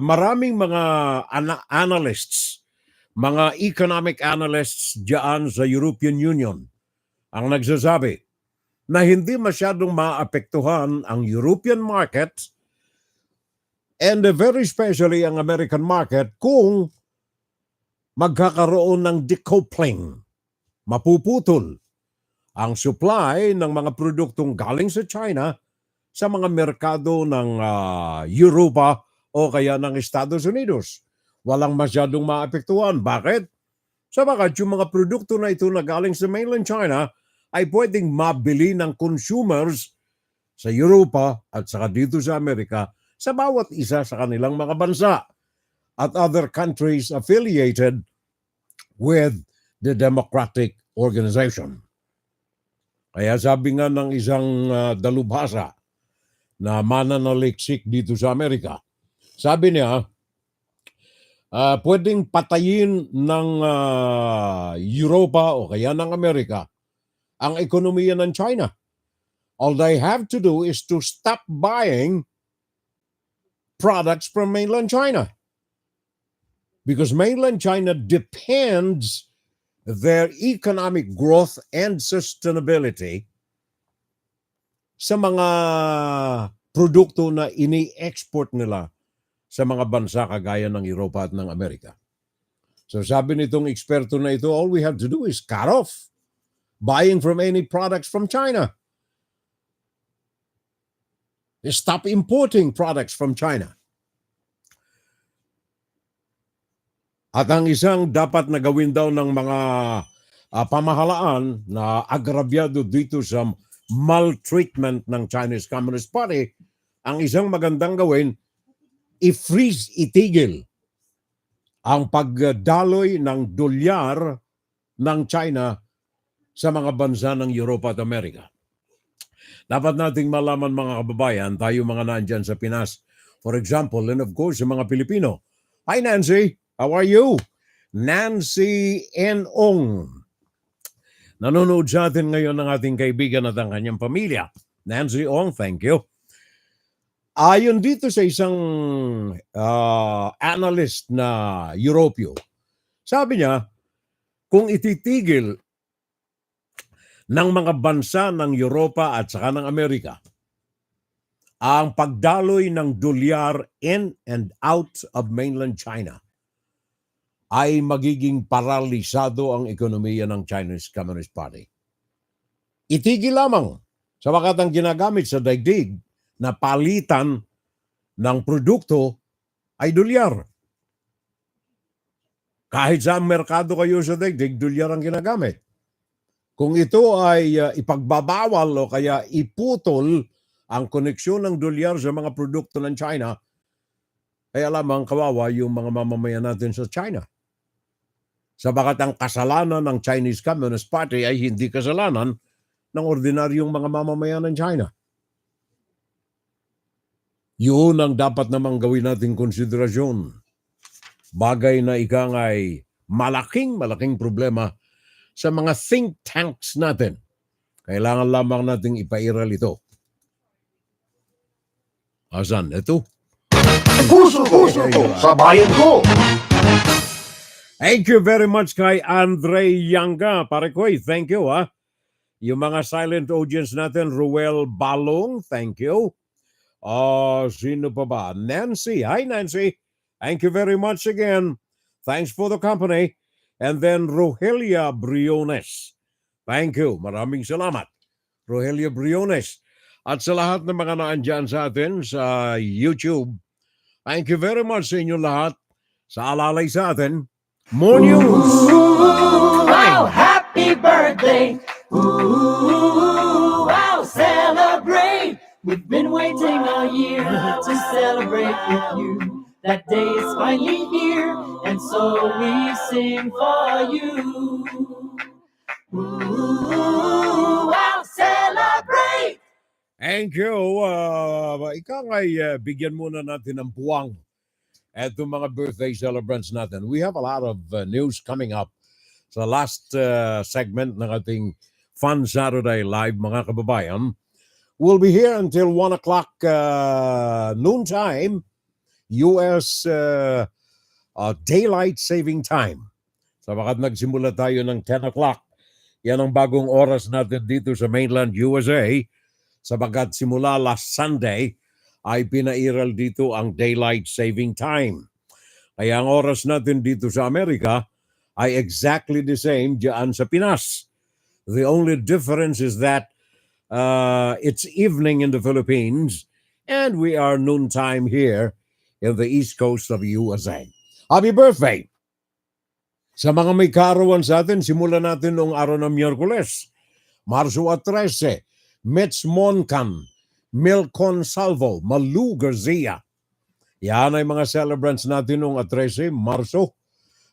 maraming mga analysts, mga economic analysts diyan sa European Union ang nagsasabi na hindi masyadong maapektuhan ang European market and very especially ang American market kung magkakaroon ng decoupling. Mapuputol ang supply ng mga produktong galing sa China sa mga merkado ng Europa o kaya ng Estados Unidos. Walang masyadong maapektuhan. Bakit? Sabagat yung mga produkto na ito na galing sa mainland China ay pwedeng mabili ng consumers sa Europa at saka dito sa Amerika sa bawat isa sa kanilang mga bansa at other countries affiliated with the democratic organization. Kaya sabi nga ng isang dalubhasa na mananaliksik dito sa Amerika, sabi niya, pwedeng patayin ng Europa o kaya ng Amerika ang ekonomiya ng China. All they have to do is to stop buying products from mainland China. Because mainland China depends their economic growth and sustainability sa mga produkto na ini-export nila sa mga bansa kagaya ng Europa at ng Amerika. So sabi nitong eksperto na ito, all we have to do is cut off buying from any products from China. Stop importing products from China. At ang isang dapat na gawin daw ng mga pamahalaan na agrabyado dito sa maltreatment ng Chinese Communist Party, ang isang magandang gawin, i-freeze, itigil ang pagdaloy ng dolyar ng China sa mga bansa ng Europa at Amerika. Dapat nating malaman mga kababayan, tayo mga nandyan sa Pinas, for example, and of course sa mga Pilipino. Hi Nancy, how are you? Nancy N.Ong. Nanonood sa atin ngayon ng ating kaibigan at ang kanyang pamilya. Nancy Ong, thank you. Ayon dito sa isang analyst na Europeo, sabi niya, kung ititigil ng mga bansa ng Europa at saka ng Amerika ang pagdaloy ng dolyar in and out of mainland China, ay magiging paralisado ang ekonomiya ng Chinese Communist Party. Itigil lamang sa wakat ang ginagamit sa daigdig na palitan ng produkto ay dolyar. Kahit sa merkado kayo sa daigdig, dolyar ang ginagamit. Kung ito ay ipagbabawal o kaya iputol ang koneksyon ng dolyar sa mga produkto ng China, kaya lamang kawawa yung mga mamamayan natin sa China. Sabagat ang kasalanan ng Chinese Communist Party ay hindi kasalanan ng ordinaryong mga mamamayan ng China. Yun ang dapat namang gawin nating konsiderasyon. Bagay na ikang ay malaking problema sa mga think tanks natin. Kailangan lamang nating ipairal ito. Asan? Ito? Puso ko sa bayan ko. Thank you very much kay Andre Yanga. Pare ko, thank you ha. Yung mga silent audience natin, Ruel Balong, thank you. Sino pa ba? Nancy. Hi, Nancy. Thank you very much again. Thanks for the company. And then Rogelia Briones. Thank you. Maraming salamat. Rogelia Briones. At sa lahat ng mga naandyan sa atin sa YouTube, thank you very much sa inyo lahat sa alalay sa atin. More news! Ooh, wow, happy birthday! Ooh, wow, celebrate! We've been waiting all year to celebrate with you. That day is finally here, and so we sing for you. Ooh, wow, celebrate! Thank you. Ikaw ay bigyan muna natin ng buwang etong mga birthday celebrants natin. We have a lot of news coming up sa last segment ng ating Fun Saturday Live, mga kababayan. We'll be here until 1 o'clock noontime, U.S. Daylight Saving Time. Sabagat nagsimula tayo ng 10 o'clock, yan ang bagong oras natin dito sa mainland USA. Sabagat simula last Sunday, ay pinairal dito ang Daylight Saving Time. Kaya ang oras natin dito sa Amerika ay exactly the same diyan sa Pinas. The only difference is that it's evening in the Philippines and we are noontime here in the East Coast of the USA. Happy birthday! Sa mga may kaarawan sa atin, simulan natin noong araw ng Miyerkules, Marso 13, Mitch Moncan, Milcon Salvo, Malu Garcia. Yan ay mga celebrants natin noong 13, Marso,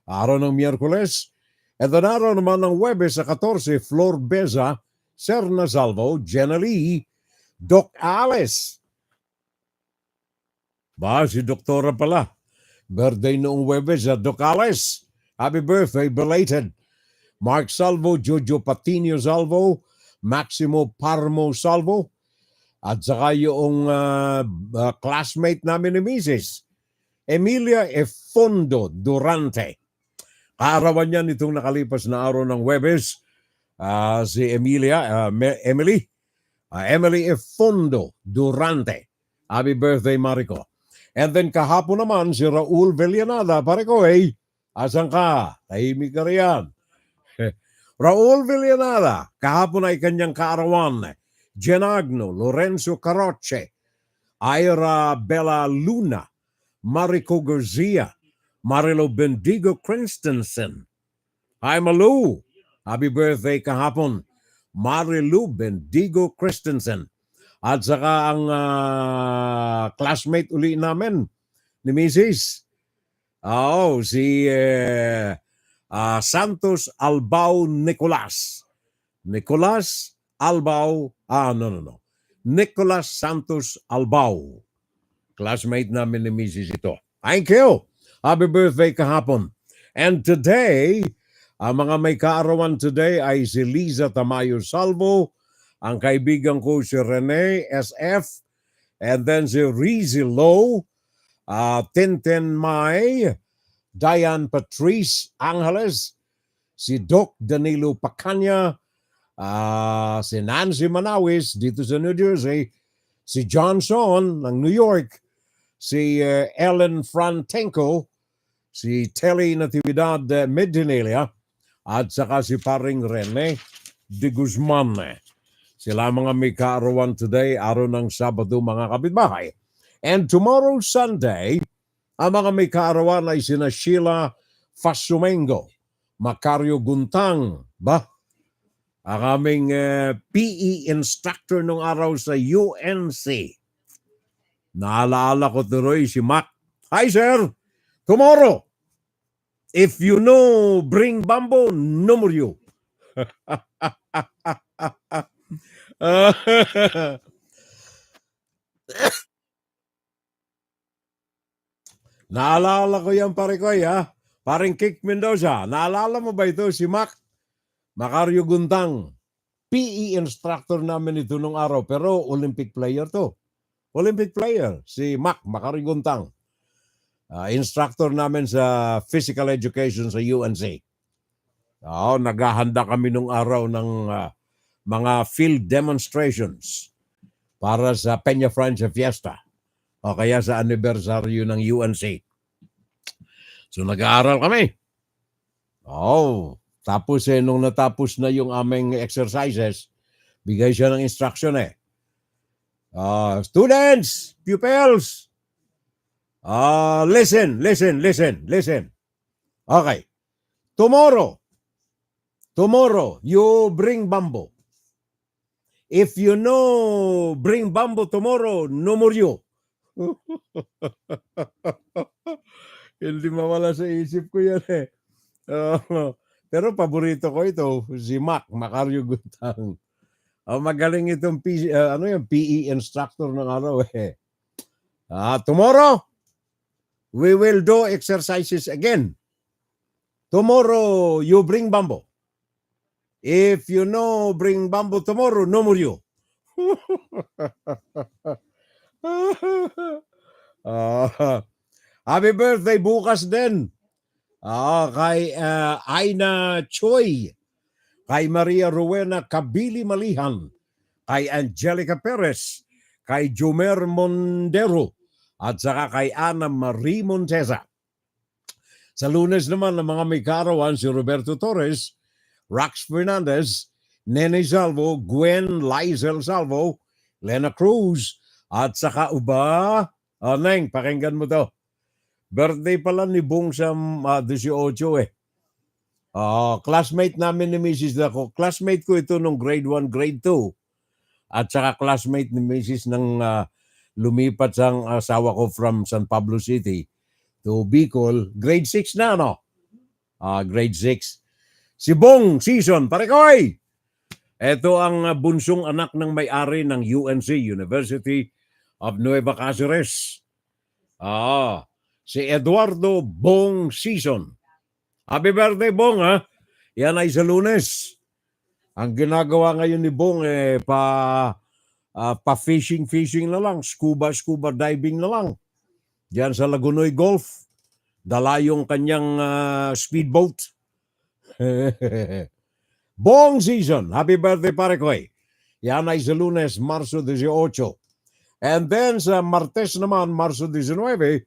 araw ng Miyerkules. At ang araw naman ng Huwebes sa 14, Flor Beza, Serna Salvo, Jenna Lee, Doc Alice. Si Doktora pala. Birthday noong Huwebes sa Doc Alice. Happy birthday, belated. Mark Salvo, Jojo Patinio Salvo, Maximo Parmo Salvo, at saka yung classmate namin ni Mrs. Emilia Efondo Durante. Kaarawan niya nitong nakalipas na araw ng Huwebes, si Emily Efondo Durante. Happy birthday, Marico. And then kahapon naman si Raul Villanada. Pare ko, asan ka? Tahimik ka riyan. Raul Villanada, kahapon ay kanyang kaarawan. Genagno, Lorenzo Caroche, Ira Bella Luna, Marico Garcia, Marilo Bendigo Christensen. Hi Malu, happy birthday kahapon. Marilu Bendigo Christensen. At saka ang classmate uli namin ni Mrs. Si Santos Albao Nicolas. Nicolas Albao, Nicolas Santos Albao. Classmate namin ni Mrs. ito. Thank you. Happy birthday kahapon. And today, ang mga may kaarawan today ay si Liza Tamayo Salvo, ang kaibigan ko si Rene SF, and then si Rizzy Lowe, Tintin May, Diane Patrice Angeles, si Doc Danilo Pacanya, si Nancy Manawis dito sa New Jersey, si Johnson ng New York, si Ellen Frantenko, si Telly Natividad Medinilla, at saka si paring Rene de Guzman. Sila mga may kaarawan today, araw ng Sabado, mga kapitbahay. And tomorrow, Sunday, ang mga may kaarawan ay sina Sheila Fasumengo, Macario Guntang, ang aming PE instructor nung araw sa UNC. Naalaala ko tuloy si Mac. Hi, sir! Tomorrow, if you know bring bamboo, no more you. Naalala ko yan, pare ko, ha? Paring Kick Mendoza. Naalala mo ba ito, si Mac? Macario Guntang. PE instructor namin ito nung araw, pero Olympic player to. Olympic player, si Mac Macario Guntang. Instructor namin sa physical education sa UNC. Naghahanda kami nung araw ng mga field demonstrations para sa Peña Francia Fiesta o kaya sa anibersaryo ng UNC. So nag-aaral kami. Tapos nung natapos na yung aming exercises, bigay siya ng instruction students, pupils, listen. Okay. Tomorrow, you bring bamboo. If you know bring bamboo tomorrow, no more you. Hindi mawala sa isip ko yan pero paborito ko ito, si Mac Macario Guntang. Magaling itong PE instructor ng araw tomorrow, we will do exercises again. Tomorrow, you bring bamboo. If you know bring bamboo tomorrow, no more you. Happy birthday bukas din. Kay Aina Choi, kay Maria Rowena Kabili Malihan, kay Angelica Perez, kay Jomer Mondero, at saka kay Ana Marie Montesa. Sa Lunes naman, ang mga may kaarawan, si Roberto Torres, Rax Fernandez, Nene Salvo, Gwen Lizel Salvo, Lena Cruz, at saka Neng, pakinggan mo to. Birthday pala ni Bong sa 18 classmate namin ni Mrs. Dako. Classmate ko ito nung grade 1, grade 2. At saka classmate ni Mrs. nang lumipat sang asawa ko from San Pablo City to Bicol. Grade 6 na, grade 6. Si Bong Season, pare koy! Ito ang bunsong anak ng may-ari ng UNC, University of Nueva Cáceres. Si Eduardo Bong Season. Happy birthday, Bong, ha? Yan ay sa Lunes. Ang ginagawa ngayon ni Bong, pa-fishing na lang, scuba diving na lang. Diyan sa Lagunoy Golf. Dala yung kanyang speedboat. Bong Season. Happy birthday, pare koy. Yan ay sa Lunes, Marso 18. And then sa Martes naman, Marso 19,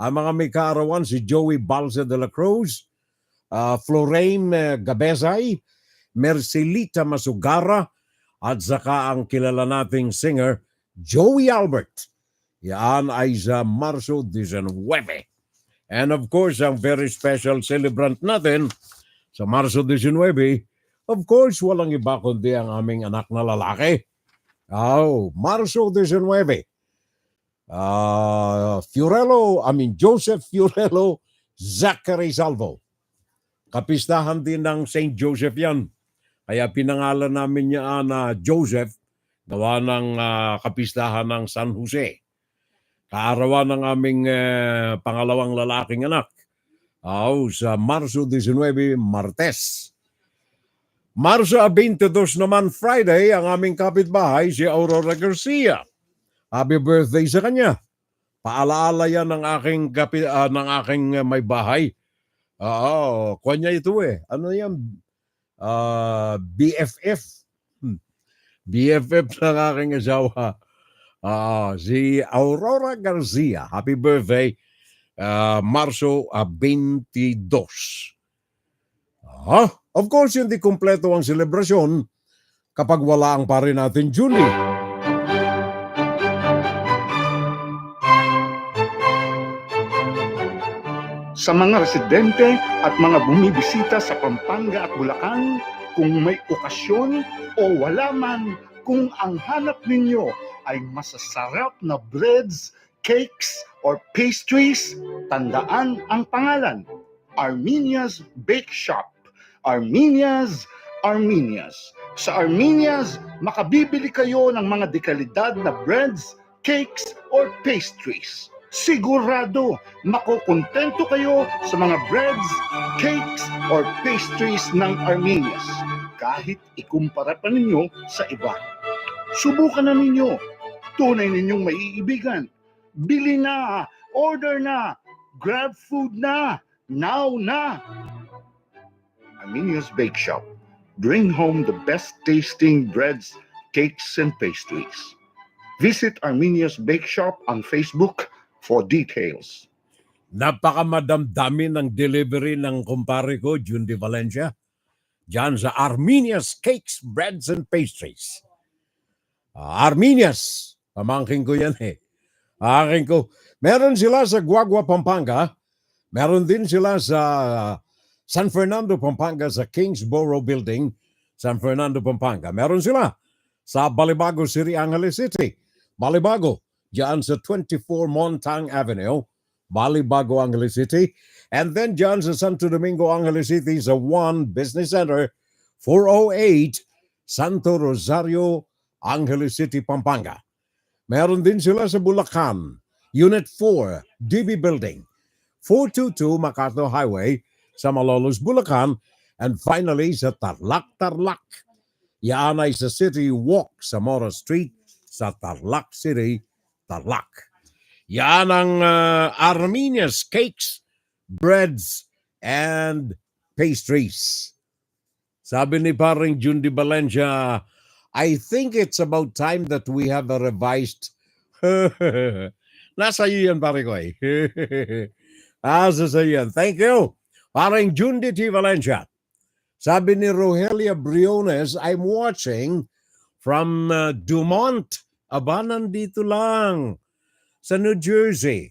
ang mga may kaarawan, si Joey Balsa de la Cruz, Florane Gabezay, Mercelita Masugara, at saka ang kilala nating singer, Joey Albert. Yan ay sa Marso 19. And of course, ang very special celebrant natin sa Marso 19, of course, walang iba kundi ang aming anak na lalaki. Marso 19. Joseph Fiorello Zachary Salvo. Kapistahan din ng St. Joseph yan. Kaya pinangalan namin niya na Joseph, gawa ng kapistahan ng San Jose. Kaarawan ng aming pangalawang lalaking anak. Sa Marso 19, Martes. Marso 22 naman, Friday, ang aming kapitbahay, si Aurora Garcia. Happy birthday sa kanya. Paalaala yan ng aking may bahay. Kanya ito Ano yan? BFF. BFF ng aking asawa. Si Aurora Garcia. Happy birthday. Marso 22. Of course, hindi kumpleto ang selebrasyon kapag wala ang pare natin, Julie. Sa mga residente at mga bumibisita sa Pampanga at Bulacan, kung may okasyon o wala man, kung ang hanap ninyo ay masasarap na breads, cakes, or pastries, tandaan ang pangalan. Armenia's Bake Shop. Armenia's. Sa Armenia's, makabibili kayo ng mga dekalidad na breads, cakes, or pastries. Sigurado, makukontento kayo sa mga breads, cakes, or pastries ng Armenia's. Kahit ikumpara pa ninyo sa iba. Subukan na ninyo. Tunay ninyong maiibigan. Bili na, order na, grab food na, now na. Armenia's Bake Shop. Bring home the best tasting breads, cakes, and pastries. Visit Armenia's Bake Shop on Facebook for details. Napakamadamdami ng delivery ng kumpare ko, Jundi Valencia. Diyan sa Armenia's Cakes, Breads, and Pastries. Armenia's. Pamangkin ko yan eh. Akin ko. Meron sila sa Guagua, Pampanga. Meron din sila sa San Fernando, Pampanga, sa Kingsborough Building, San Fernando, Pampanga. Meron sila sa Balibago City, Angeles City. Balibago, dyan sa 24 Montang Avenue, Balibago, Angeles City. And then dyan sa Santo Domingo, Angeles City, sa One Business Center, 408 Santo Rosario, Angeles City, Pampanga. Meron din sila sa Bulacan, Unit 4, DB Building, 422 MacArthur Highway, sa Malolos, Bulacan, and finally sa Tarlac. Yan ay sa City Walk sa Mora Street sa Tarlac City, Tarlac. Yan ang Armenia's Cakes, Breads, and Pastries. Sabi ni paring Jundi Valencia, I think it's about time that we have a revised... Nasa iyo yan, pare ko eh. Nasa sa iyo yan. Thank you. Parang Jundi T. Valencia. Sabi ni Rogelia Briones, I'm watching from Dumont. Aba, nandito lang sa New Jersey.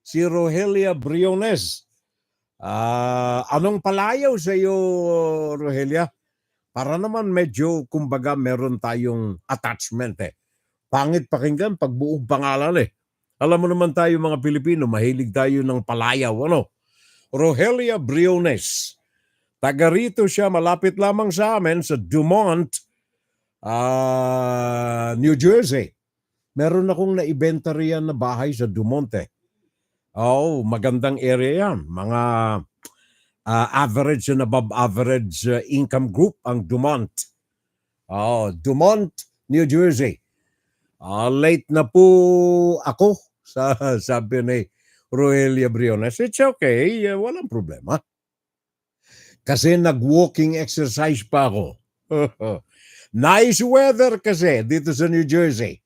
Si Rogelia Briones. Anong palayaw sa iyo, Rogelia? Para naman medyo, kumbaga, meron tayong attachment eh. Pangit pakinggan pag buong pangalan eh. Alam mo naman tayo mga Pilipino, mahilig tayo ng palayaw, ano? Rogelia Briones. Taga rito siya, malapit lamang sa amin sa Dumont, New Jersey. Meron akong naibenta riyan na bahay sa Dumont eh. Oh, magandang area yan. Mga average and above average income group ang Dumont. Oh, Dumont, New Jersey. Late na po ako sa sabi ni Rogelia Briones. It's okay, walang problema. Kasi nag-walking exercise pa ako. Nice weather kasi dito sa New Jersey.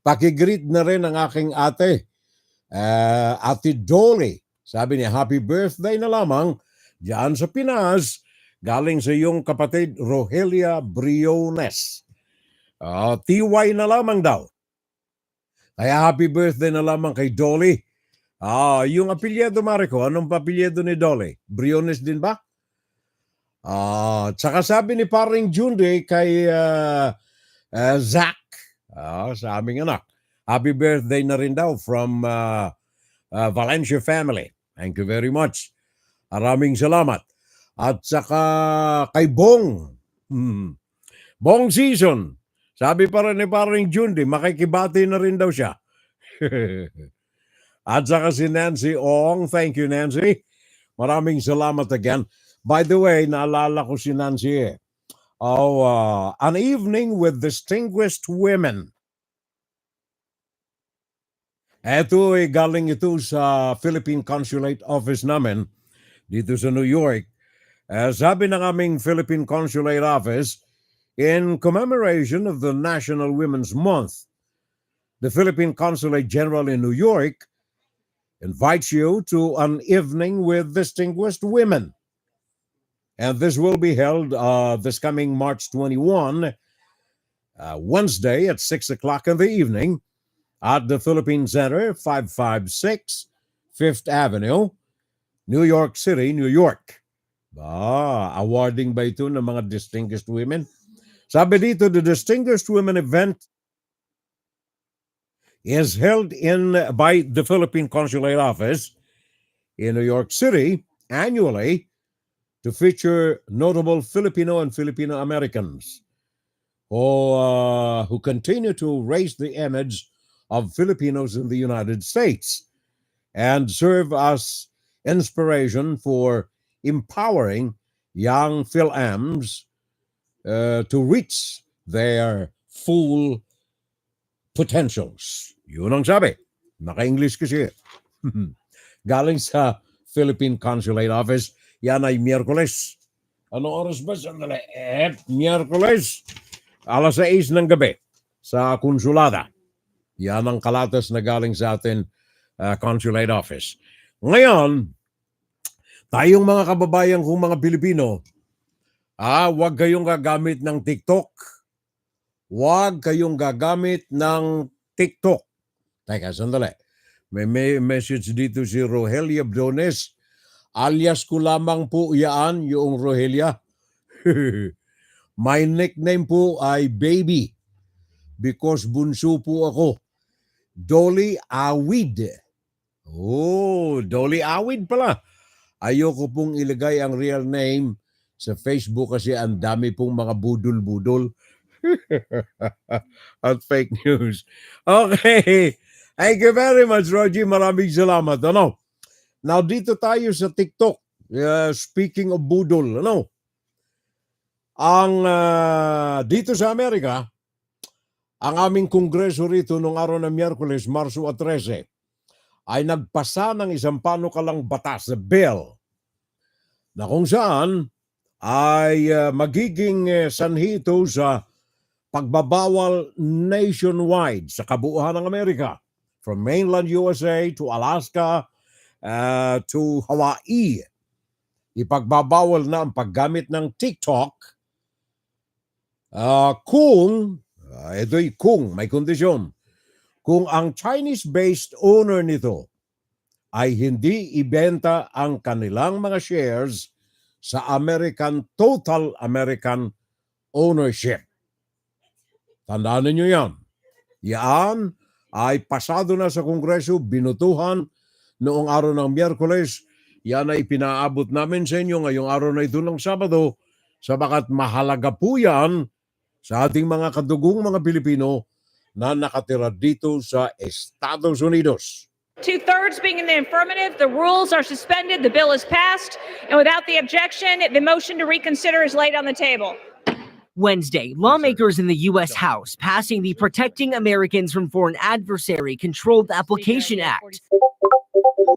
Pakigreet na rin ang aking ate, Ate Dolly. Sabi niya, happy birthday na lamang diyan sa Pinas, galing sa iyong kapatid Rogelia Briones. TY na lamang daw. Kaya happy birthday na lamang kay Dolly. Yung apelyido, Mariko, anong apelyido ni Dolly? Briones din ba? Tsaka sabi ni paring Jundi kay Zach, sa aming anak, happy birthday na rin daw from Valencia family. Thank you very much. Maraming salamat. At saka kay Bong. Bong season. Sabi pa rin ni paring Jundi, makikibati na rin daw siya. At saka si Nancy Ong. Thank you, Nancy. Maraming salamat again. By the way, naalala ko si Nancy eh. An evening with distinguished women. Ito ay galing ito sa Philippine Consulate Office namin dito sa New York. Sabi ng aming Philippine Consulate Office, in commemoration of the National Women's Month, the Philippine Consulate General in New York invites you to an evening with distinguished women. And this will be held this coming March 21, Wednesday at 6 o'clock in the evening at the Philippine Center, 556 Fifth Avenue, New York City, New York. Awarding ba ito ng mga distinguished women? Sabi dito, the Distinguished Women event is held by the Philippine Consulate Office in New York City annually to feature notable Filipino and Filipino Americans who continue to raise the image of Filipinos in the United States and serve as inspiration for empowering young Phil-Ams to reach their full potentials. Yun ang sabi. Naka-English kasi. Galing sa Philippine Consulate Office. Yan ay Miyerkules. Ano oras ba? Sandali. Miyerkules. 6:00 ng gabi sa konsulada. Yan ang kalatas na galing sa atin Consulate Office. Ngayon, tayong mga kababayan kong mga Pilipino, huwag kayong gagamit ng TikTok. Huwag kayong gagamit ng TikTok. Teka, sandali. May message dito si Rogelia Brones. Alias ko lamang po yan, yung Rogelia. My nickname po ay Baby because bunso po ako. Dolly Awid. Dolly Awid pala. Ayoko pong ilagay ang real name sa Facebook kasi ang dami pong mga budol-budol at fake news. Okay. Thank you very much, Rogie. Maraming salamat. Now, dito tayo sa TikTok. Speaking of budol, dito sa Amerika, ang aming kongreso rito nung araw ng Miyerkules, Marso 13, ay nagpasa ng isang panukalang batas, a bill, na kung saan ay magiging sanhi ito sa pagbabawal nationwide sa kabuuan ng Amerika, from mainland USA to Alaska to Hawaii. Ipagbabawal na ang paggamit ng TikTok kung may kondisyon, kung ang Chinese-based owner nito ay hindi ibenta ang kanilang mga shares sa total American ownership. Tandaan niyo yan. Yan ay pasado na sa Kongreso, binutuhan noong araw ng Miyerkules. Yan ay pinaabot namin sa inyo ngayong araw na ito ng Sabado, sabagat mahalaga po yan sa ating mga kadugong mga Pilipino na nakatira dito sa Estados Unidos. 2/3 being in the affirmative, the rules are suspended, the bill is passed, and without the objection, the motion to reconsider is laid on the table. Wednesday, lawmakers in the U.S. House passing the Protecting Americans from Foreign Adversary Controlled Application Act,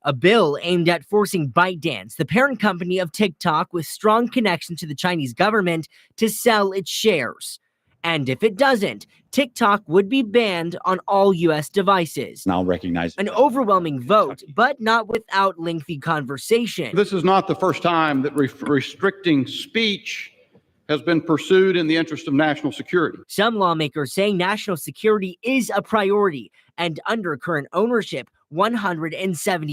a bill aimed at forcing ByteDance, the parent company of TikTok with strong connection to the Chinese government, to sell its shares. And if it doesn't, TikTok would be banned on all U.S. devices. Now recognize an overwhelming vote, but not without lengthy conversation. This is not the first time that restricting speech has been pursued in the interest of national security. Some lawmakers say national security is a priority, and under current ownership, 170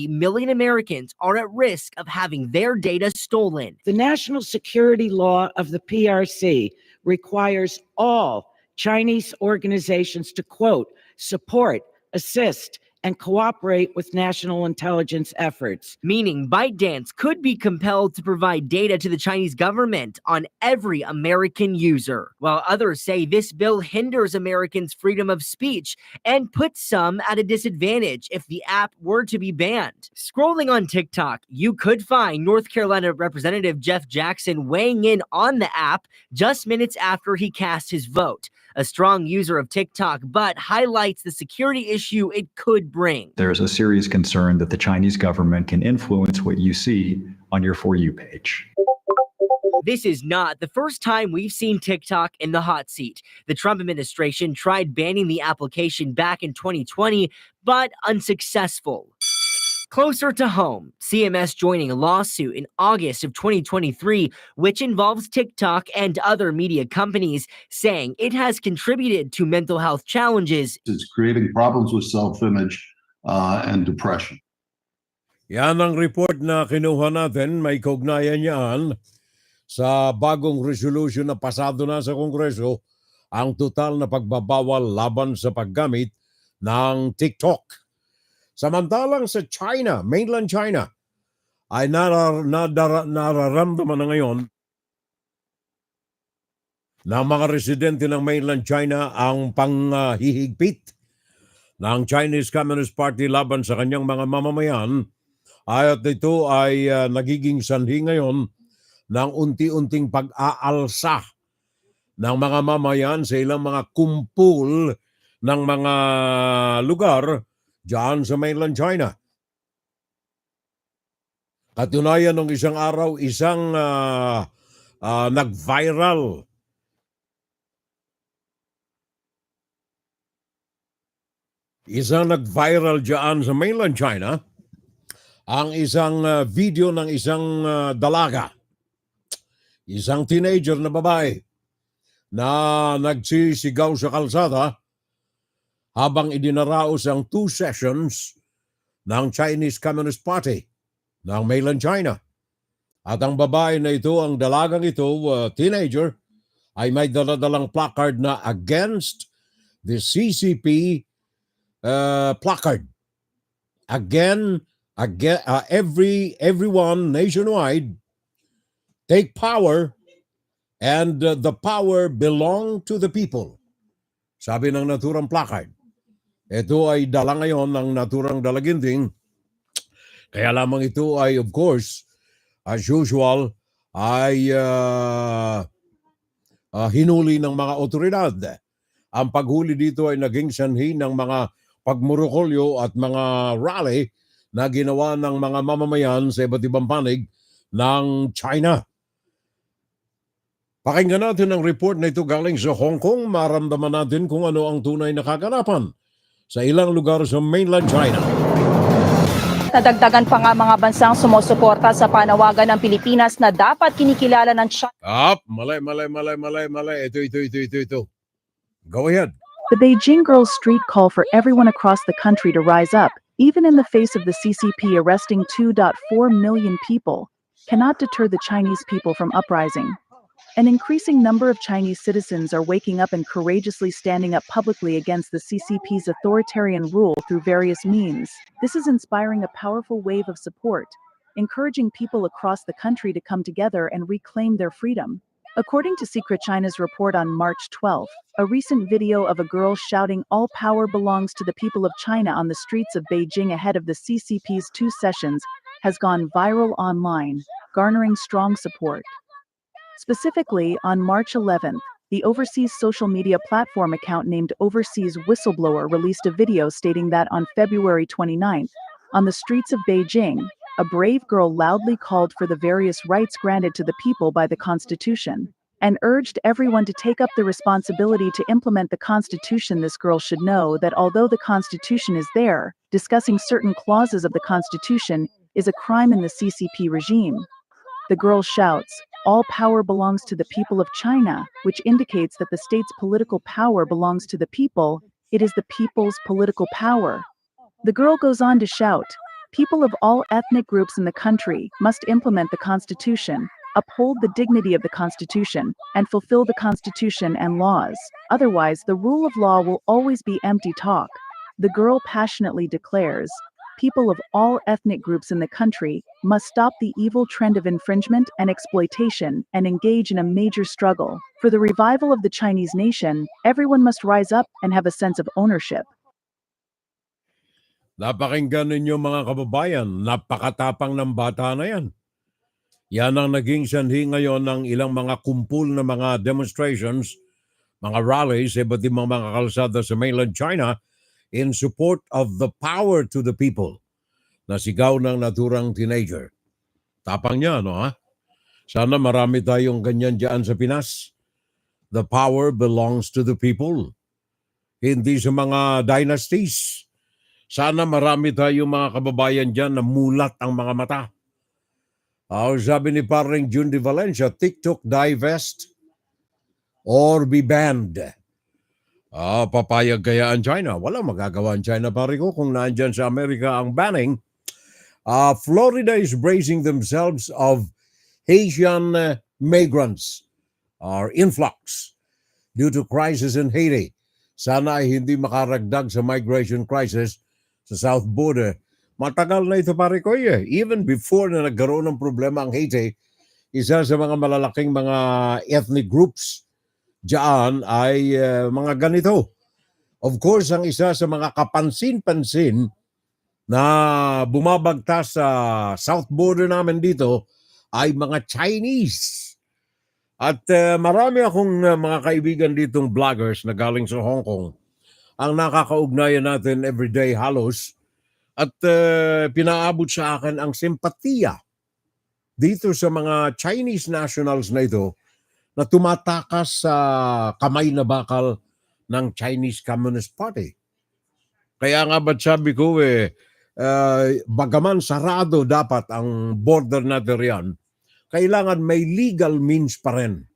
million Americans are at risk of having their data stolen. The national security law of the PRC requires all Chinese organizations to, quote, support, assist, and cooperate with national intelligence efforts. Meaning ByteDance could be compelled to provide data to the Chinese government on every American user, while others say this bill hinders Americans' freedom of speech and puts some at a disadvantage if the app were to be banned. Scrolling on TikTok, you could find North Carolina Representative Jeff Jackson weighing in on the app just minutes after he cast his vote. A strong user of TikTok, but highlights the security issue it could bring. There's a serious concern that the Chinese government can influence what you see on your For You page. This is not the first time we've seen TikTok in the hot seat. The Trump administration tried banning the application back in 2020, but unsuccessful. Closer to home, CMS joining a lawsuit in August of 2023, which involves TikTok and other media companies, saying it has contributed to mental health challenges. It's creating problems with self-image and depression. Yan ang report na kinuha natin, may kaugnayan yan sa bagong resolution na pasado na sa Kongreso ang total na pagbabawal laban sa paggamit ng TikTok. Samantalang sa China, mainland China, ay nararamdaman na ngayon ng mga residente ng mainland China ang panghihigpit ng Chinese Communist Party laban sa kanyang mga mamamayan, at ito ay nagiging sanhi ngayon ng unti-unting pag-aalsa ng mga mamayan sa ilang mga kumpul ng mga lugar diyan sa mainland China. Katunayan ng isang araw, isang nag-viral diyan sa mainland China ang isang video ng isang dalaga, isang teenager na babae na nagsisigaw sa kalsada habang idinaraos ang 2 sessions ng Chinese Communist Party ng mainland China. At ang babae na ito, ang dalagang ito, teenager, ay may daladalang placard na against the CCP placard. Everyone nationwide take power and the power belong to the people. Sabi ng naturang placard. Ito ay dala ngayon ng naturang dalaginding. Kaya lamang ito ay, of course, as usual, ay hinuli ng mga otoridad. Ang paghuli dito ay naging sanhi ng mga pagmurukolyo at mga rally na ginawa ng mga mamamayan sa iba't ibang panig ng China. Pakinggan natin ang report na ito galing sa Hong Kong. Maramdaman natin kung ano ang tunay na kaganapan sa ilang lugar sa mainland China. Nadagdagan pa nga mga bansang sumusuporta sa panawagan ng Pilipinas na dapat kinikilala ng China. Mali. Ito. Go ahead. The Beijing girls' street call for everyone across the country to rise up, even in the face of the CCP arresting 2.4 million people, cannot deter the Chinese people from uprising. An increasing number of Chinese citizens are waking up and courageously standing up publicly against the CCP's authoritarian rule through various means. This is inspiring a powerful wave of support, encouraging people across the country to come together and reclaim their freedom. According to Secret China's report on March 12, a recent video of a girl shouting "All power belongs to the people of China" on the streets of Beijing ahead of the CCP's 2 sessions has gone viral online, garnering strong support. Specifically, on March 11th, the overseas social media platform account named Overseas Whistleblower released a video stating that on February 29th, on the streets of Beijing, a brave girl loudly called for the various rights granted to the people by the Constitution, and urged everyone to take up the responsibility to implement the Constitution. This girl should know that although the Constitution is there, discussing certain clauses of the Constitution is a crime in the CCP regime. The girl shouts, "All power belongs to the people of China," which indicates that the state's political power belongs to the people. It is the people's political power. The girl goes on to shout, "People of all ethnic groups in the country must implement the Constitution, uphold the dignity of the Constitution, and fulfill the Constitution and laws. Otherwise, the rule of law will always be empty talk." The girl passionately declares, "People of all ethnic groups in the country must stop the evil trend of infringement and exploitation and engage in a major struggle. For the revival of the Chinese nation, everyone must rise up and have a sense of ownership." Napakinggan ninyo mga kababayan, napakatapang ng bata na yan. Yan ang naging sanhi ngayon ng ilang mga kumpul na mga demonstrations, mga rallies sa iba't ibang mga kalsada sa mainland China in support of the power to the people na sigaw ng naturang teenager. Tapang niya, no ha? Sana marami tayong ganyan dyan sa Pinas. The power belongs to the people. Hindi sa mga dynasties. Sana marami tayong mga kababayan dyan na mulat ang mga mata. Sabi ni parang June de Valencia, TikTok divest or be banned. Papayag kaya ang China? Wala magagawa ang China, pare ko, kung naandyan sa Amerika ang banning. Florida is bracing themselves of Haitian migrants are influx due to crisis in Haiti. Sana ay hindi makaragdag sa migration crisis sa south border. Matagal na ito pare ko even before na nagkaroon ng problema ang Haiti, isa sa mga malalaking mga ethnic groups diyan ay mga ganito. Of course, ang isa sa mga kapansin-pansin na bumabagtas sa south border namin dito ay mga Chinese. At marami akong mga kaibigan ditong vloggers na galing sa Hong Kong ang nakakaugnayan natin everyday halos at pinaabot sa akin ang simpatiya dito sa mga Chinese nationals na ito na tumatakas sa kamay na bakal ng Chinese Communist Party. Kaya nga ba't sabi ko bagaman sarado dapat ang border natin riyan, kailangan may legal means pa rin.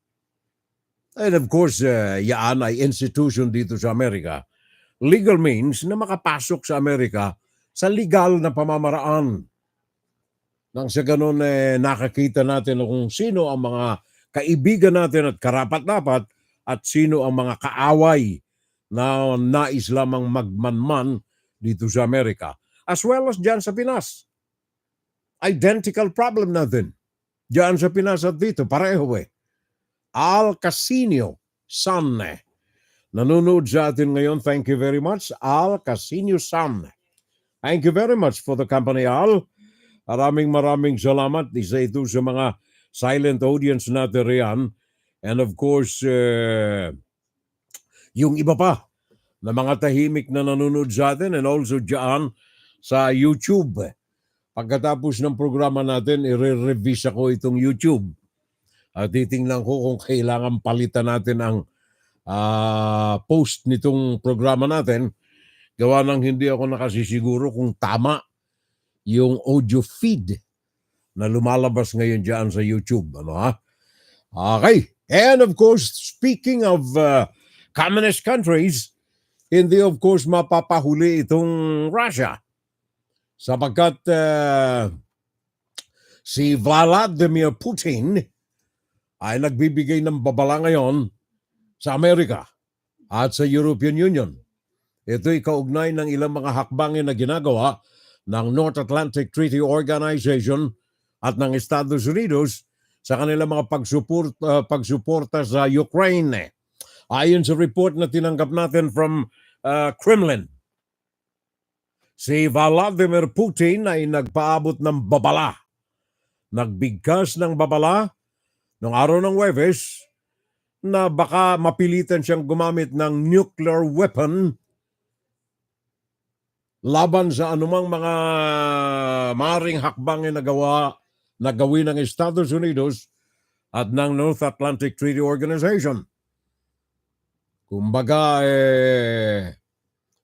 And of course, yan ay institution dito sa Amerika. Legal means na makapasok sa Amerika sa legal na pamamaraan. Nang sa ganun, nakakita natin kung sino ang mga kaibigan natin at karapat-dapat at sino ang mga kaaway na nais lamang magmanman dito sa Amerika. As well as dyan sa Pinas. Identical problem natin. Diyan sa Pinas at dito, pareho Al Casino San. Nanonood sa atin ngayon. Thank you very much, Al Casino San. Thank you very much for the company, Al. Maraming salamat. Isa ito sa mga silent audience natin riyan. And of course, yung iba pa na mga tahimik na nanonood sa atin and also diyan sa YouTube. Pagkatapos ng programa natin, i-revise ako itong YouTube. At titingnan ko kung kailangan palitan natin ang post nitong programa natin. Gawa ng hindi ako nakasisiguro kung tama yung audio feed na lumalabas ngayon dyan sa YouTube. Okay. And of course, speaking of communist countries, hindi of course mapapahuli itong Russia. Sapagkat si Vladimir Putin ay nagbibigay ng babala ngayon sa Amerika at sa European Union. Ito'y kaugnay ng ilang mga hakbangin na ginagawa ng North Atlantic Treaty Organization at ng Estados Unidos sa kanilang mga pagsuporta sa Ukraine. Ayon sa report na tinanggap natin from Kremlin, si Vladimir Putin ay nagpaabot ng babala. Nagbigkas ng babala noong araw ng Huwebes na baka mapilitan siyang gumamit ng nuclear weapon laban sa anumang mga maring hakbangin na gawin ng Estados Unidos at ng North Atlantic Treaty Organization. Kumbaga,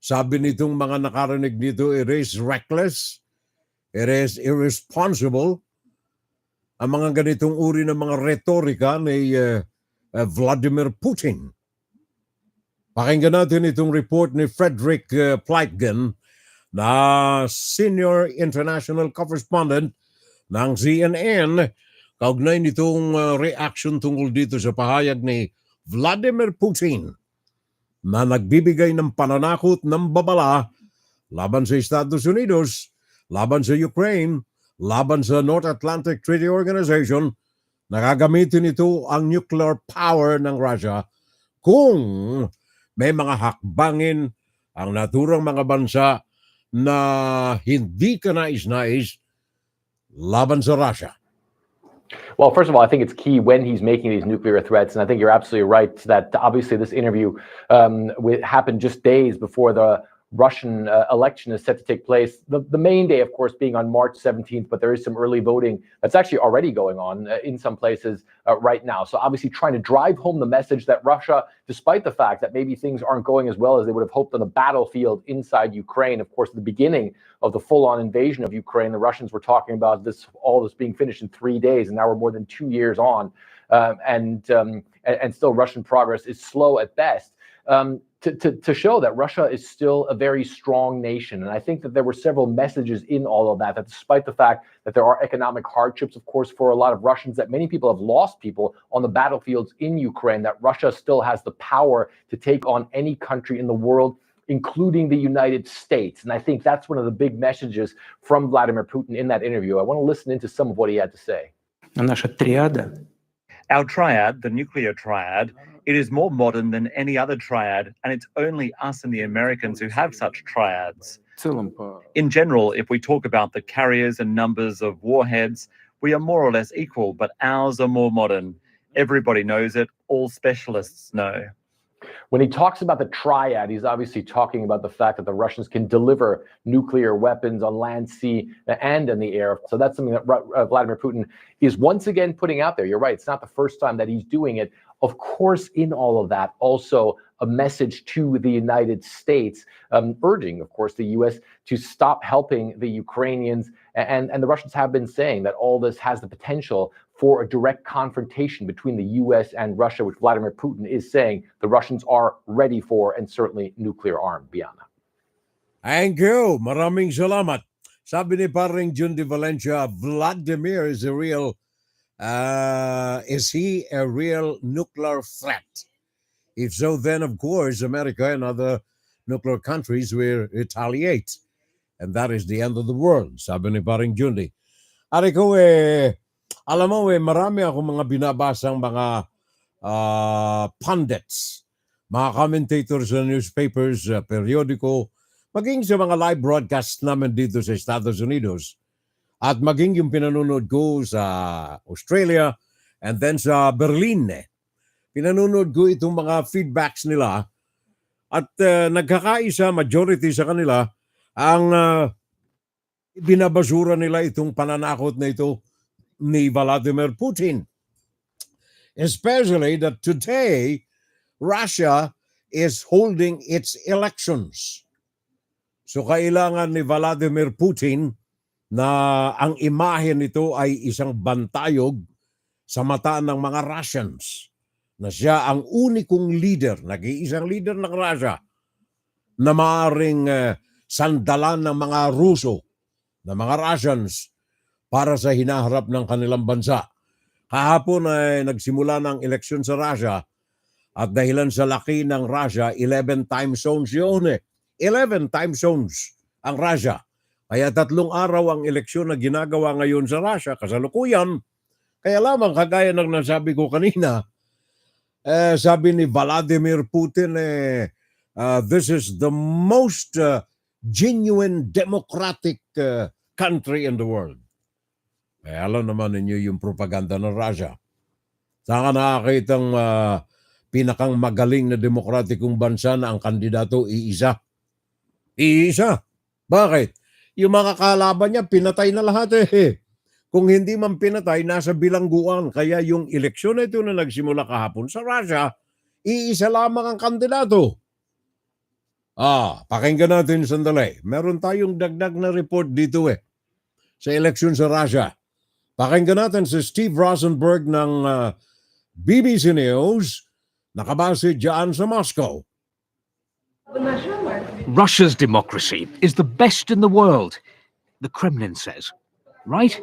sabi nitong mga nakarinig dito, it is reckless, it is irresponsible. Ang mga ganitong uri ng mga retorika ni Vladimir Putin. Pakinggan natin itong report ni Frederick Pleitgen na senior international correspondent ng CNN kaugnay nitong reaction tungkol dito sa pahayag ni Vladimir Putin na nagbibigay ng pananakot ng babala laban sa Estados Unidos, laban sa Ukraine, laban sa North Atlantic Treaty Organization, nakagamitin ito ang nuclear power ng Russia kung may mga hakbangin ang naturang mga bansa na hindi ka nais-nais laban sa Russia. Well, first of all, I think it's key when he's making these nuclear threats, and I think you're absolutely right that obviously this interview happened just days before the Russian election is set to take place. The main day, of course, being on March 17th, but there is some early voting that's actually already going on in some places right now. So obviously trying to drive home the message that Russia, despite the fact that maybe things aren't going as well as they would have hoped on the battlefield inside Ukraine, of course, at the beginning of the full-on invasion of Ukraine, the Russians were talking about all this being finished in 3 days, and now we're more than 2 years on, and still Russian progress is slow at best. to show that Russia is still a very strong nation. And I think that there were several messages in all of that, that despite the fact that there are economic hardships, of course, for a lot of Russians, that many people have lost people on the battlefields in Ukraine, that Russia still has the power to take on any country in the world, including the United States. And I think that's one of the big messages from Vladimir Putin in that interview. I want to listen into some of what he had to say. Our triad, the nuclear triad, it is more modern than any other triad, and it's only us and the Americans who have such triads. In general, if we talk about the carriers and numbers of warheads, we are more or less equal, but ours are more modern. Everybody knows it. All specialists know. When he talks about the triad, he's obviously talking about the fact that the Russians can deliver nuclear weapons on land, sea, and in the air. So that's something that Vladimir Putin is once again putting out there. You're right. It's not the first time that he's doing it. Of course, in all of that, also a message to the United States, urging, of course, the U.S. to stop helping the Ukrainians. And the Russians have been saying that all this has the potential for a direct confrontation between the U.S. and Russia, which Vladimir Putin is saying the Russians are ready for, and certainly nuclear armed. Biana. Thank you. Maraming salamat. Sabi ni paring Jun de Valencia, Vladimir is he a real nuclear threat? If so, then of course America and other nuclear countries will retaliate. And that is the end of the world, sabi ni paring Jundi. Ari ko alam mo marami akong mga binabasang mga pundits, mga commentators sa newspapers, periodiko, maging sa mga live broadcast namin dito sa Estados Unidos, at maging yung pinanonood ko sa Australia and then sa Berlin. Pinanonood ko itong mga feedbacks nila at nagkakaisa, majority sa kanila, ang binabasura nila itong pananakot na ito ni Vladimir Putin. Especially that today, Russia is holding its elections. So kailangan ni Vladimir Putin na ang imahe nito ay isang bantayog sa mata ng mga Russians, na siya ang unikong leader, nag-iisang leader ng Russia na maaaring sandalan ng mga Ruso, ng mga Russians para sa hinaharap ng kanilang bansa. Kahapon ay nagsimula ng eleksyon sa Russia at dahilan sa laki ng Russia, 11 time zones yun 11 time zones ang Russia. Kaya 3 araw ang eleksyon na ginagawa ngayon sa Russia, kasalukuyan. Kaya lamang, kagaya ng nasabi ko kanina, sabi ni Vladimir Putin, this is the most genuine democratic country in the world. Kaya alam naman ninyo yung propaganda ng Russia. Saan ka nakakitang pinakang magaling na demokratikong bansa na ang kandidato iisa? Iisa. Bakit? Yung mga kalaban niya, pinatay na lahat Kung hindi man pinatay, nasa bilangguan. Kaya yung eleksyon na ito na nagsimula kahapon sa Russia, iisa lamang ang kandidato. Pakinggan natin sandali. Meron tayong dagdag na report dito sa eleksyon sa Russia. Pakinggan natin si Steve Rosenberg ng BBC News, nakabase dyan sa Moscow. Russia's democracy is the best in the world, the Kremlin says. Right?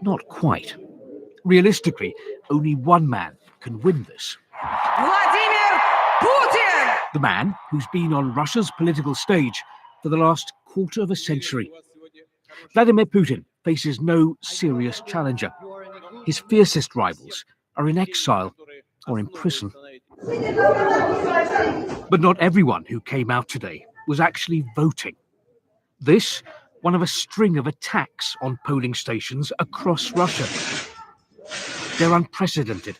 Not quite. Realistically, only one man can win this. Vladimir Putin! The man who's been on Russia's political stage for the last quarter of a century. Vladimir Putin faces no serious challenger. His fiercest rivals are in exile or in prison. But not everyone who came out today was actually voting. This, one of a string of attacks on polling stations across Russia. They're unprecedented.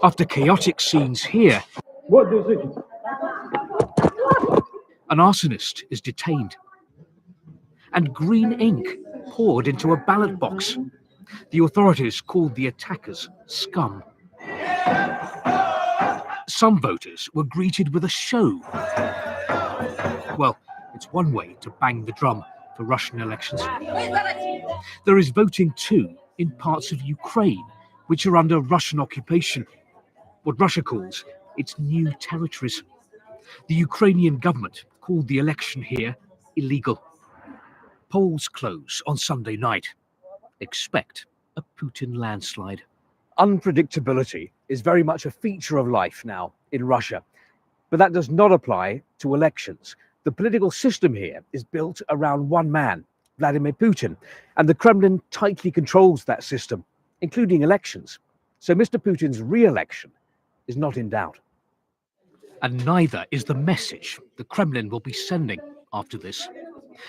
After chaotic scenes here, an arsonist is detained and green ink poured into a ballot box. The authorities called the attackers scum. Some voters were greeted with a show. Well, it's one way to bang the drum for Russian elections. There is voting too in parts of Ukraine, which are under Russian occupation. What Russia calls its new territories. The Ukrainian government called the election here illegal. Polls close on Sunday night. Expect a Putin landslide. Unpredictability is very much a feature of life now in Russia, but that does not apply to elections. The political system here is built around one man, Vladimir Putin, and the Kremlin tightly controls that system, including elections. So Mr. Putin's re-election is not in doubt. And neither is the message the Kremlin will be sending after this,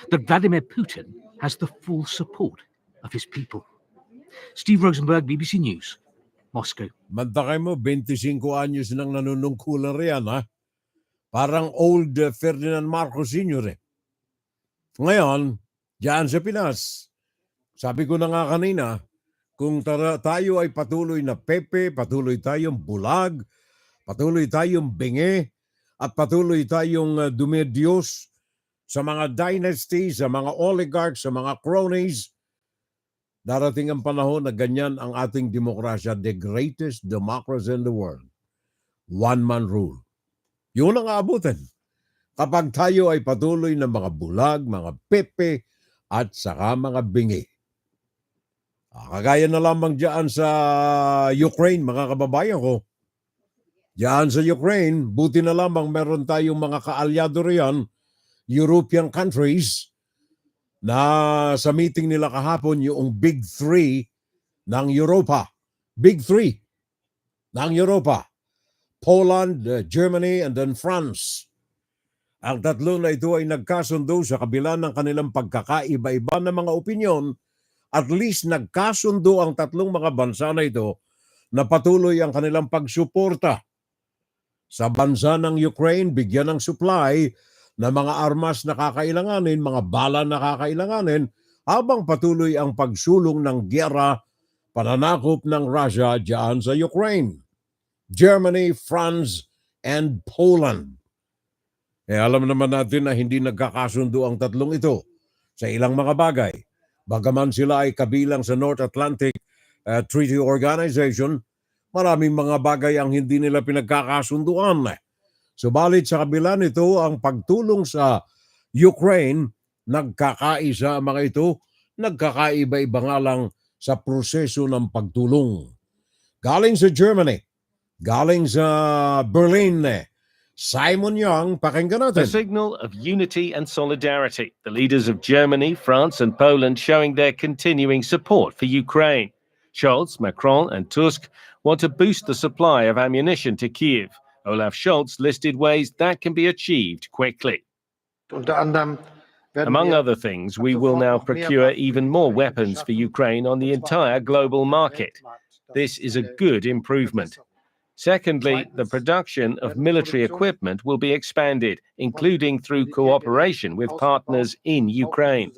that Vladimir Putin has the full support of his people. Steve Rosenberg, BBC News, Moscow. Mantakay mo, 25 anyos nang nanunungkulan riyan, ha? Parang old Ferdinand Marcos Sr. Ngayon, diyan sa Pinas, sabi ko na nga kanina, kung tayo ay patuloy na pepe, patuloy tayong bulag, patuloy tayong bingi, at patuloy tayong dumidiyos sa mga dynasties, sa mga oligarchs, sa mga cronies, darating ang panahon na ganyan ang ating demokrasya, the greatest democracy in the world. One-man rule. Yun ang aabutin. Kapag tayo ay patuloy na mga bulag, mga pepe, at saka mga bingi. Kagaya na lamang dyan sa Ukraine, mga kababayan ko. Dyan sa Ukraine, buti na lamang meron tayong mga kaalyado riyan, European countries, na sa meeting nila kahapon yung Big Three ng Europa. Big Three ng Europa. Poland, Germany, and then France. Ang tatlo na ito ay nagkasundo sa kabila ng kanilang pagkakaiba-iba na mga opinyon. At least nagkasundo ang tatlong mga bansa na ito na patuloy ang kanilang pagsuporta sa bansa ng Ukraine, bigyan ng supply na mga armas na kakailanganin, mga bala na kakailanganin, habang patuloy ang pagsulong ng gyera, pananakop ng Russia diyan sa Ukraine. Germany, France, and Poland. Alam naman natin na hindi nagkakasundo ang tatlong ito sa ilang mga bagay. Bagaman sila ay kabilang sa North Atlantic Treaty Organization, maraming mga bagay ang hindi nila pinagkakasunduan. Subalit sa kabila nito, ang pagtulong sa Ukraine, nagkakaisa ang mga ito, nagkakaiba-iba nga lang sa proseso ng pagtulong. Galing sa Germany, galing sa Berlin, Simon Young, pakinggan natin. A signal of unity and solidarity. The leaders of Germany, France and Poland showing their continuing support for Ukraine. Scholz, Macron and Tusk want to boost the supply of ammunition to Kiev. Olaf Scholz listed ways that can be achieved quickly. Among other things, we will now procure even more weapons for Ukraine on the entire global market. This is a good improvement. Secondly, the production of military equipment will be expanded, including through cooperation with partners in Ukraine.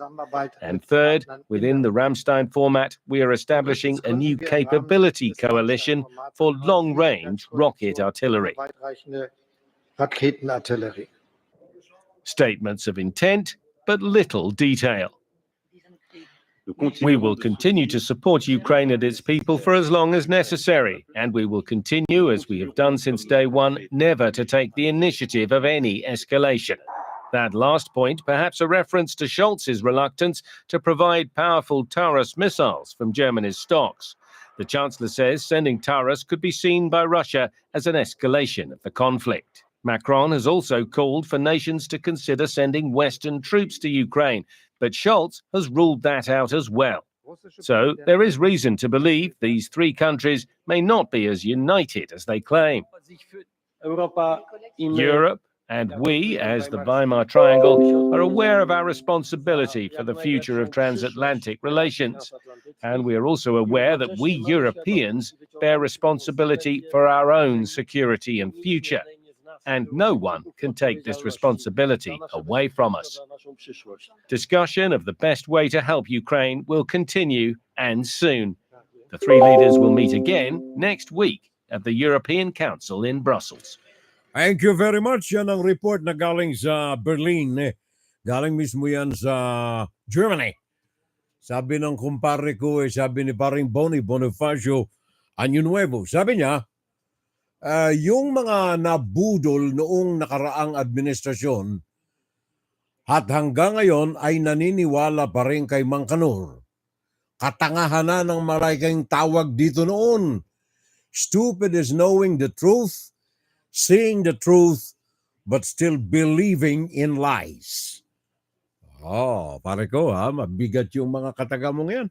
And third, within the Ramstein format, we are establishing a new capability coalition for long-range rocket artillery. Statements of intent, but little detail. We will continue to support Ukraine and its people for as long as necessary, and we will continue, as we have done since day one, never to take the initiative of any escalation. That last point, perhaps a reference to Scholz's reluctance to provide powerful Taurus missiles from Germany's stocks. The Chancellor says sending Taurus could be seen by Russia as an escalation of the conflict. Macron has also called for nations to consider sending Western troops to Ukraine, but Scholz has ruled that out as well. So there is reason to believe these three countries may not be as united as they claim. Europe and we, as the Weimar Triangle, are aware of our responsibility for the future of transatlantic relations. And we are also aware that we Europeans bear responsibility for our own security and future. And no one can take this responsibility away from us. Discussion of the best way to help Ukraine will continue, and soon. The three leaders will meet again next week at the European Council in Brussels. Thank you very much. Yan ang report na galing sa Berlin. Galing mismo yan sa Germany. Sabi ng kumpare ko, sabi ni paring Bonifacio Año Nuevo, sabi niya, yung mga nabudol noong nakaraang administrasyon at hanggang ngayon ay naniniwala pa rin kay Mang Kanor. Katangahan na ng maraming tawag dito noon. Stupid is knowing the truth, seeing the truth, but still believing in lies. Pare ko mabigat yung mga kataga mong yan.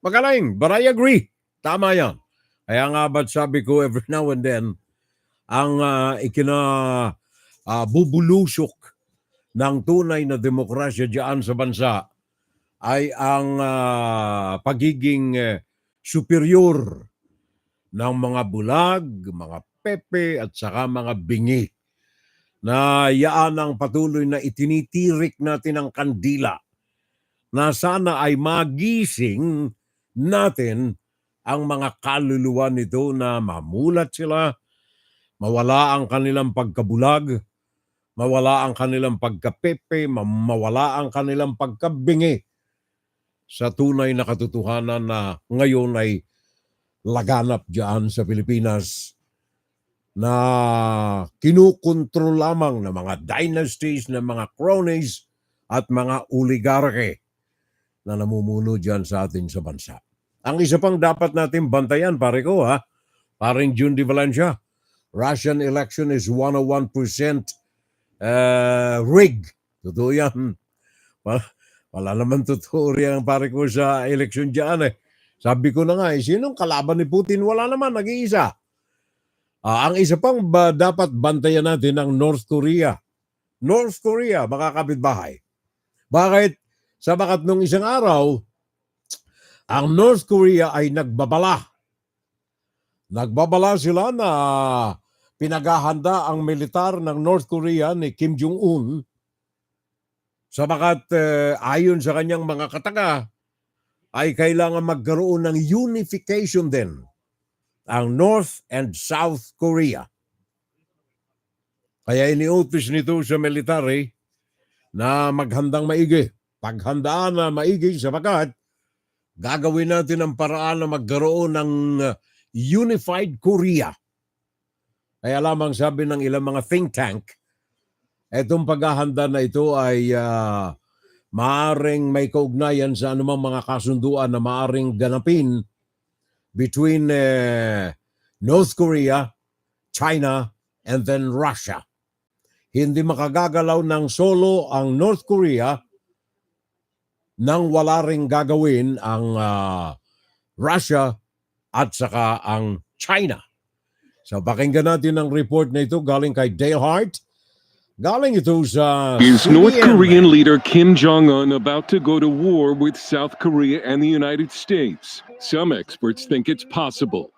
Magaling, but I agree. Tama yan. Kaya nga ba't sabi ko every now and then, ang bubulusyok ng tunay na demokrasya diyan sa bansa ay ang pagiging superior ng mga bulag, mga pepe at saka mga bingi na yaan ang patuloy na itinitirik natin ang kandila na sana ay magising natin ang mga kaluluwa nito na mamulat sila, mawala ang kanilang pagkabulag, mawala ang kanilang pagkapepe, mawala ang kanilang pagkabingi sa tunay na katotohanan na ngayon ay laganap diyan sa Pilipinas na kinukontrol lamang ng mga dynasties, ng mga cronies at mga oligarke na namumuno diyan sa atin sa bansa. Ang isa pang dapat natin bantayan, pare ko paring June de Valencia, Russian election is 101% rigged. Totoo yan. Wala naman totoo riyan, pare ko, sa election dyan Sabi ko na nga, sinong kalaban ni Putin? Wala naman, nag-iisa. Ang isa pang dapat bantayan natin ang North Korea. North Korea, mga kapitbahay. Bakit? Sabagat nung isang araw, ang North Korea ay nagbabala. Nagbabala sila na pinaghahanda ang militar ng North Korea ni Kim Jong-un. Sabagat ayon sa kanyang mga kataga, ay kailangan magkaroon ng unification din ang North and South Korea. Kaya iniutos nito sa military na maghandang maigi. Paghandaan na maigi sabagat gagawin natin ang paraan na magkaroon ng unified Korea. Kaya lamang sabi ng ilang mga think tank, itong paghahanda na ito ay maaring may kaugnayan sa anumang mga kasunduan na maaring ganapin between North Korea, China, and then Russia. Hindi makagagalaw ng solo ang North Korea nang wala ring gagawin ang Russia at saka ang China. So pakinggan natin ang report na ito galing kay Dale Hart. Galing ito sa Is CBN. North Korean leader Kim Jong-un about to go to war with South Korea and the United States? Some experts think it's possible.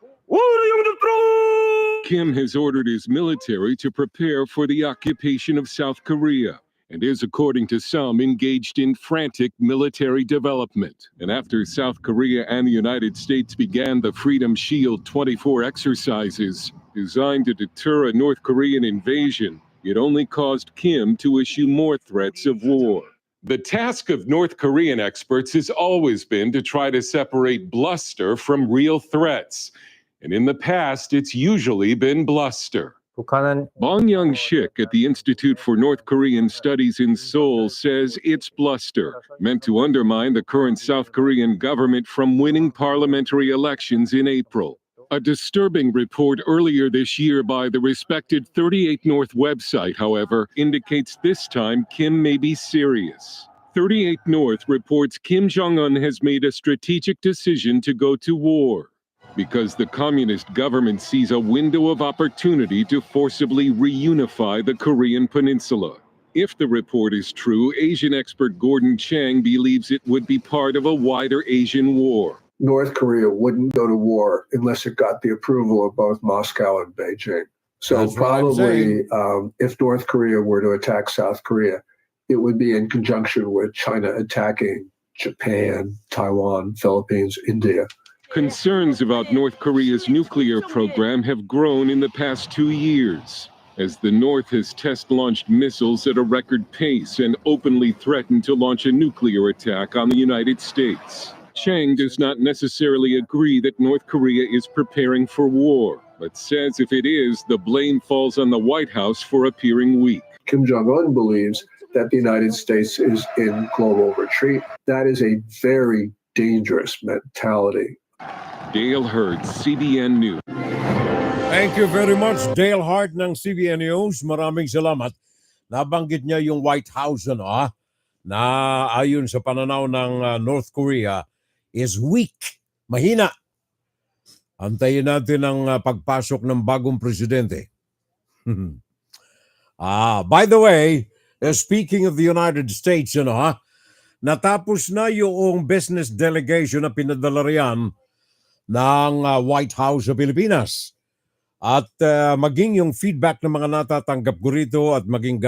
Kim has ordered his military to prepare for the occupation of South Korea and is, according to some, engaged in frantic military development. And after South Korea and the United States began the Freedom Shield 24 exercises designed to deter a North Korean invasion, it only caused Kim to issue more threats of war. The task of North Korean experts has always been to try to separate bluster from real threats. And in the past, it's usually been bluster. Bong Young-shik at the Institute for North Korean Studies in Seoul says it's bluster, meant to undermine the current South Korean government from winning parliamentary elections in April. A disturbing report earlier this year by the respected 38 North website, however, indicates this time Kim may be serious. 38 North reports Kim Jong-un has made a strategic decision to go to war because the communist government sees a window of opportunity to forcibly reunify the Korean peninsula. If the report is true, Asian expert Gordon Chang believes it would be part of a wider Asian war. North Korea wouldn't go to war unless it got the approval of both Moscow and Beijing. So That's what I'm probably if North Korea were to attack South Korea, it would be in conjunction with China attacking Japan, Taiwan, Philippines, India. Concerns about North Korea's nuclear program have grown in the past 2 years, as the North has test-launched missiles at a record pace and openly threatened to launch a nuclear attack on the United States. Chang does not necessarily agree that North Korea is preparing for war. but says if it is, the blame falls on the White House for appearing weak. Kim Jong-un believes that the United States is in global retreat. That is a very dangerous mentality. Dale Hurd, CBN News. Thank you very much, Dale Hart ng CBN News. Maraming salamat. Nabanggit niya yung White House na ayon sa pananaw ng North Korea is weak, mahina. Antayin natin ang pagpasok ng bagong presidente. By the way, speaking of the United States, natapos na yung business delegation na pinadala riyan ng White House sa Pilipinas. At maging yung feedback ng mga natatanggap ko rito at maging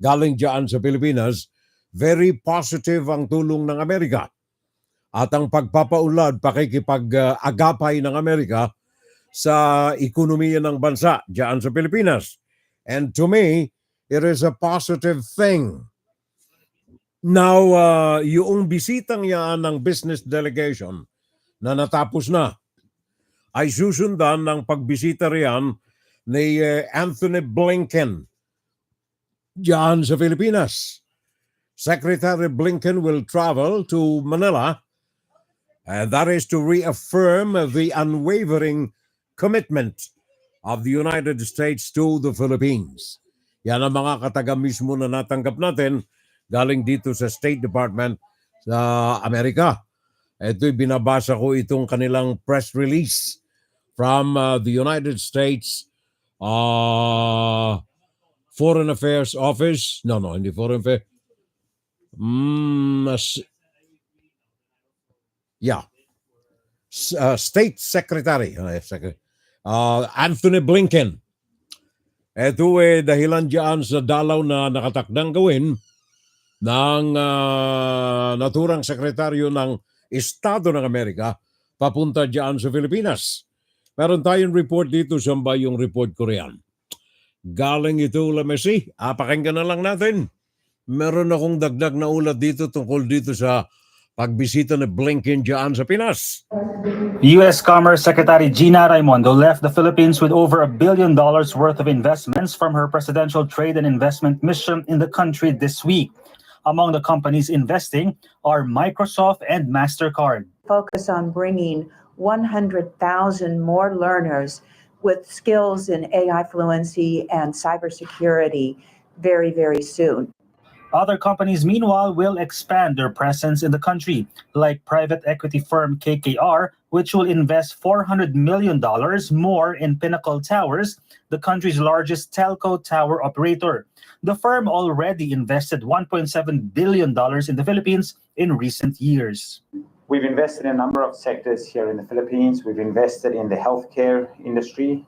galing dyan sa Pilipinas, very positive ang tulong ng Amerika. At ang pagpapaunlad, pakikipag-agapay ng Amerika sa ekonomiya ng bansa dyan sa Pilipinas. And to me, it is a positive thing. Now, yung bisitang yan ng business delegation na natapos na, ay susundan ng pagbisita riyan ni Anthony Blinken dyan sa Pilipinas. Secretary Blinken will travel to Manila, and that is to reaffirm the unwavering commitment of the United States to the Philippines. Yan ang mga kataga mismo na natanggap natin galing dito sa State Department sa Amerika. Ito'y binabasa ko itong kanilang press release from the United States Foreign Affairs Office. No, hindi Foreign Affairs. State Secretary Anthony Blinken. Ito dahilan dyan sa dalaw na nakatakdang gawin ng naturang sekretaryo ng Estado ng Amerika papunta dyan sa Pilipinas. Meron tayong report dito, samba yung report ko riyan. Galing ito, Lamesi. Pakinggan na lang natin. Meron akong dagdag na ulat dito tungkol dito sa pagbisita ni Blinken dyan sa Pinas. U.S. Commerce Secretary Gina Raimondo left the Philippines with over $1 billion worth of investments from her presidential trade and investment mission in the country this week. Among the companies investing are Microsoft and MasterCard. Focus on bringing 100,000 more learners with skills in AI fluency and cybersecurity very, very soon. Other companies, meanwhile, will expand their presence in the country, like private equity firm KKR, which will invest $400 million more in Pinnacle Towers, the country's largest telco tower operator. The firm already invested $1.7 billion in the Philippines in recent years. We've invested in a number of sectors here in the Philippines. We've invested in the healthcare industry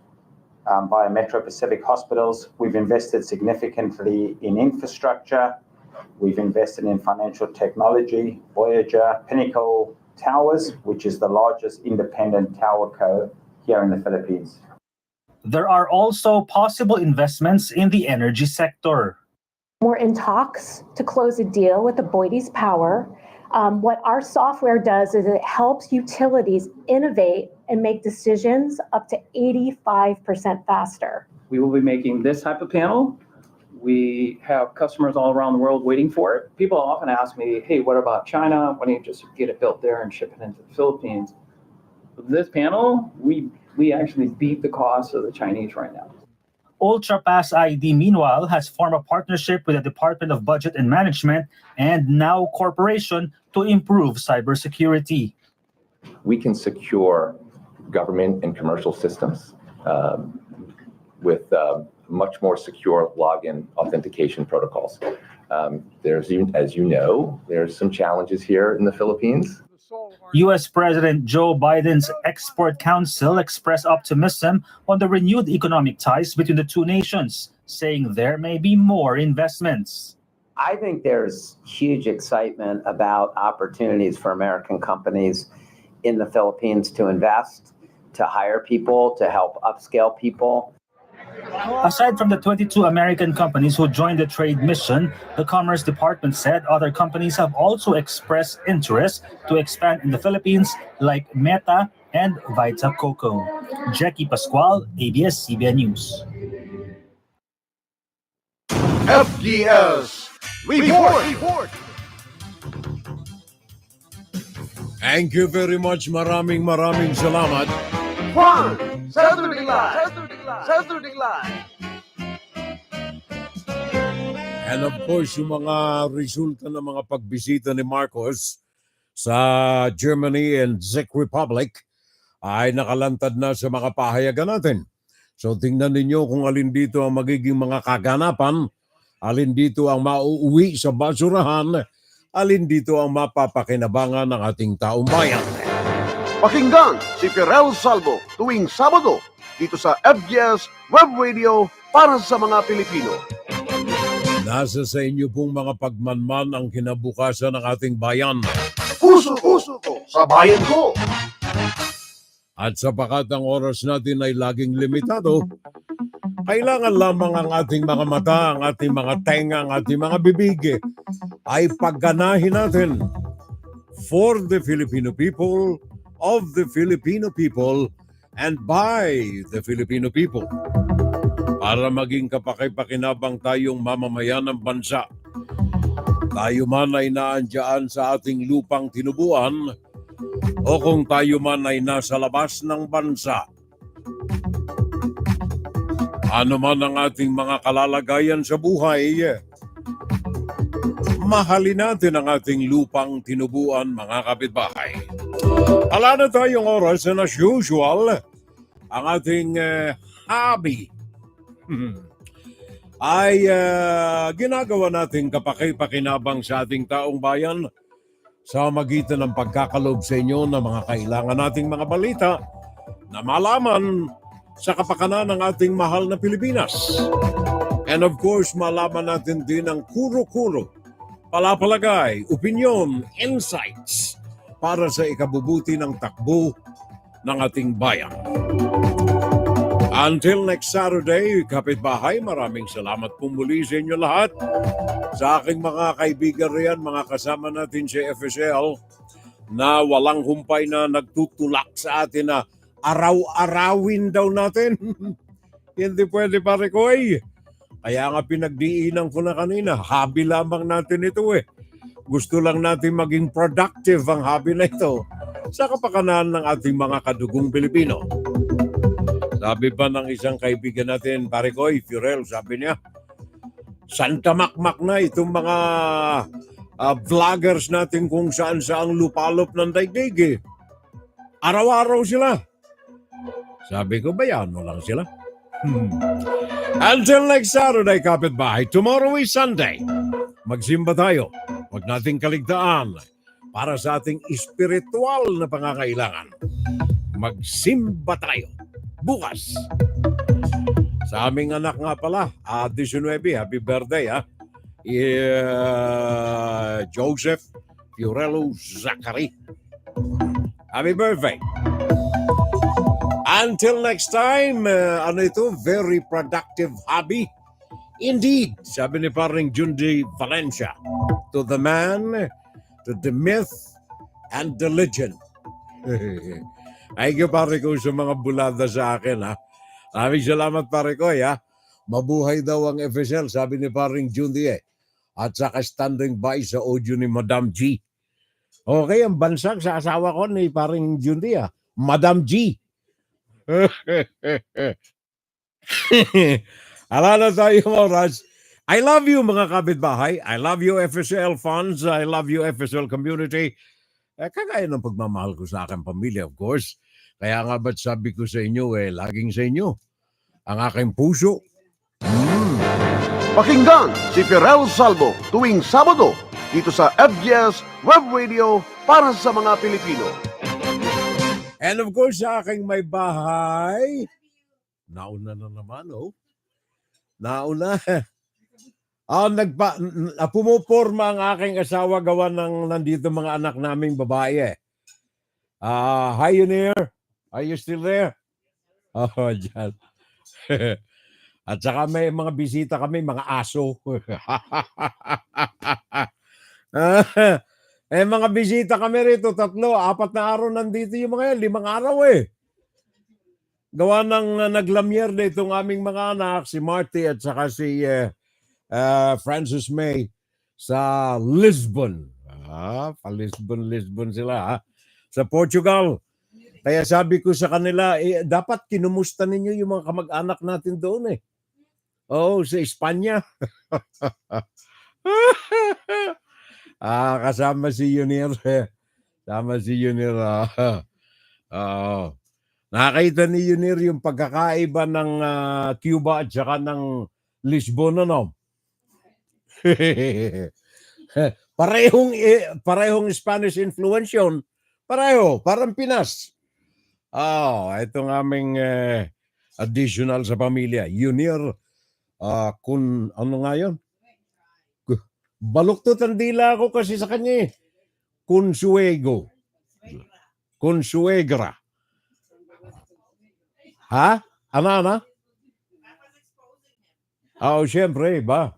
via Metro Pacific Hospitals. We've invested significantly in infrastructure. We've invested in financial technology, Voyager, Pinnacle Towers, which is the largest independent tower co here in the Philippines. There are also possible investments in the energy sector. We're in talks to close a deal with the Boyde's Power. What our software does is it helps utilities innovate and make decisions up to 85% faster. We will be making this type of panel. We have customers all around the world waiting for it. People often ask me, hey, what about China? Why don't you just get it built there and ship it into the Philippines? With this panel, we actually beat the cost of the Chinese right now. UltraPass ID, meanwhile, has formed a partnership with the Department of Budget and Management and Now Corporation to improve cybersecurity. We can secure government and commercial systems with much more secure login authentication protocols. There's some challenges here in the Philippines. U.S. President Joe Biden's Export Council expressed optimism on the renewed economic ties between the two nations, saying there may be more investments. I think there's huge excitement about opportunities for American companies in the Philippines to invest, to hire people, to help upscale people. Aside from the 22 American companies who joined the trade mission, the Commerce Department said other companies have also expressed interest to expand in the Philippines, like Meta, and Vita Coco. Jackie Pascual, ABS-CBN News. FDS Report! Thank you very much. Maraming salamat. Juan, Saturday Live! And of course, yung mga resulta ng mga pagbisita ni Marcos sa Germany and Czech Republic ay nakalantad na sa mga pahayagan natin. So tingnan ninyo kung alin dito ang magiging mga kaganapan, alin dito ang mauuwi sa basurahan, alin dito ang mapapakinabangan ng ating taong bayan. Pakinggan si Pirel Salvo tuwing Sabado dito sa FGS Web Radio para sa mga Pilipino. Nasa sa inyo pong mga pagmanman ang kinabukasan ng ating bayan. Puso ko sa bayan ko. At sapagat ang oras natin ay laging limitado, kailangan lamang ang ating mga mata, ang ating mga tenga, ang ating mga bibig ay pagganahin natin for the Filipino people, of the Filipino people, and by the Filipino people. Para maging kapaki-pakinabang tayong mamamayan ng bansa. Tayo man ay naandyan sa ating lupang tinubuan o kung tayo man ay nasa labas ng bansa. Ano man ang ating mga kalalagayan sa buhay, mahalin natin ang ating lupang tinubuan, mga kapitbahay. Wala na tayong oras na as usual, ang ating hobby ay ginagawa natin kapaki-pakinabang sa ating taong bayan sa magitan ng pagkakalob sa inyo ng mga kailangan nating mga balita na malaman sa kapakanan ng ating mahal na Pilipinas. And of course, malaman natin din ang kuro-kuro, palapalagay, opinion, insights para sa ikabubuti ng takbo ng ating bayan. Until next Saturday, kapitbahay, maraming salamat po muli sa inyo lahat. Sa aking mga kaibigan riyan, mga kasama natin si FSL na walang humpay na nagtutulak sa atin na araw-arawin daw natin. Hindi pwede, pare ko eh. Kaya nga pinagdiinan ko na kanina, hobby lamang natin ito eh. Gusto lang natin maging productive ang hobby na ito sa kapakanan ng ating mga kadugong Pilipino. Sabi pa ng isang kaibigan natin, pare ko, Furel, sabi niya, Santa Makmak na itong mga vloggers natin kung saan-saan lupalop ng daigdig eh. Araw-araw sila. Sabi ko, bayano lang sila. Until next Saturday, kapitbahay, tomorrow is Sunday. Magsimba tayo. Huwag nating kaligtaan para sa ating espiritual na pangangailangan. Magsimba tayo. Bukas. Sa aming anak nga pala, 19, happy birthday ha. Joseph Fiorello Zachary. Happy birthday. Until next time, very productive hobby. Indeed, sabi ni paring Jundi Valencia, to the man, to the myth, and the legend. Ay ka pare ko sa mga bulada sa akin ha. Maraming salamat pare ko ha. Mabuhay daw ang FSL, sabi ni paring Jundi eh. At saka standing by sa audio ni Madam G. Okay, ang bansag sa asawa ko ni paring Jundi ha. Madam G. Ala na tayong oras. I love you mga kapitbahay. I love you FSL fans. I love you FSL community. Kagaya ng pagmamahal ko sa aking pamilya, of course. Kaya nga ba't sabi ko sa inyo, laging sa inyo, ang aking puso. Pakinggan si Pirel Salvo tuwing Sabado dito sa FGS Web Radio para sa mga Pilipino. And of course, sa aking may bahay, nauna na naman, oh. Nauna. Pumuporma ang aking asawa gawa ng nandito mga anak naming babae eh. Pioneer, are you still there? Oh, dyan. At saka may mga bisita kami, mga aso. mga bisita kami rito, 3, 4 na araw nandito yung mga yan, 5 araw eh. Gawa ng naglamyer na itong aming mga anak, si Marty at saka si Francis May sa Lisbon. Lisbon sila ha. Sa Portugal. Kaya sabi ko sa kanila, dapat kinumusta ninyo yung mga kamag-anak natin doon eh. Oo, sa Espanya. Kasama si Junior. Kasama si Junior. Nakakita ni Junior yung pagkakaiba ng Cuba at saka ng Lisbon, ano? parehong Spanish influence yun. Pareho, parang Pinas. Itong aming additional sa pamilya. Junior, kung ano nga yun? Baluktot ang dila ako kasi sa kanya eh. Consuego. Consuegra. Ha? Ano? Siyempre, ba?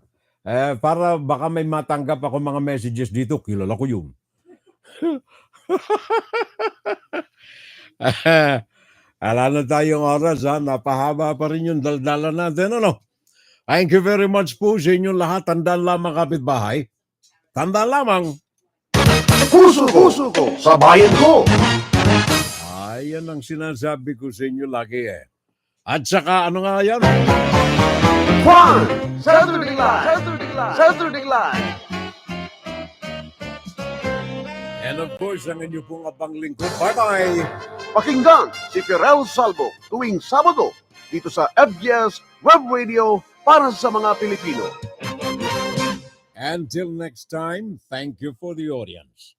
Para baka may matanggap ako mga messages dito, kilala ko yun. Ala na tayong oras, ha? Napahaba pa rin yung daldala natin, ano? Thank you very much po sa inyong lahat. Tandaan lamang, kapitbahay. Tandaan lamang. Puso ko, sa bayan ko. Ayan ang sinasabi ko sa inyo lagi eh. At saka, ano nga yan? Juan, Saturday Live. And of course, ang inyo pong abang lingkod. Bye-bye! Pakinggan si Pirel Salvo tuwing Sabado dito sa FBS Web Radio para sa mga Pilipino. Until next time, thank you for the audience.